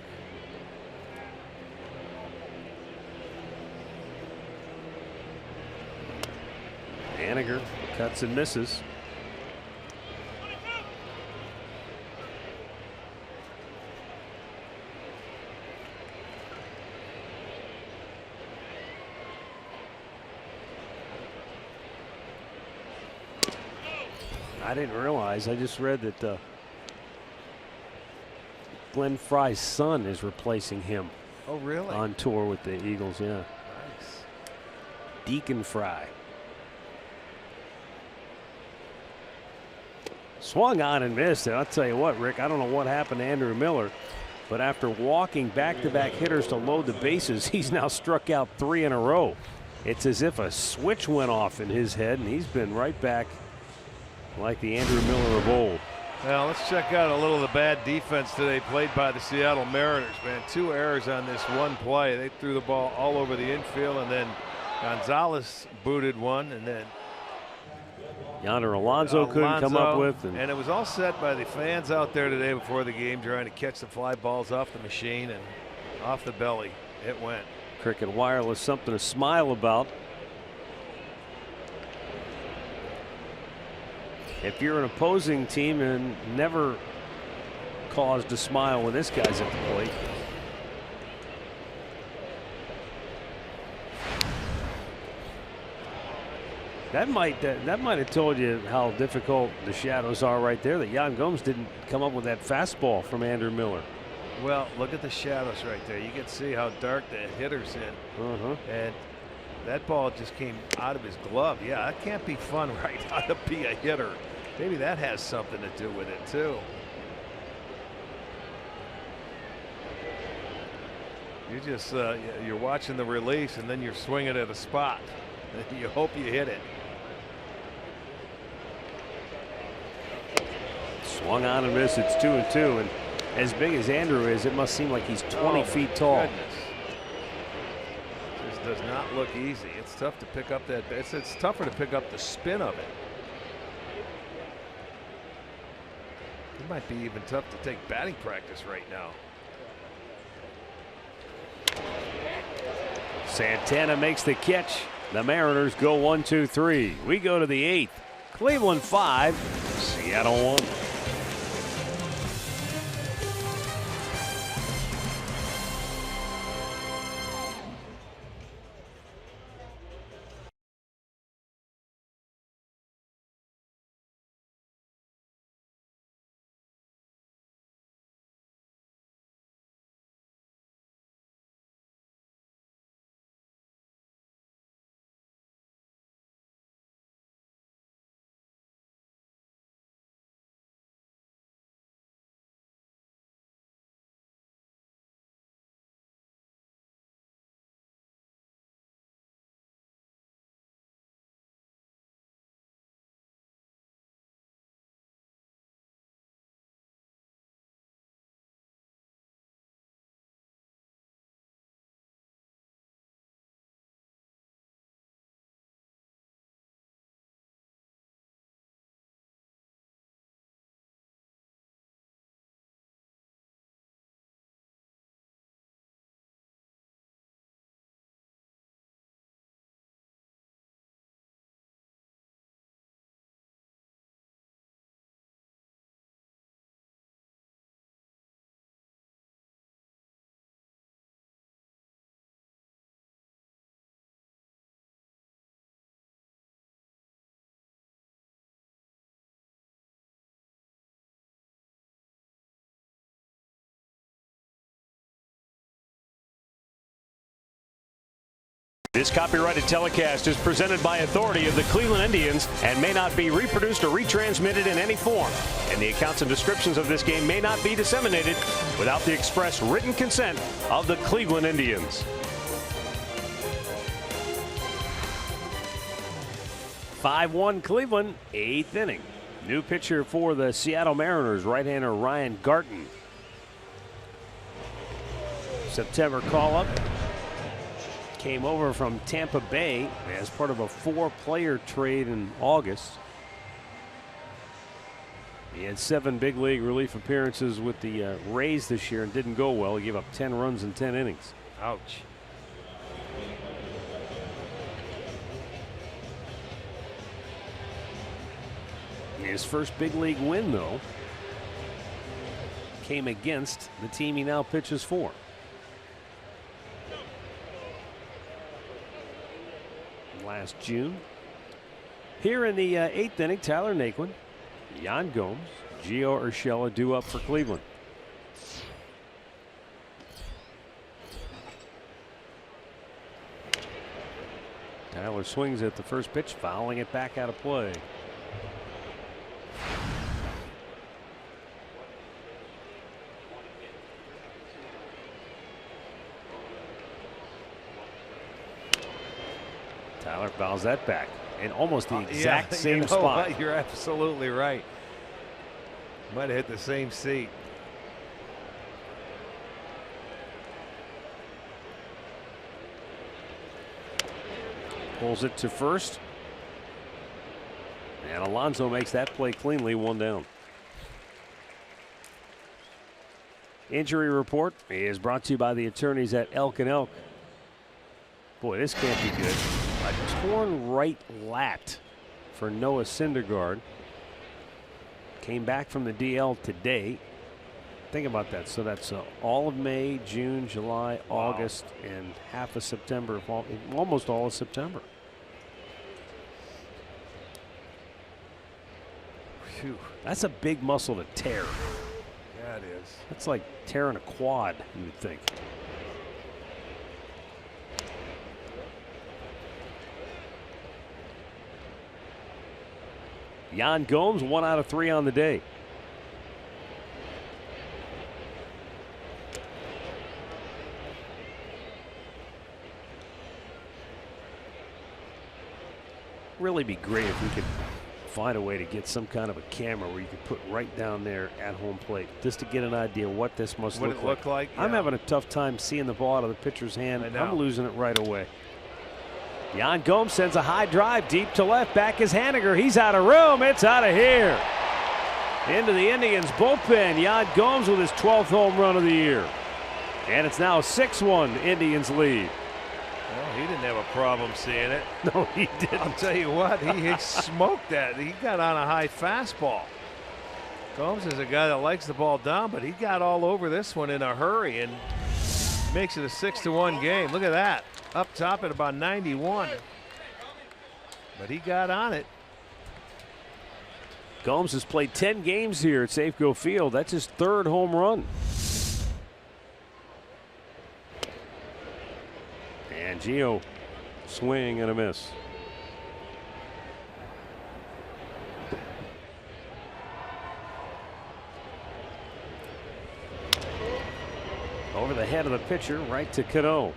Yeah. Haniger cuts and misses. I didn't realize. I just read that Glenn Fry's son is replacing him. Oh, really? On tour with the Eagles, yeah. Nice. Deacon fry. Swung on and missed. And I'll tell you what, Rick, I don't know what happened to Andrew Miller, but after walking back-to-back hitters to load the bases, he's now struck out 3 in a row. It's as if a switch went off in his head, and he's been right back like the Andrew Miller of old. Well, let's check out a little of the bad defense today played by the Seattle Mariners, man. 2 errors on this one play. They threw the ball all over the infield, and then Gonzalez booted one, and then Yonder Alonso couldn't come up with. And it was all set by the fans out there today before the game trying to catch the fly balls off the machine and off the belly. It went. Cricket Wireless, something to smile about. If you're an opposing team and never caused a smile when this guy's at the plate. That might have told you how difficult the shadows are right there, that Yan Gomes didn't come up with that fastball from Andrew Miller. Well, look at the shadows right there. You can see how dark the hitter's in. And that ball just came out of his glove. Yeah, that can't be fun right now to be a hitter. Maybe that has something to do with it too. You just you're watching the release and then you're swinging at a spot. You hope you hit it. Swung on and missed. It's 2-2, and as big as Andrew is, it must seem like he's 20 feet tall. Goodness. This does not look easy. It's tough to pick up that. It's tougher to pick up the spin of it. It might be even tough to take batting practice right now. Santana makes the catch. The Mariners go 1-2-3. We go to the 8th. Cleveland 5, Seattle 1. This copyrighted telecast is presented by authority of the Cleveland Indians and may not be reproduced or retransmitted in any form. And the accounts and descriptions of this game may not be disseminated without the express written consent of the Cleveland Indians. 5-1 Cleveland, 8th inning. New pitcher for the Seattle Mariners, right-hander Ryan Garten. September call-up. Came over from Tampa Bay as part of a 4-player trade in August. He had 7 big league relief appearances with the Rays this year and didn't go well. He gave up 10 runs in 10 innings. Ouch. His first big league win, though, came against the team he now pitches for. Last June. Here in the 8th inning, Tyler Naquin, Yan Gomes, Gio Urshela due up for Cleveland. Tyler swings at the first pitch, fouling it back out of play. Tyler fouls that back in almost the exact same spot. What? You're absolutely right. Might have hit the same seat. Pulls it to first. And Alonso makes that play cleanly, 1 down. Injury report is brought to you by the attorneys at Elk & Elk. Boy, this can't be good. A torn right lat for Noah Syndergaard. Came back from the DL today. Think about that. So that's all of May, June, July, August, and half of September. Almost all of September. Phew. That's a big muscle to tear. Yeah, it is. That's like tearing a quad, you would think. Yan Gomes, 1 out of 3 on the day. Really be great if we could find a way to get some kind of a camera where you could put right down there at home plate just to get an idea what this must look like. Yeah. I'm having a tough time seeing the ball out of the pitcher's hand. I'm losing it right away. Yan Gomes sends a high drive deep to left. Back is Haniger. He's out of room. It's out of here. Into the Indians bullpen. Yan Gomes with his 12th home run of the year. And it's now a 6-1 Indians lead. Well, he didn't have a problem seeing it. No, he didn't. I'll tell you what, he smoked that. He got on a high fastball. Gomes is a guy that likes the ball down, but he got all over this one in a hurry and makes it a 6-1 game. Look at that. Up top at about 91. But he got on it. Gomes has played 10 games here at Safeco Field. That's his 3rd home run. And Gio, swing and a miss. Over the head of the pitcher, right to Cano.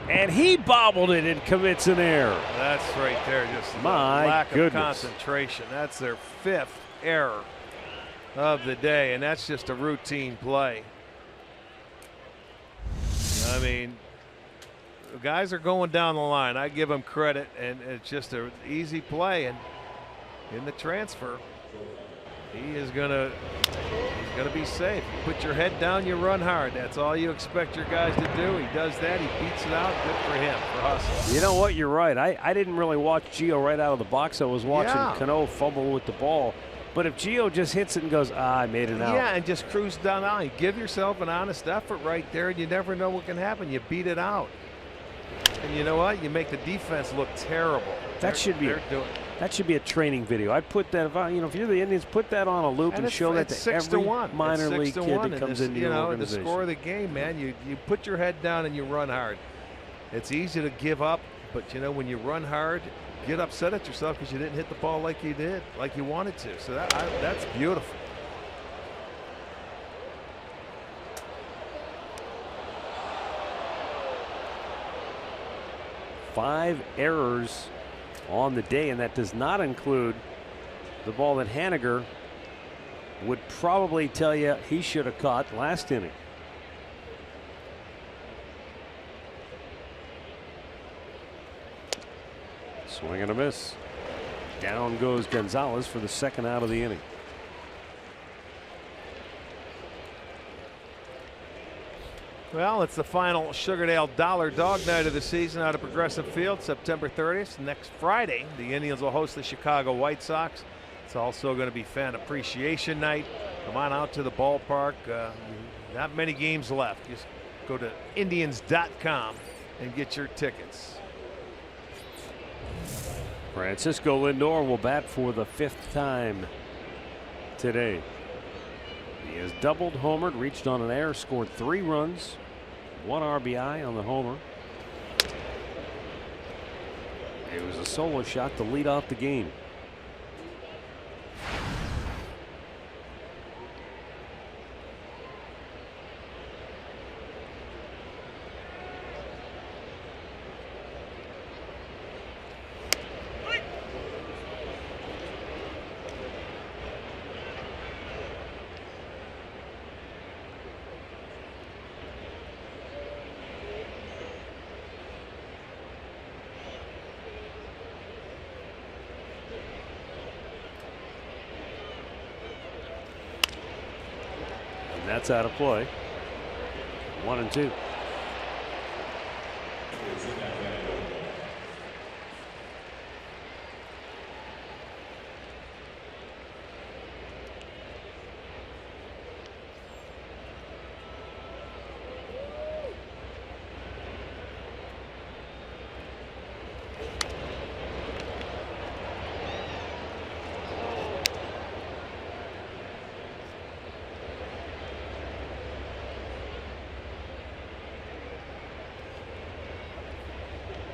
And he bobbled it and commits an error. That's right there. Just My lack goodness. of concentration. That's their 5th error of the day, and that's just a routine play. I mean, the guys are going down the line. I give them credit, and it's just an easy play. And in the transfer, he's gonna be safe. You put your head down, you run hard. That's all you expect your guys to do. He does that. He beats it out. Good for him, for hustle. You know what? You're right. I didn't really watch Gio right out of the box. I was watching Cano fumble with the ball. But if Gio just hits it and goes, I made it out. Yeah, and just cruise down the line. Give yourself an honest effort right there, and you never know what can happen. You beat it out. And you know what? You make the defense look terrible. That should be a training video. I'd put that if you're the Indians, put that on a loop and show that to every minor league kid that comes into your organization. The score of the game, man, you put your head down and you run hard. It's easy to give up, but when you run hard, get upset at yourself because you didn't hit the ball like you did, like you wanted to. So that's beautiful. Five errors on the day, and that does not include the ball that Haniger would probably tell you he should have caught last inning. Swing and a miss. Down goes Gonzalez for the 2nd out of the inning. Well, it's the final Sugardale Dollar Dog Night of the season out of Progressive Field, September 30th. Next Friday, the Indians will host the Chicago White Sox. It's also going to be Fan Appreciation Night. Come on out to the ballpark. Not many games left. Just go to Indians.com and get your tickets. Francisco Lindor will bat for the 5th time today. He has doubled, homered, reached on an error, scored 3 runs, 1 RBI on the homer. It was a solo shot to lead off the game. That's out of play. 1-2.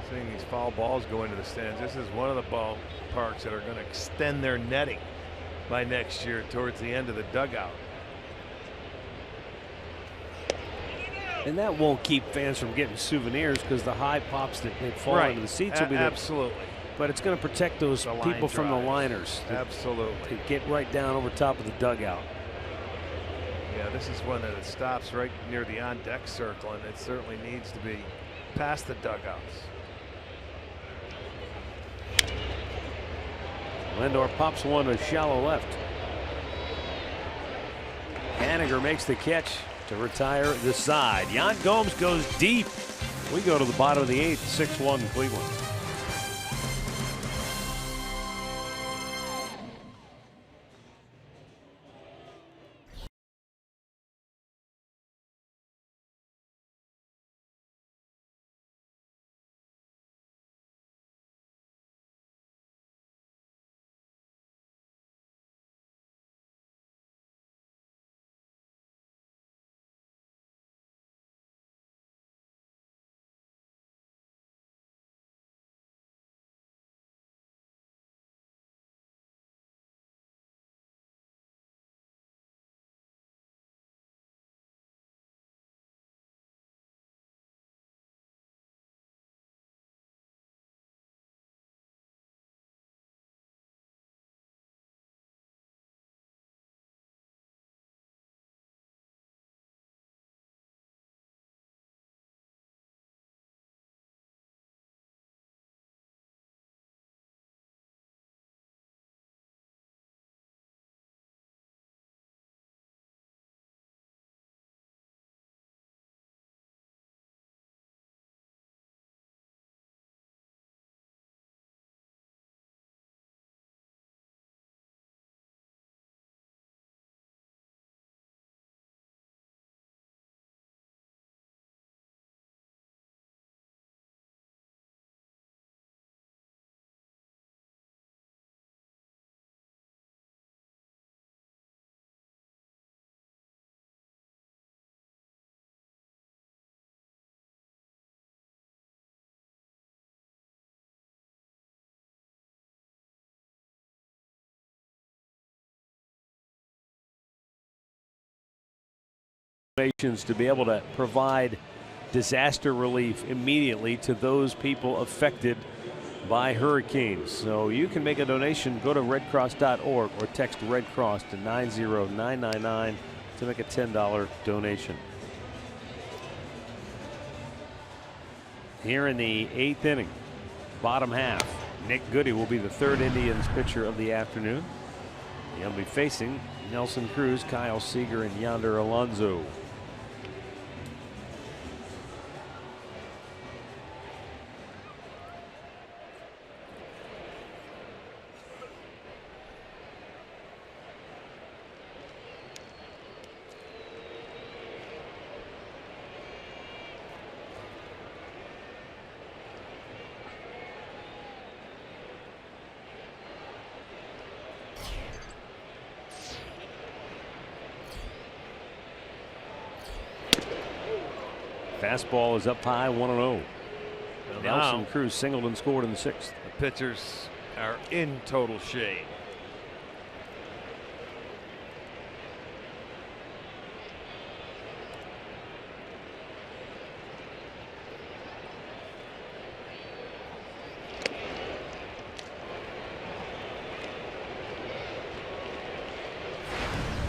Seeing these foul balls go into the stands, this is one of the ballparks that are going to extend their netting by next year towards the end of the dugout. And that won't keep fans from getting souvenirs because the high pops that fall into the seats will be there. Absolutely. But it's going to protect those people from the liners. Absolutely. To get right down over top of the dugout. Yeah, this is one that stops right near the on-deck circle, and it certainly needs to be past the dugouts. Lindor pops one to shallow left. Haniger makes the catch to retire the side. Yan Gomes goes deep. We go to the bottom of the 8th, 6-1 Cleveland. To be able to provide disaster relief immediately to those people affected by hurricanes. So you can make a donation. Go to redcross.org or text Red Cross to 90999 to make a $10 donation. Here in the 8th inning, bottom half, Nick Goody will be the third Indians pitcher of the afternoon. He'll be facing Nelson Cruz, Kyle Seager, and Yonder Alonso. Fastball is up high, 1-0. Nelson Cruz singled and scored in the 6th. The pitchers are in total shade.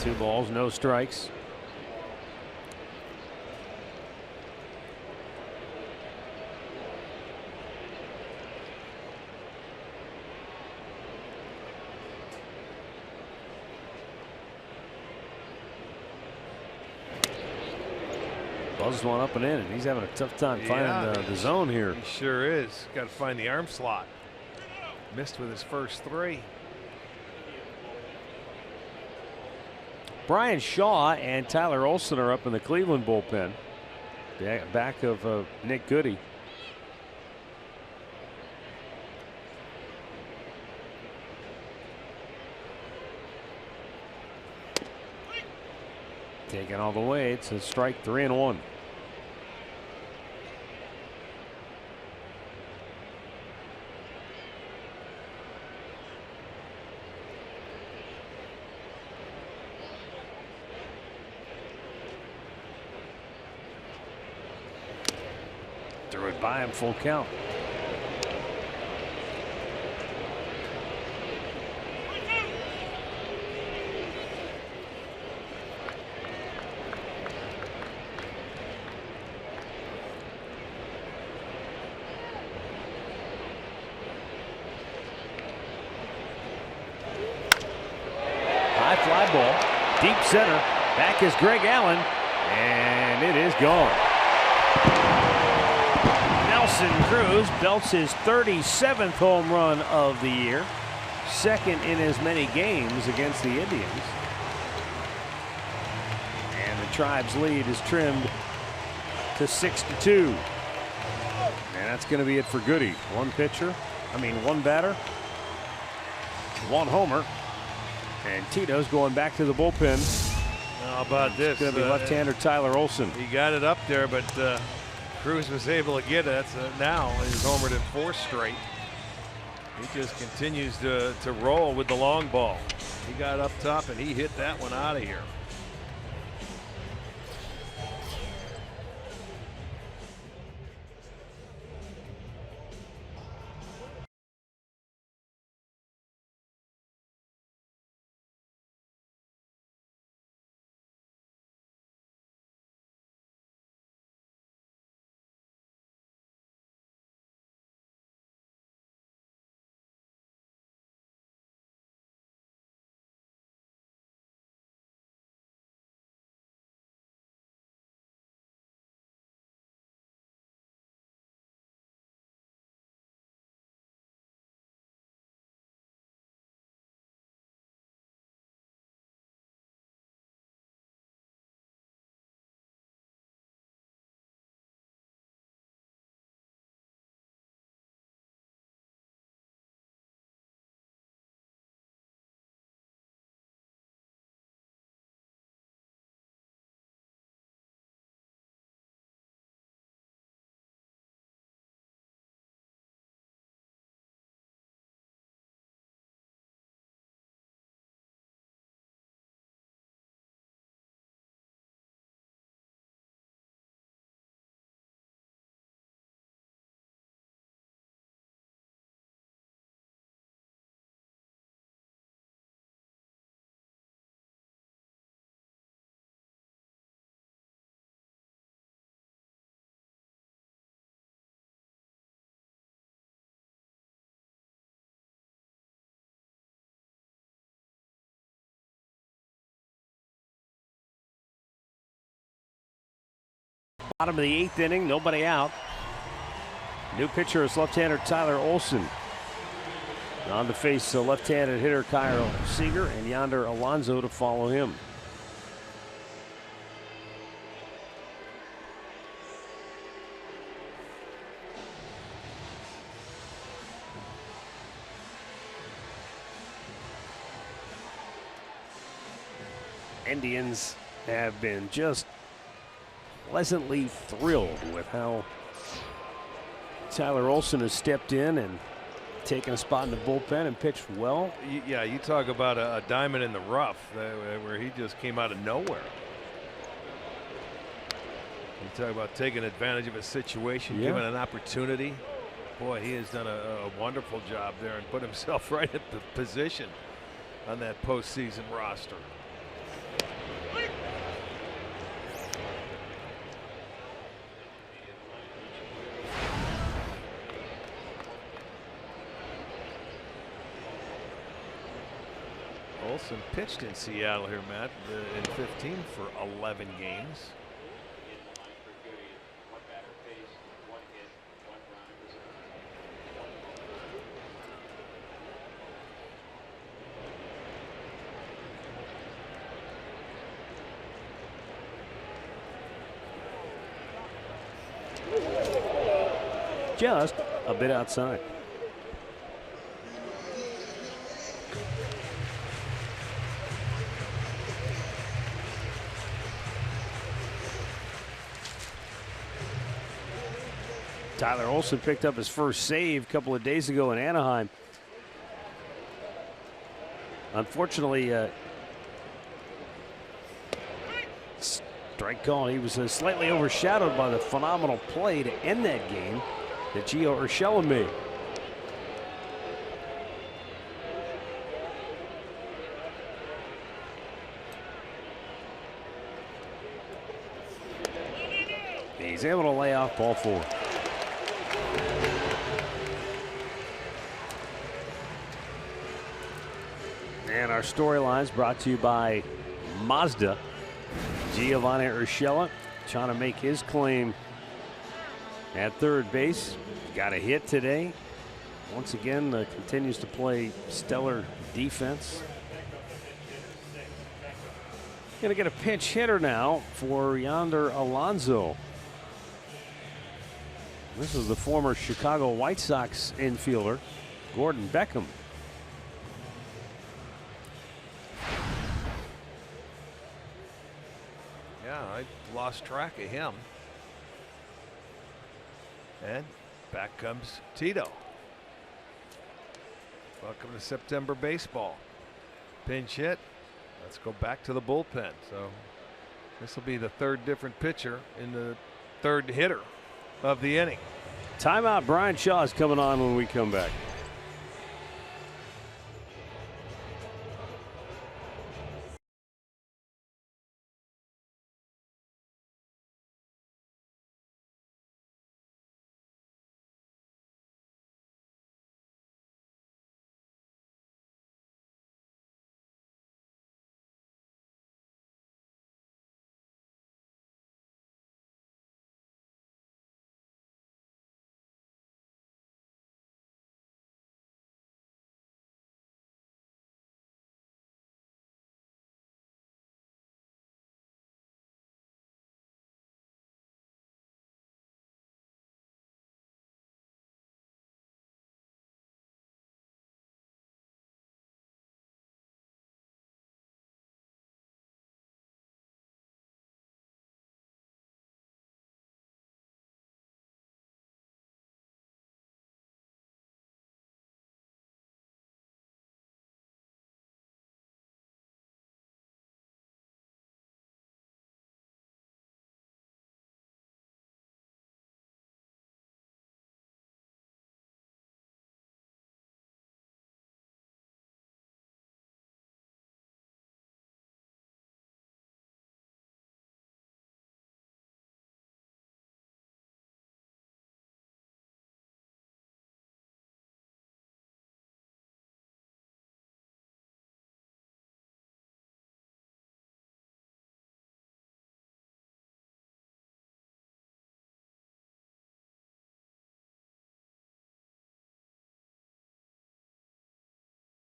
Two balls, no strikes. Buzzed one up and in, and he's having a tough time finding the zone here. He sure is. Got to find the arm slot. Missed with his first 3. Brian Shaw and Tyler Olson are up in the Cleveland bullpen. Back of Nick Goody. Taken all the way. It's a strike, 3-1. Threw it by him, full count. High fly ball, deep center. Back is Greg Allen, and it is gone. Nelson Cruz belts his 37th home run of the year, 2nd in as many games against the Indians. And the Tribe's lead is trimmed to 6-2. And that's going to be it for Goody. One batter, 1 homer. And Tito's going back to the bullpen. How about this? It's going to be left-hander Tyler Olson. He got it up there, but Cruz was able to get it. That's now he's homered in 4 straight. He just continues to roll with the long ball. He got up top and he hit that one out of here. Bottom of the 8th inning, nobody out. New pitcher is left-hander Tyler Olson. On to face left-handed hitter Kyle Seager and Yonder Alonso to follow him. Indians have been just pleasantly thrilled with how Tyler Olson has stepped in and taken a spot in the bullpen and pitched well. Yeah, you talk about a diamond in the rough where he just came out of nowhere. You talk about taking advantage of a situation, given an opportunity. Boy, he has done a wonderful job there and put himself right at the position on that postseason roster. Olson pitched in Seattle here, Matt, in 15 for 11 games. Just a bit outside. Tyler Olson picked up his first save a couple of days ago in Anaheim. Unfortunately, strike call. He was slightly overshadowed by the phenomenal play to end that game that Gio Urshela made. He's able to lay off ball 4. And our storylines brought to you by Mazda. Giovanni Urshela trying to make his claim at third base. Got a hit today. Once again, continues to play stellar defense. Going to get a pinch hitter now for Yonder Alonso. This is the former Chicago White Sox infielder, Gordon Beckham. Yeah, I lost track of him. And back comes Tito. Welcome to September baseball. Pinch hit. Let's go back to the bullpen. So this will be the third different pitcher in the third hitter of the inning. Timeout. Brian Shaw is coming on when we come back.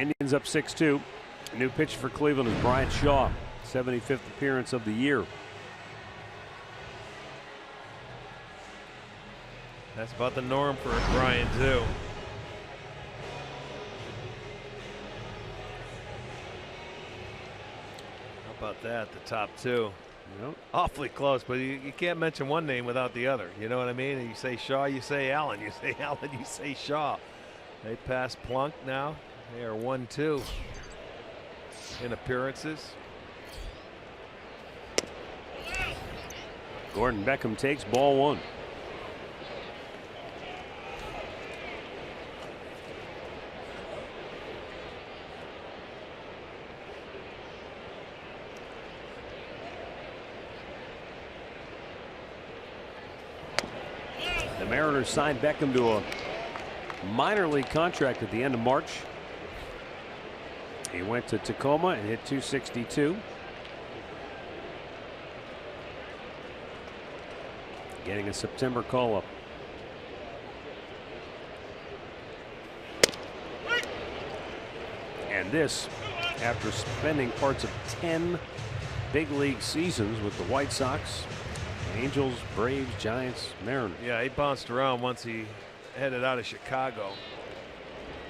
Indians up 6-2. A new pitch for Cleveland is Brian Shaw, 75th appearance of the year. That's about the norm for Brian, too. How about that? The top two. Yep. Awfully close, but you can't mention one name without the other. You know what I mean? You say Shaw, you say Allen. You say Allen, you say Shaw. They pass Plunk now. They are 1-2 in appearances. Gordon Beckham takes ball one. The Mariners signed Beckham to a minor league contract at the end of March. He went to Tacoma and hit .262. Getting a September call-up. And this after spending parts of 10 big league seasons with the White Sox, Angels, Braves, Giants, Mariners. Yeah, he bounced around once he headed out of Chicago,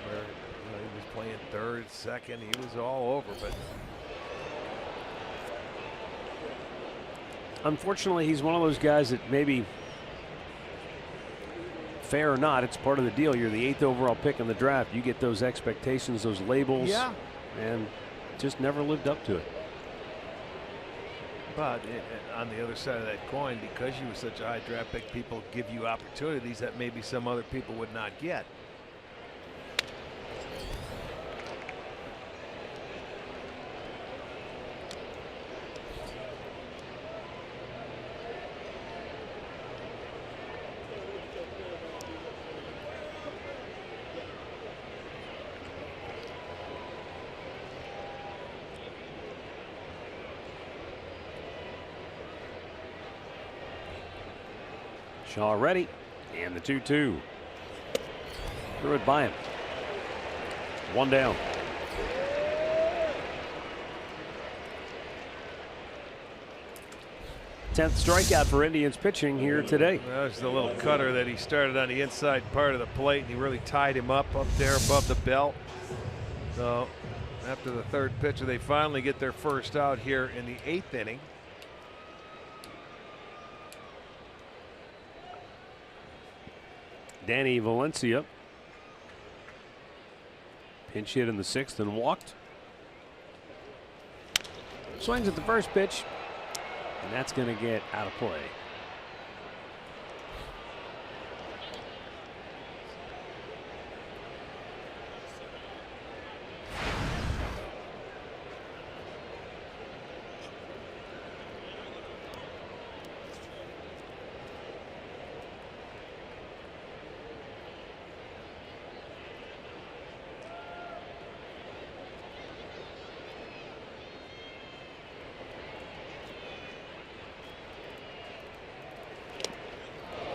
where he was playing third, second. He was all over, but unfortunately, he's one of those guys that maybe, fair or not, it's part of the deal. You're the 8th overall pick in the draft. You get those expectations, those labels, yeah, and just never lived up to it. But on the other side of that coin, because you were such a high draft pick, people give you opportunities that maybe some other people would not get. Shaw ready, and the 2-2. Threw it by him. One down. 10th strikeout for Indians pitching here today. That was the little cutter that he started on the inside part of the plate, and he really tied him up there above the belt. So after the third pitcher, they finally get their first out here in the 8th inning. Danny Valencia pinch hit in the 6th and walked. Swings at the first pitch, and that's going to get out of play.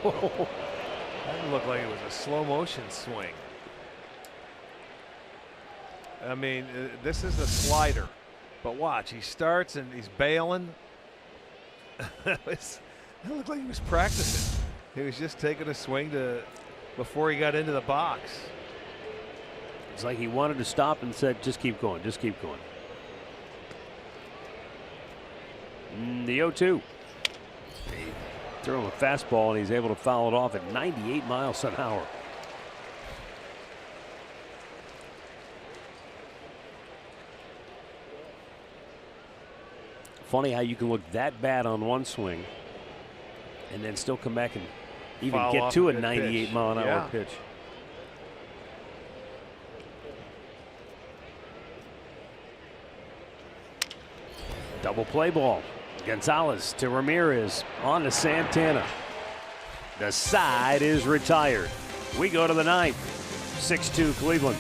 That looked like it was a slow motion swing. I mean, this is a slider, but watch, he starts and he's bailing. It looked like he was practicing. He was just taking a swing before he got into the box. It's like he wanted to stop and said, just keep going, just keep going. The 0-2. Threw him a fastball, and he's able to foul it off at 98 miles an hour. Funny how you can look that bad on one swing and then still come back and even Foul get off to a a good 98 pitch. mile an hour Yeah. pitch. Double play ball. Gonzalez to Ramirez on to Santana. The side is retired. We go to the 9th. 6-2 Cleveland.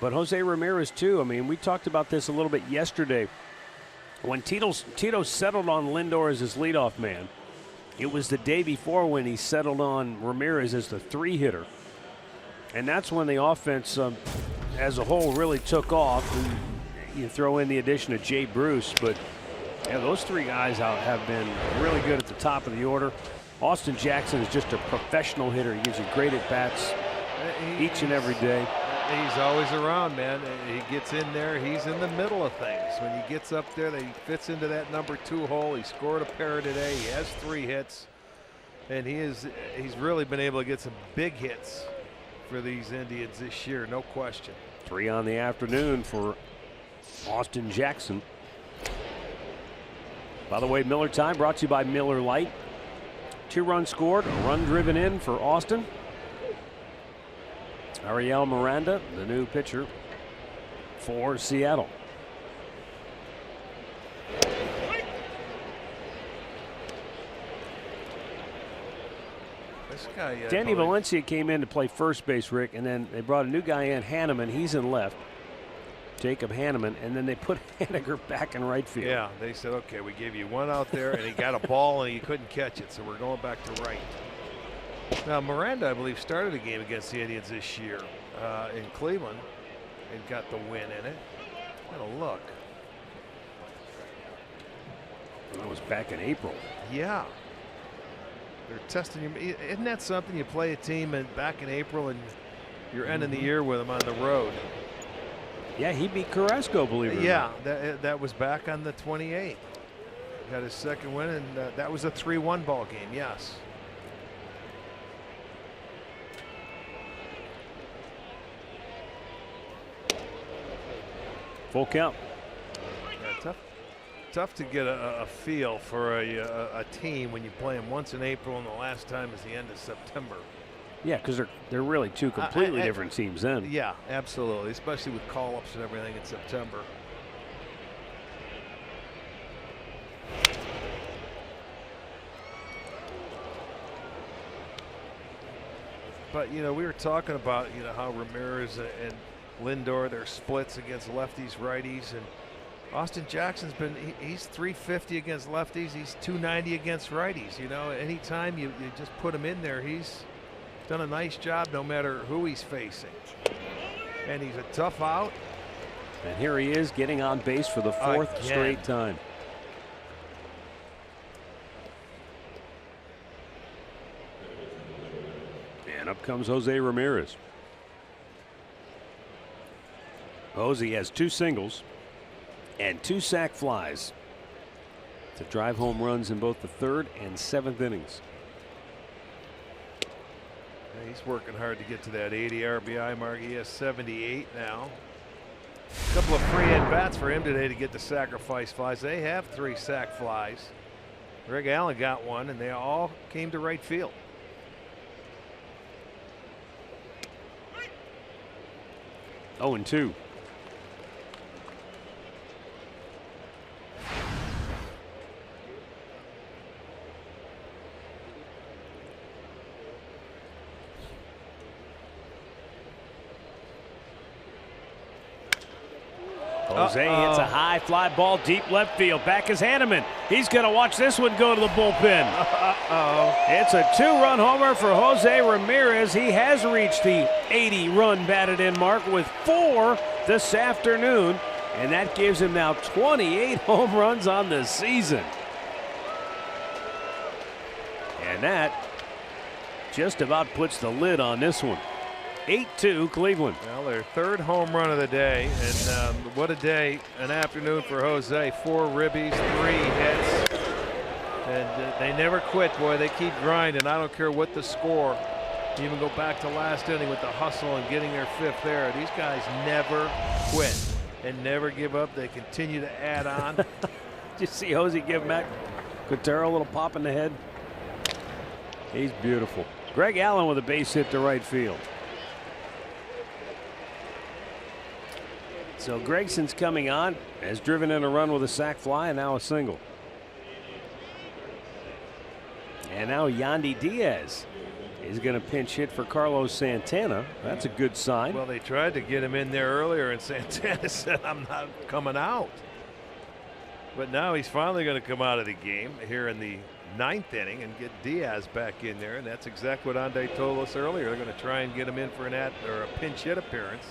But Jose Ramirez, too. I mean, we talked about this a little bit yesterday. When Tito settled on Lindor as his leadoff man, it was the day before when he settled on Ramirez as the 3-hitter. And that's when the offense as a whole really took off. And you throw in the addition of Jay Bruce, but yeah, those 3 guys have been really good at the top of the order. Austin Jackson is just a professional hitter. He gives you great at-bats each and every day. He's always around, man. He gets in there. He's in the middle of things. When he gets up there, he fits into that number 2 hole. He scored a pair today. He has 3 hits. And he's really been able to get some big hits for these Indians this year, no question. 3 on the afternoon for Austin Jackson. By the way, Miller Time brought to you by Miller Lite. 2 runs scored, a run driven in for Austin. Ariel Miranda, the new pitcher for Seattle. This guy, Danny Valencia came in to play first base, Rick, and then they brought a new guy in, Hanneman. He's in left. Jacob Hanneman, and then they put Haniger back in right field. Yeah, they said, okay, we gave you one out there, and he got a ball, and he couldn't catch it, so we're going back to right. Now, Miranda, I believe, started a game against the Indians this year in Cleveland and got the win in it. Gotta look. That was back in April. Yeah. They're testing you. Isn't that something? You play a team back in April, and you're ending the year with them on the road. Yeah, he beat Carrasco, believe it or not. not. Yeah, that was back on the 28th. Got his second win, and that was a 3-1 ball game, yes. Full count. Yeah, tough to get a feel for a team when you play them once in April and the last time is the end of September. Yeah, because they're really 2 completely different teams then. Yeah, absolutely, especially with call-ups and everything in September. But, you know, we were talking about, you know, how Ramirez and Lindor, their splits against lefties, righties, and Austin Jackson's been, he's 350 against lefties, he's 290 against righties. You know, anytime you just put him in there, he's done a nice job no matter who he's facing. And he's a tough out. And here he is getting on base for the 4th straight time. And up comes Jose Ramirez. Jose has 2 singles and 2 sac flies to drive home runs in both the 3rd and 7th innings. Yeah, he's working hard to get to that 80 RBI mark. He has 78 now. A couple of free at-bats for him today to get the sacrifice flies. They have 3 sac flies. Greg Allen got one, and they all came to right field. Oh, and 2. Jose hits a high fly ball deep left field. Back is Hanneman. He's going to watch this one go to the bullpen. It's a 2-run homer for Jose Ramirez. He has reached the 80-run batted in mark with 4 this afternoon, and that gives him now 28 home runs on the season. And that just about puts the lid on this one. 8-2 Cleveland. Well, their 3rd home run of the day, and what a day, an afternoon for Jose. 4 ribbies, 3 hits, and they never quit, boy. They keep grinding. I don't care what the score. Even go back to last inning with the hustle and getting their 5th there. These guys never quit and never give up. They continue to add on. Did you see Jose give Matt Quintero a little pop in the head? He's beautiful. Greg Allen with a base hit to right field. So Gregson's coming on, has driven in a run with a sac fly and now a single. And now Yandy Diaz is going to pinch hit for Carlos Santana. That's a good sign. Well, they tried to get him in there earlier, and Santana said, "I'm not coming out." But now he's finally going to come out of the game here in the 9th inning and get Diaz back in there, and that's exactly what Ande told us earlier. They're going to try and get him in for a pinch hit appearance.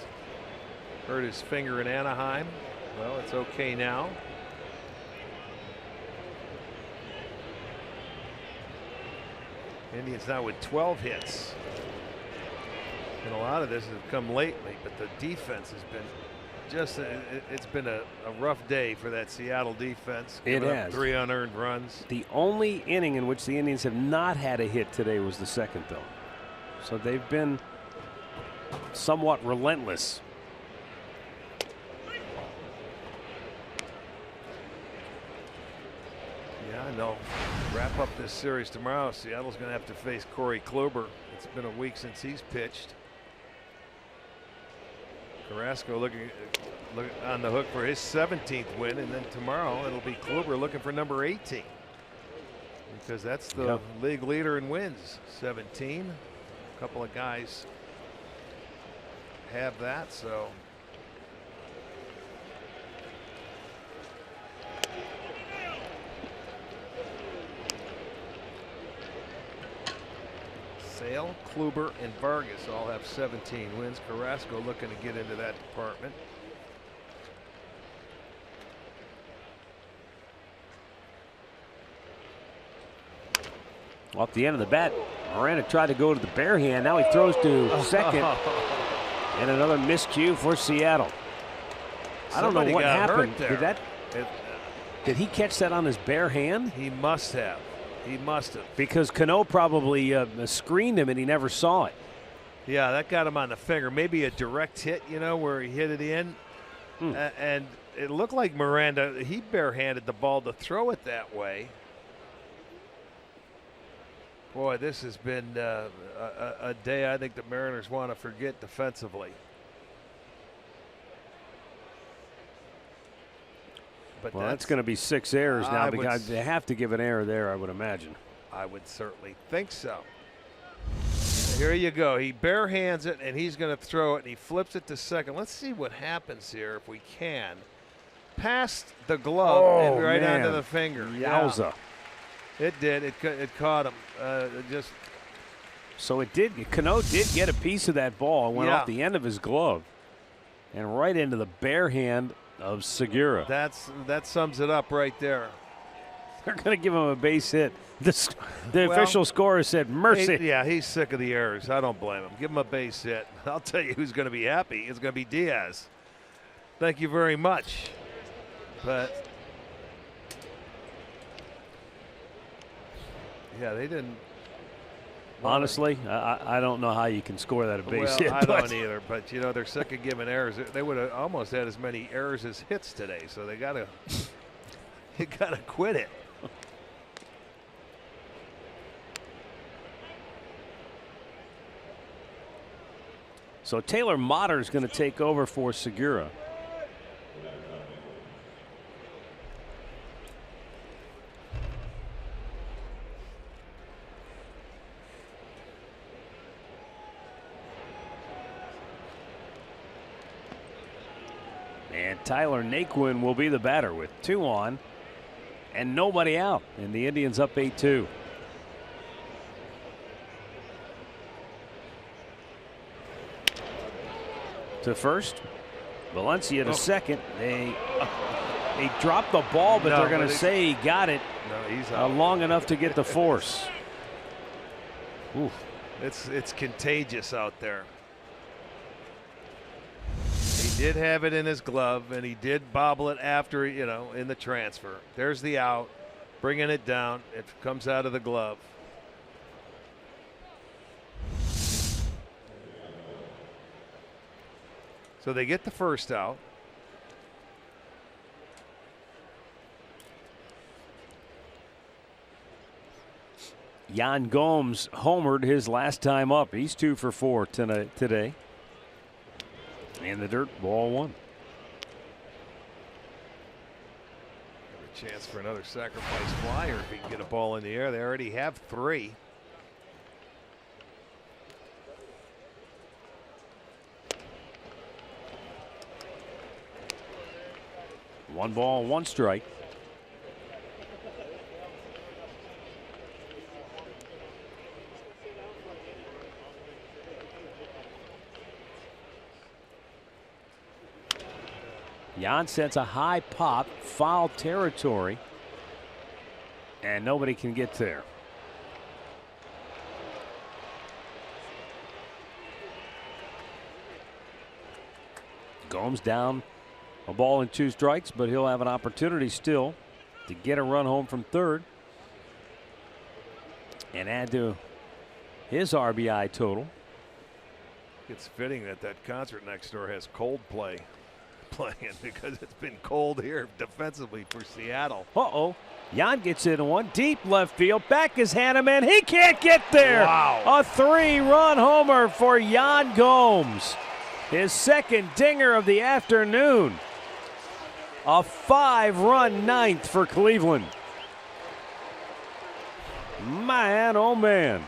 Hurt his finger in Anaheim. Well, it's okay now. Indians now with 12 hits. And a lot of this has come lately, but the defense has been just it's been a rough day for that Seattle defense. It has 3 unearned runs. The only inning in which the Indians have not had a hit today was the 2nd, though. So they've been somewhat relentless. Yeah, I know. Wrap up this series tomorrow. Seattle's going to have to face Corey Kluber. It's been a week since he's pitched. Carrasco looking on the hook for his 17th win, and then tomorrow it'll be Kluber looking for number 18, because that's the league leader in wins, 17. A couple of guys have that, so. Sale, Kluber, and Vargas all have 17 wins. Carrasco looking to get into that department. Off the end of the bat, Miranda tried to go to the bare hand. Now he throws to second. And another miscue for Seattle. I don't know what happened. Did he catch that on his bare hand? He must have. He must have. Because Cano probably screened him and he never saw it. Yeah, that got him on the finger. Maybe a direct hit, you know, where he hit it in. And it looked like Miranda, he barehanded the ball to throw it that way. Boy, this has been a day I think the Mariners want to forget defensively. But well, that's going to be 6 errors now, because they have to give an error there, I would imagine. I would certainly think so. Here you go. He barehands it, and he's going to throw it, and he flips it to second. Let's see what happens here if we can. Past the glove and right onto the finger. Yowza. Yeah. It did. It caught him. So it did. Cano did get a piece of that ball. It went off the end of his glove and right into the bare hand of Segura. That sums it up right there. They're going to give him a base hit. The official scorer said mercy. He's sick of the errors. I don't blame him. Give him a base hit. I'll tell you who's going to be happy. It's going to be Diaz. Thank you very much. But yeah, they didn't. Honestly, I don't know how you can score that a base hit. I don't either. But you know, they're sick of giving errors. They would have almost had as many errors as hits today. So they gotta quit it. So Taylor Motter is going to take over for Segura. And Tyler Naquin will be the batter with 2 on and nobody out. And the Indians up 8-2. To first, Valencia to second. They dropped the ball, but they're going to say he got it long enough to get the force. Oof. It's contagious out there. He did have it in his glove, and he did bobble it after, you know, in the transfer. There's the out, bringing it down. It comes out of the glove. So they get the first out. Yan Gomes homered his last time up. He's 2 for 4 today. And the dirt, ball 1. Have a chance for another sacrifice flyer if he can get a ball in the air. They already have 3. 1 ball, 1 strike. Jan sets a high pop, foul territory, and nobody can get there. Gomes down a ball and 2 strikes, but he'll have an opportunity still to get a run home from third and add to his RBI total. It's fitting that that concert next door has Coldplay playing because it's been cold here defensively for Seattle. Uh-oh. Jan gets in one deep left field. Back is Hanneman. He can't get there. Wow. A 3-run homer for Yan Gomes. His second dinger of the afternoon. A 5-run ninth for Cleveland. Man, oh man.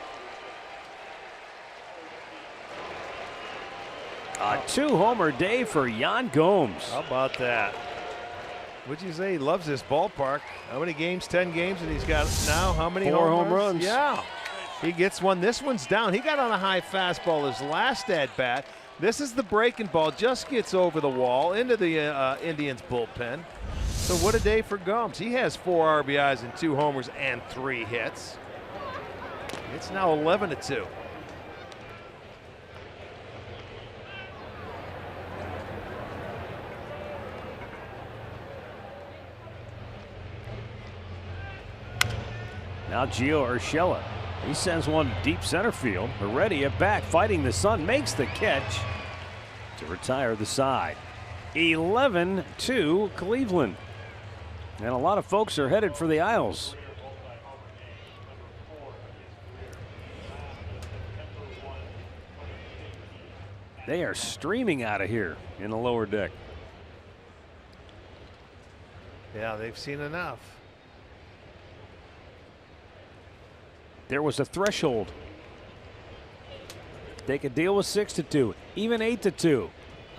A 2-homer day for Yan Gomes. How about that? What'd you say? He loves this ballpark. How many games? 10 games, and he's got now how many 4 home runs? Yeah. He gets one. This one's down. He got on a high fastball his last at bat. This is the breaking ball. Just gets over the wall into the Indians bullpen. So what a day for Gomes. He has 4 RBIs and 2 homers and 3 hits. It's now 11-2. Now Gio Urshela. He sends one to deep center field. Heredia back fighting the sun, makes the catch to retire the side. 11-2 Cleveland. And a lot of folks are headed for the aisles. They are streaming out of here in the lower deck. Yeah, they've seen enough. There was a threshold. They could deal with 6-2, even 8-2.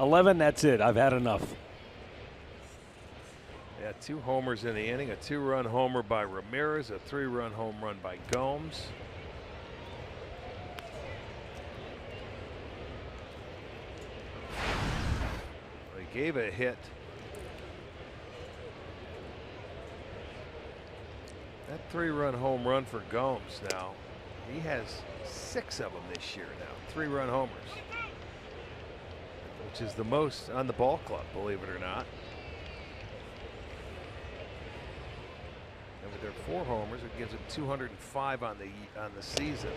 11, that's it. I've had enough. Yeah, 2 homers in the inning, a 2-run homer by Ramirez, a 3-run home run by Gomes. They gave a hit. That 3-run home run for Gomes now. He has 6 of them this year now, 3-run homers, which is the most on the ball club, believe it or not. And with their 4 homers, it gives them 205 on the season.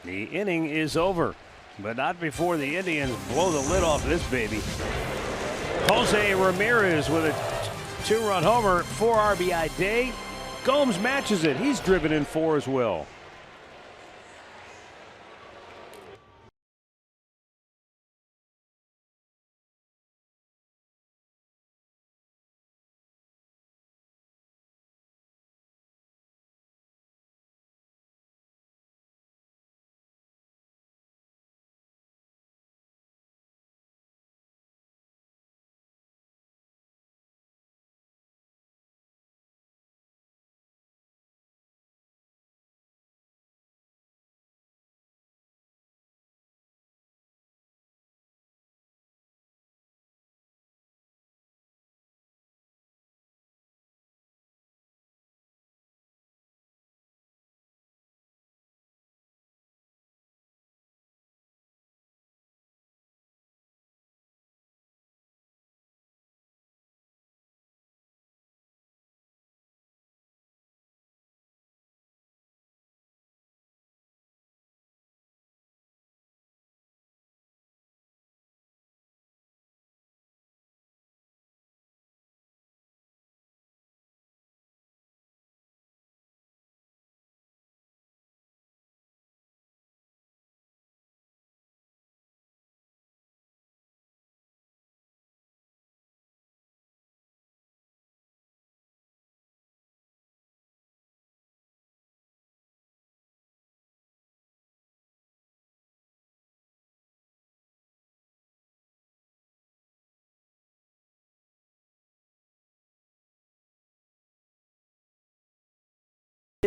The inning is over, but not before the Indians blow the lid off this baby. Jose Ramirez with a 2-run homer, 4 RBI day. Gomes matches it. He's driven in 4 as well.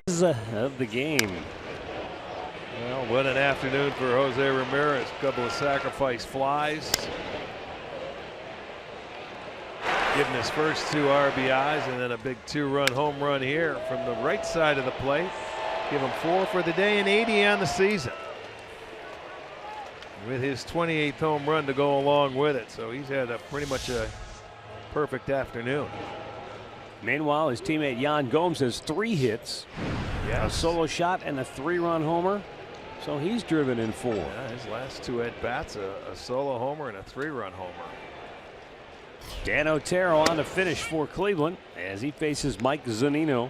of the game. Well, what an afternoon for Jose Ramirez. A couple of sacrifice flies. Getting his first 2 RBIs and then a big 2-run home run here from the right side of the plate. Give him 4 for the day and 80 on the season, with his 28th home run to go along with it. So he's had pretty much a perfect afternoon. Meanwhile, his teammate Yan Gomes has 3 hits, a solo shot, and a 3-run homer. So he's driven in 4. Yeah, his last 2 at-bats, a solo homer and a 3-run homer. Dan Otero on to finish for Cleveland as he faces Mike Zunino.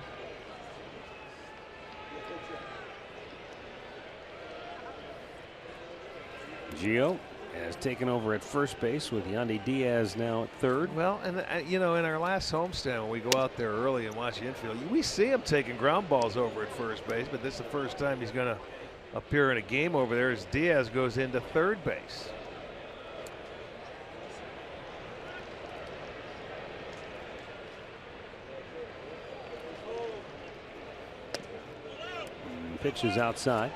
Gio has taken over at first base with Yandy Diaz now at third. Well, and you know, in our last homestand, when we go out there early and watch the infield, we see him taking ground balls over at first base, but this is the first time he's going to appear in a game over there as Diaz goes into third base. Pitch is outside.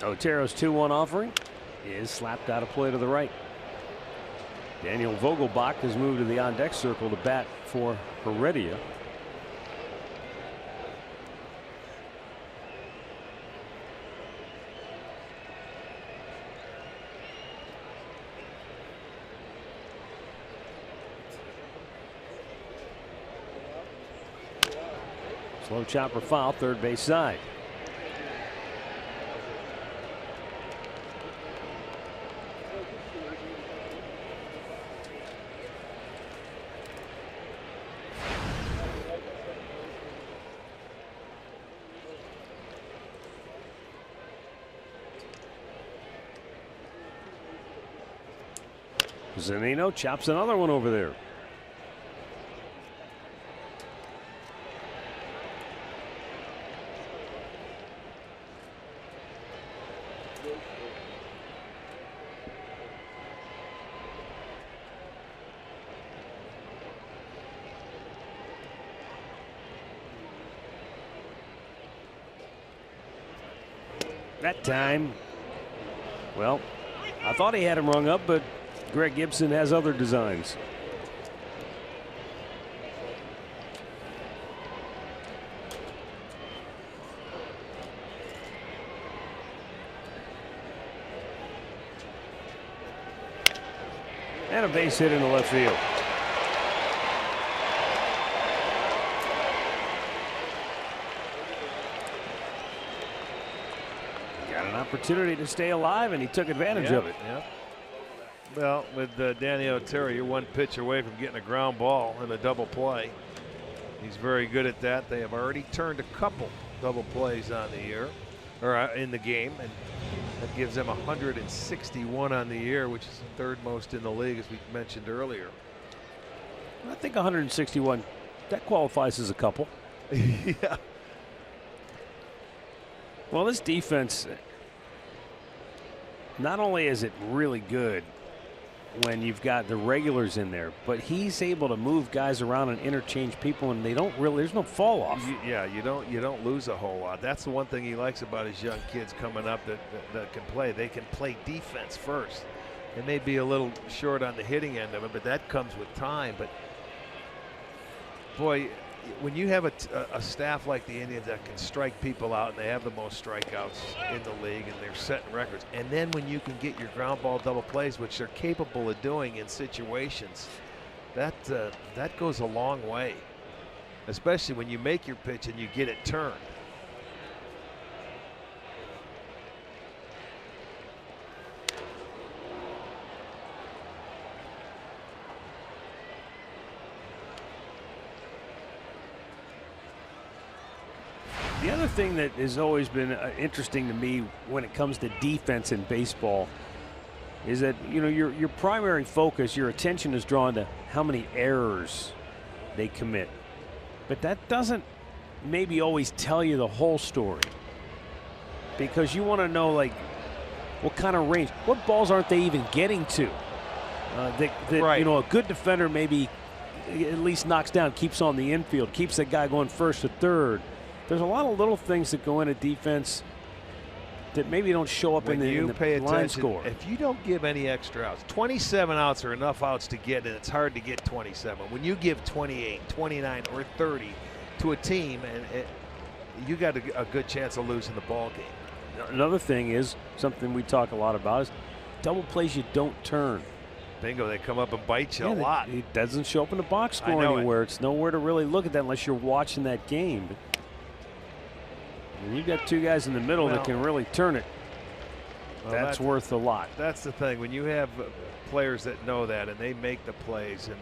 Otero's 2-1 offering is slapped out of play to the right. Daniel Vogelbach has moved to the on-deck circle to bat for Heredia. Slow chopper foul, third base side. Zunino chops another one over there. That time, well, I thought he had him rung up, but Greg Gibson has other designs. And a base hit in the left field. Got an opportunity to stay alive, and he took advantage of it. Yep. Well, with Danny Otero, you're one pitch away from getting a ground ball in a double play. He's very good at that. They have already turned a couple double plays on the year, or in the game, and that gives them 161 on the year, which is the third most in the league, as we mentioned earlier. I think 161, that qualifies as a couple. Yeah. Well, this defense, not only is it really good when you've got the regulars in there, but he's able to move guys around and interchange people, and they don't really, there's no fall off. You don't lose a whole lot. That's the one thing he likes about his young kids coming up that can play. They can play defense first. They may be a little short on the hitting end of it, but that comes with time. But boy, when you have a staff like the Indians that can strike people out, and they have the most strikeouts in the league, and they're setting records, and then when you can get your ground ball double plays, which they're capable of doing in situations, that goes a long way, especially when you make your pitch and you get it turned. The other thing that has always been interesting to me when it comes to defense in baseball is that, you know, your primary focus, your attention is drawn to how many errors they commit. But that doesn't maybe always tell you the whole story. because you want to know, like, what kind of range, what balls aren't they even getting to? Right. You know, a good defender maybe at least knocks down, keeps on the infield, keeps that guy going first to third. There's a lot of little things that go into defense that maybe don't show up in the line score. If you don't give any extra outs, 27 outs are enough outs to get, and it's hard to get 27. When you give 28, 29, or 30 to a team, and you got a good chance of losing the ball game. Another thing is something we talk a lot about is double plays you don't turn. Bingo, they come up and bite you a lot. It doesn't show up in the box score anywhere. It's nowhere to really look at that unless you're watching that game. And you've got two guys in the middle that can really turn it. Well, that's worth a lot. That's the thing. When you have players that know that and they make the plays and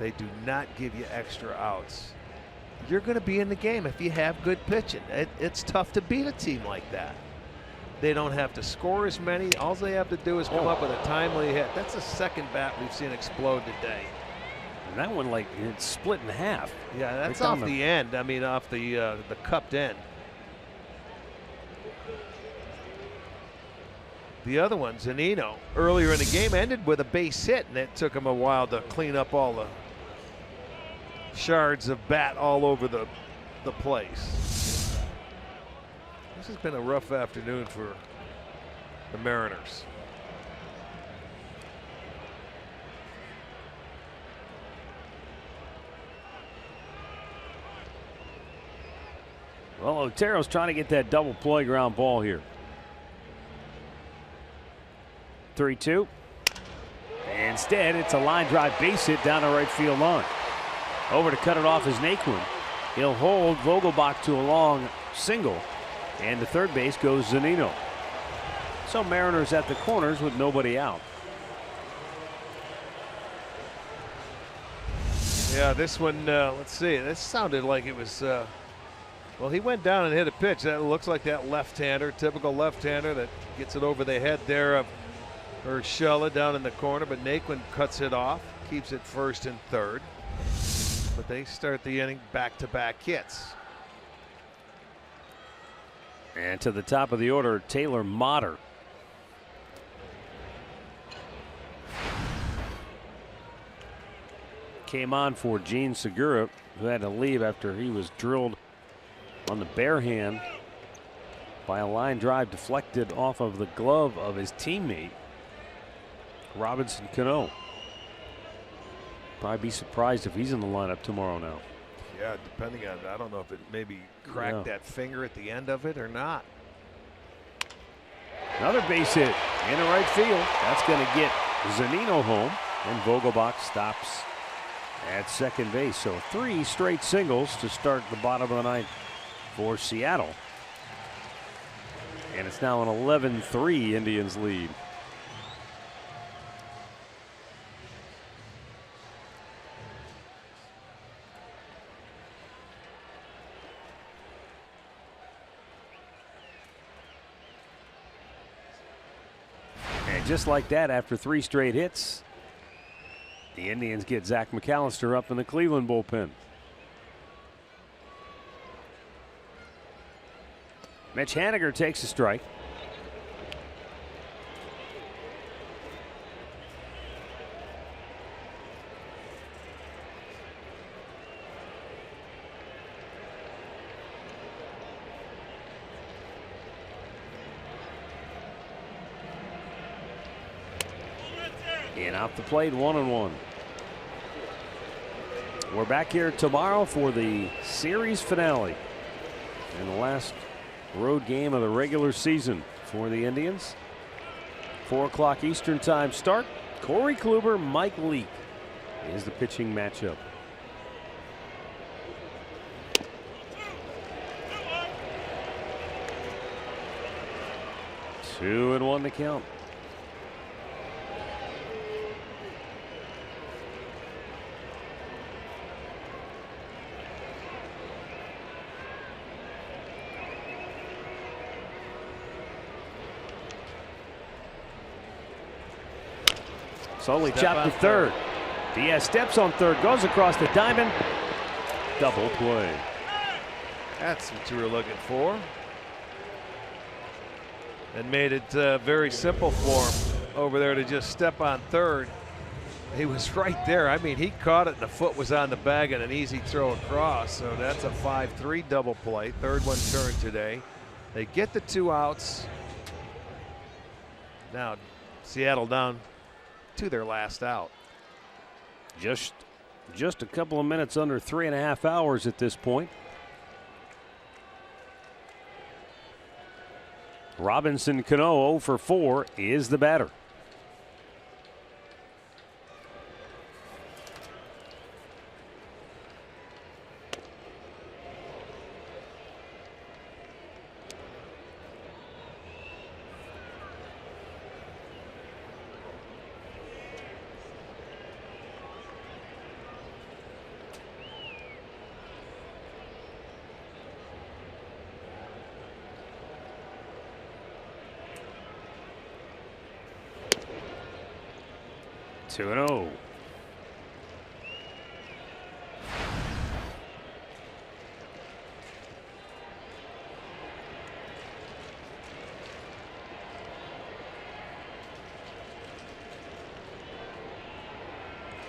they do not give you extra outs, you're going to be in the game if you have good pitching. It's tough to beat a team like that. They don't have to score as many. All they have to do is come up with a timely hit. That's the second bat we've seen explode today. And that one, like, it's split in half. Yeah, that's off the end. I mean, off the cupped end. The other one, Zunino, earlier in the game ended with a base hit, and it took him a while to clean up all the shards of bat all over the place. This has been a rough afternoon for the Mariners. Well, Otero's trying to get that double play ground ball here. 3-2. Instead, it's a line drive base hit down the right field line. Over to cut it off is Naquin. He'll hold Vogelbach to a long single, and to third base goes Zunino. So Mariners at the corners with nobody out. Yeah, this one, let's see. This sounded like it was. Well, he went down and hit a pitch. That looks like that left-hander, typical left-hander that gets it over the head there of Urshela down in the corner, but Naquin cuts it off, keeps it first and third. But they start the inning back-to-back hits. And to the top of the order, Taylor Motter. Came on for Gene Segura, who had to leave after he was drilled on the bare hand by a line drive deflected off of the glove of his teammate, Robinson Cano. Probably be surprised if he's in the lineup tomorrow now. Yeah, depending on, I don't know if it maybe cracked that finger at the end of it or not. Another base hit in the right field. That's going to get Zunino home, and Vogelbach stops at second base. So 3 straight singles to start the bottom of the ninth for Seattle. And it's now an 11-3 Indians lead. And just like that, after 3 straight hits, the Indians get Zach McAllister up in the Cleveland bullpen. Mitch Haniger takes a strike. And out the plate, 1-1. We're back here tomorrow for the series finale and the last road game of the regular season for the Indians. 4 o'clock Eastern time start. Corey Kluber, Mike Leake is the pitching matchup. Two and 1 to count. Slowly chopped to third. Diaz steps on third, goes across the diamond. Double play. That's what you were looking for. and made it very simple for him over there to just step on third. He was right there. I mean, he caught it and the foot was on the bag and an easy throw across. So that's a 5-3 double play. Third one turned today. They get the 2 outs. Now Seattle down to their last out. Just a couple of minutes under 3.5 hours at this point. Robinson Cano 0 for 4 is the batter. Two and 0.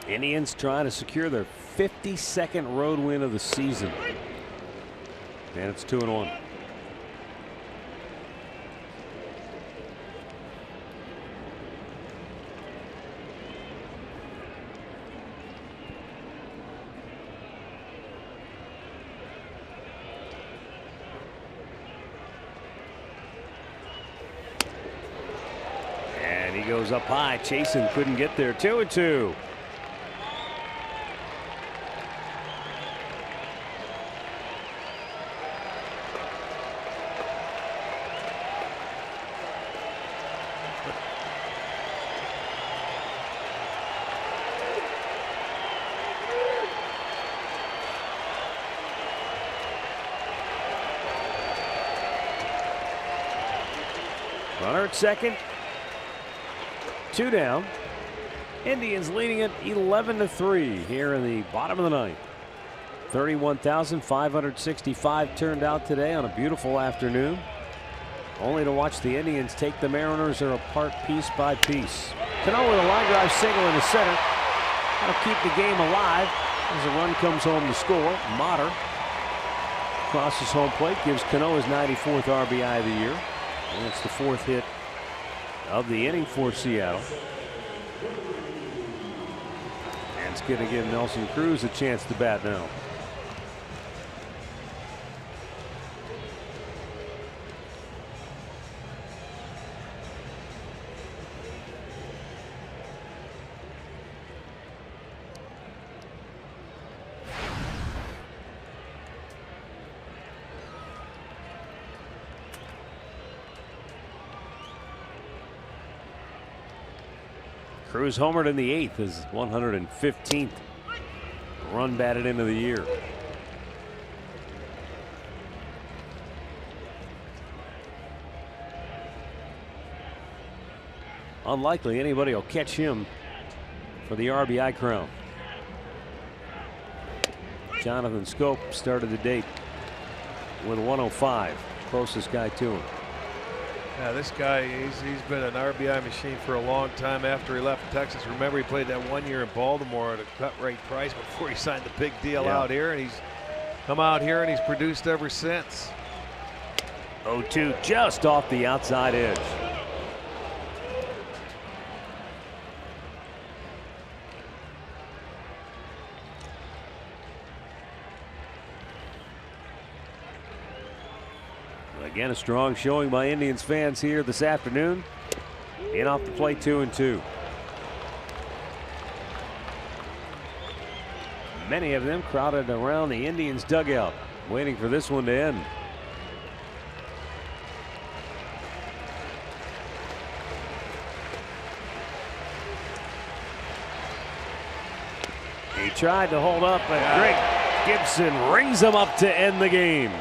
Indians trying to secure their 52nd road win of the season. And it's 2-1. Goes up high. Chasen couldn't get there. 2-2. Runner at second. 2 down. Indians leading it 11-3 here in the bottom of the ninth. 31,565 turned out today on a beautiful afternoon. Only to watch the Indians take the Mariners apart piece by piece. Cano with a line drive single in the center. That'll keep the game alive as a run comes home to score. Motter crosses home plate, gives Cano his 94th RBI of the year. And it's the 4th hit of the inning for Seattle. And it's going to give Nelson Cruz a chance to bat now. Cruz homered in the 8th, his 115th run batted into the year. Unlikely anybody will catch him for the RBI crown. Jonathan Scope started the day with 105, closest guy to him. Yeah, this guy, he's been an RBI machine for a long time after he left Texas. Remember, he played that 1 year in Baltimore at a cut rate price before he signed the big deal out here, and he's come out here and he's produced ever since. 0-2 just off the outside edge. Again, a strong showing by Indians fans here this afternoon. In off the plate, 2-2. Many of them crowded around the Indians dugout, waiting for this one to end. He tried to hold up, but Greg Gibson rings him up to end the game.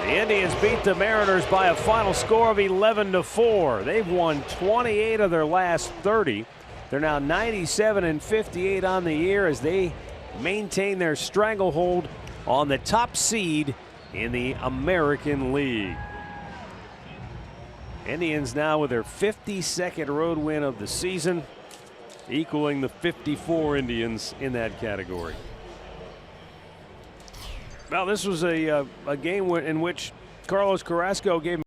The Indians beat the Mariners by a final score of 11-4. They've won 28 of their last 30. They're now 97-58 on the year as they maintain their stranglehold on the top seed in the American League. Indians now with their 52nd road win of the season, equaling the 54 Indians in that category. Well, this was a game in which Carlos Carrasco gave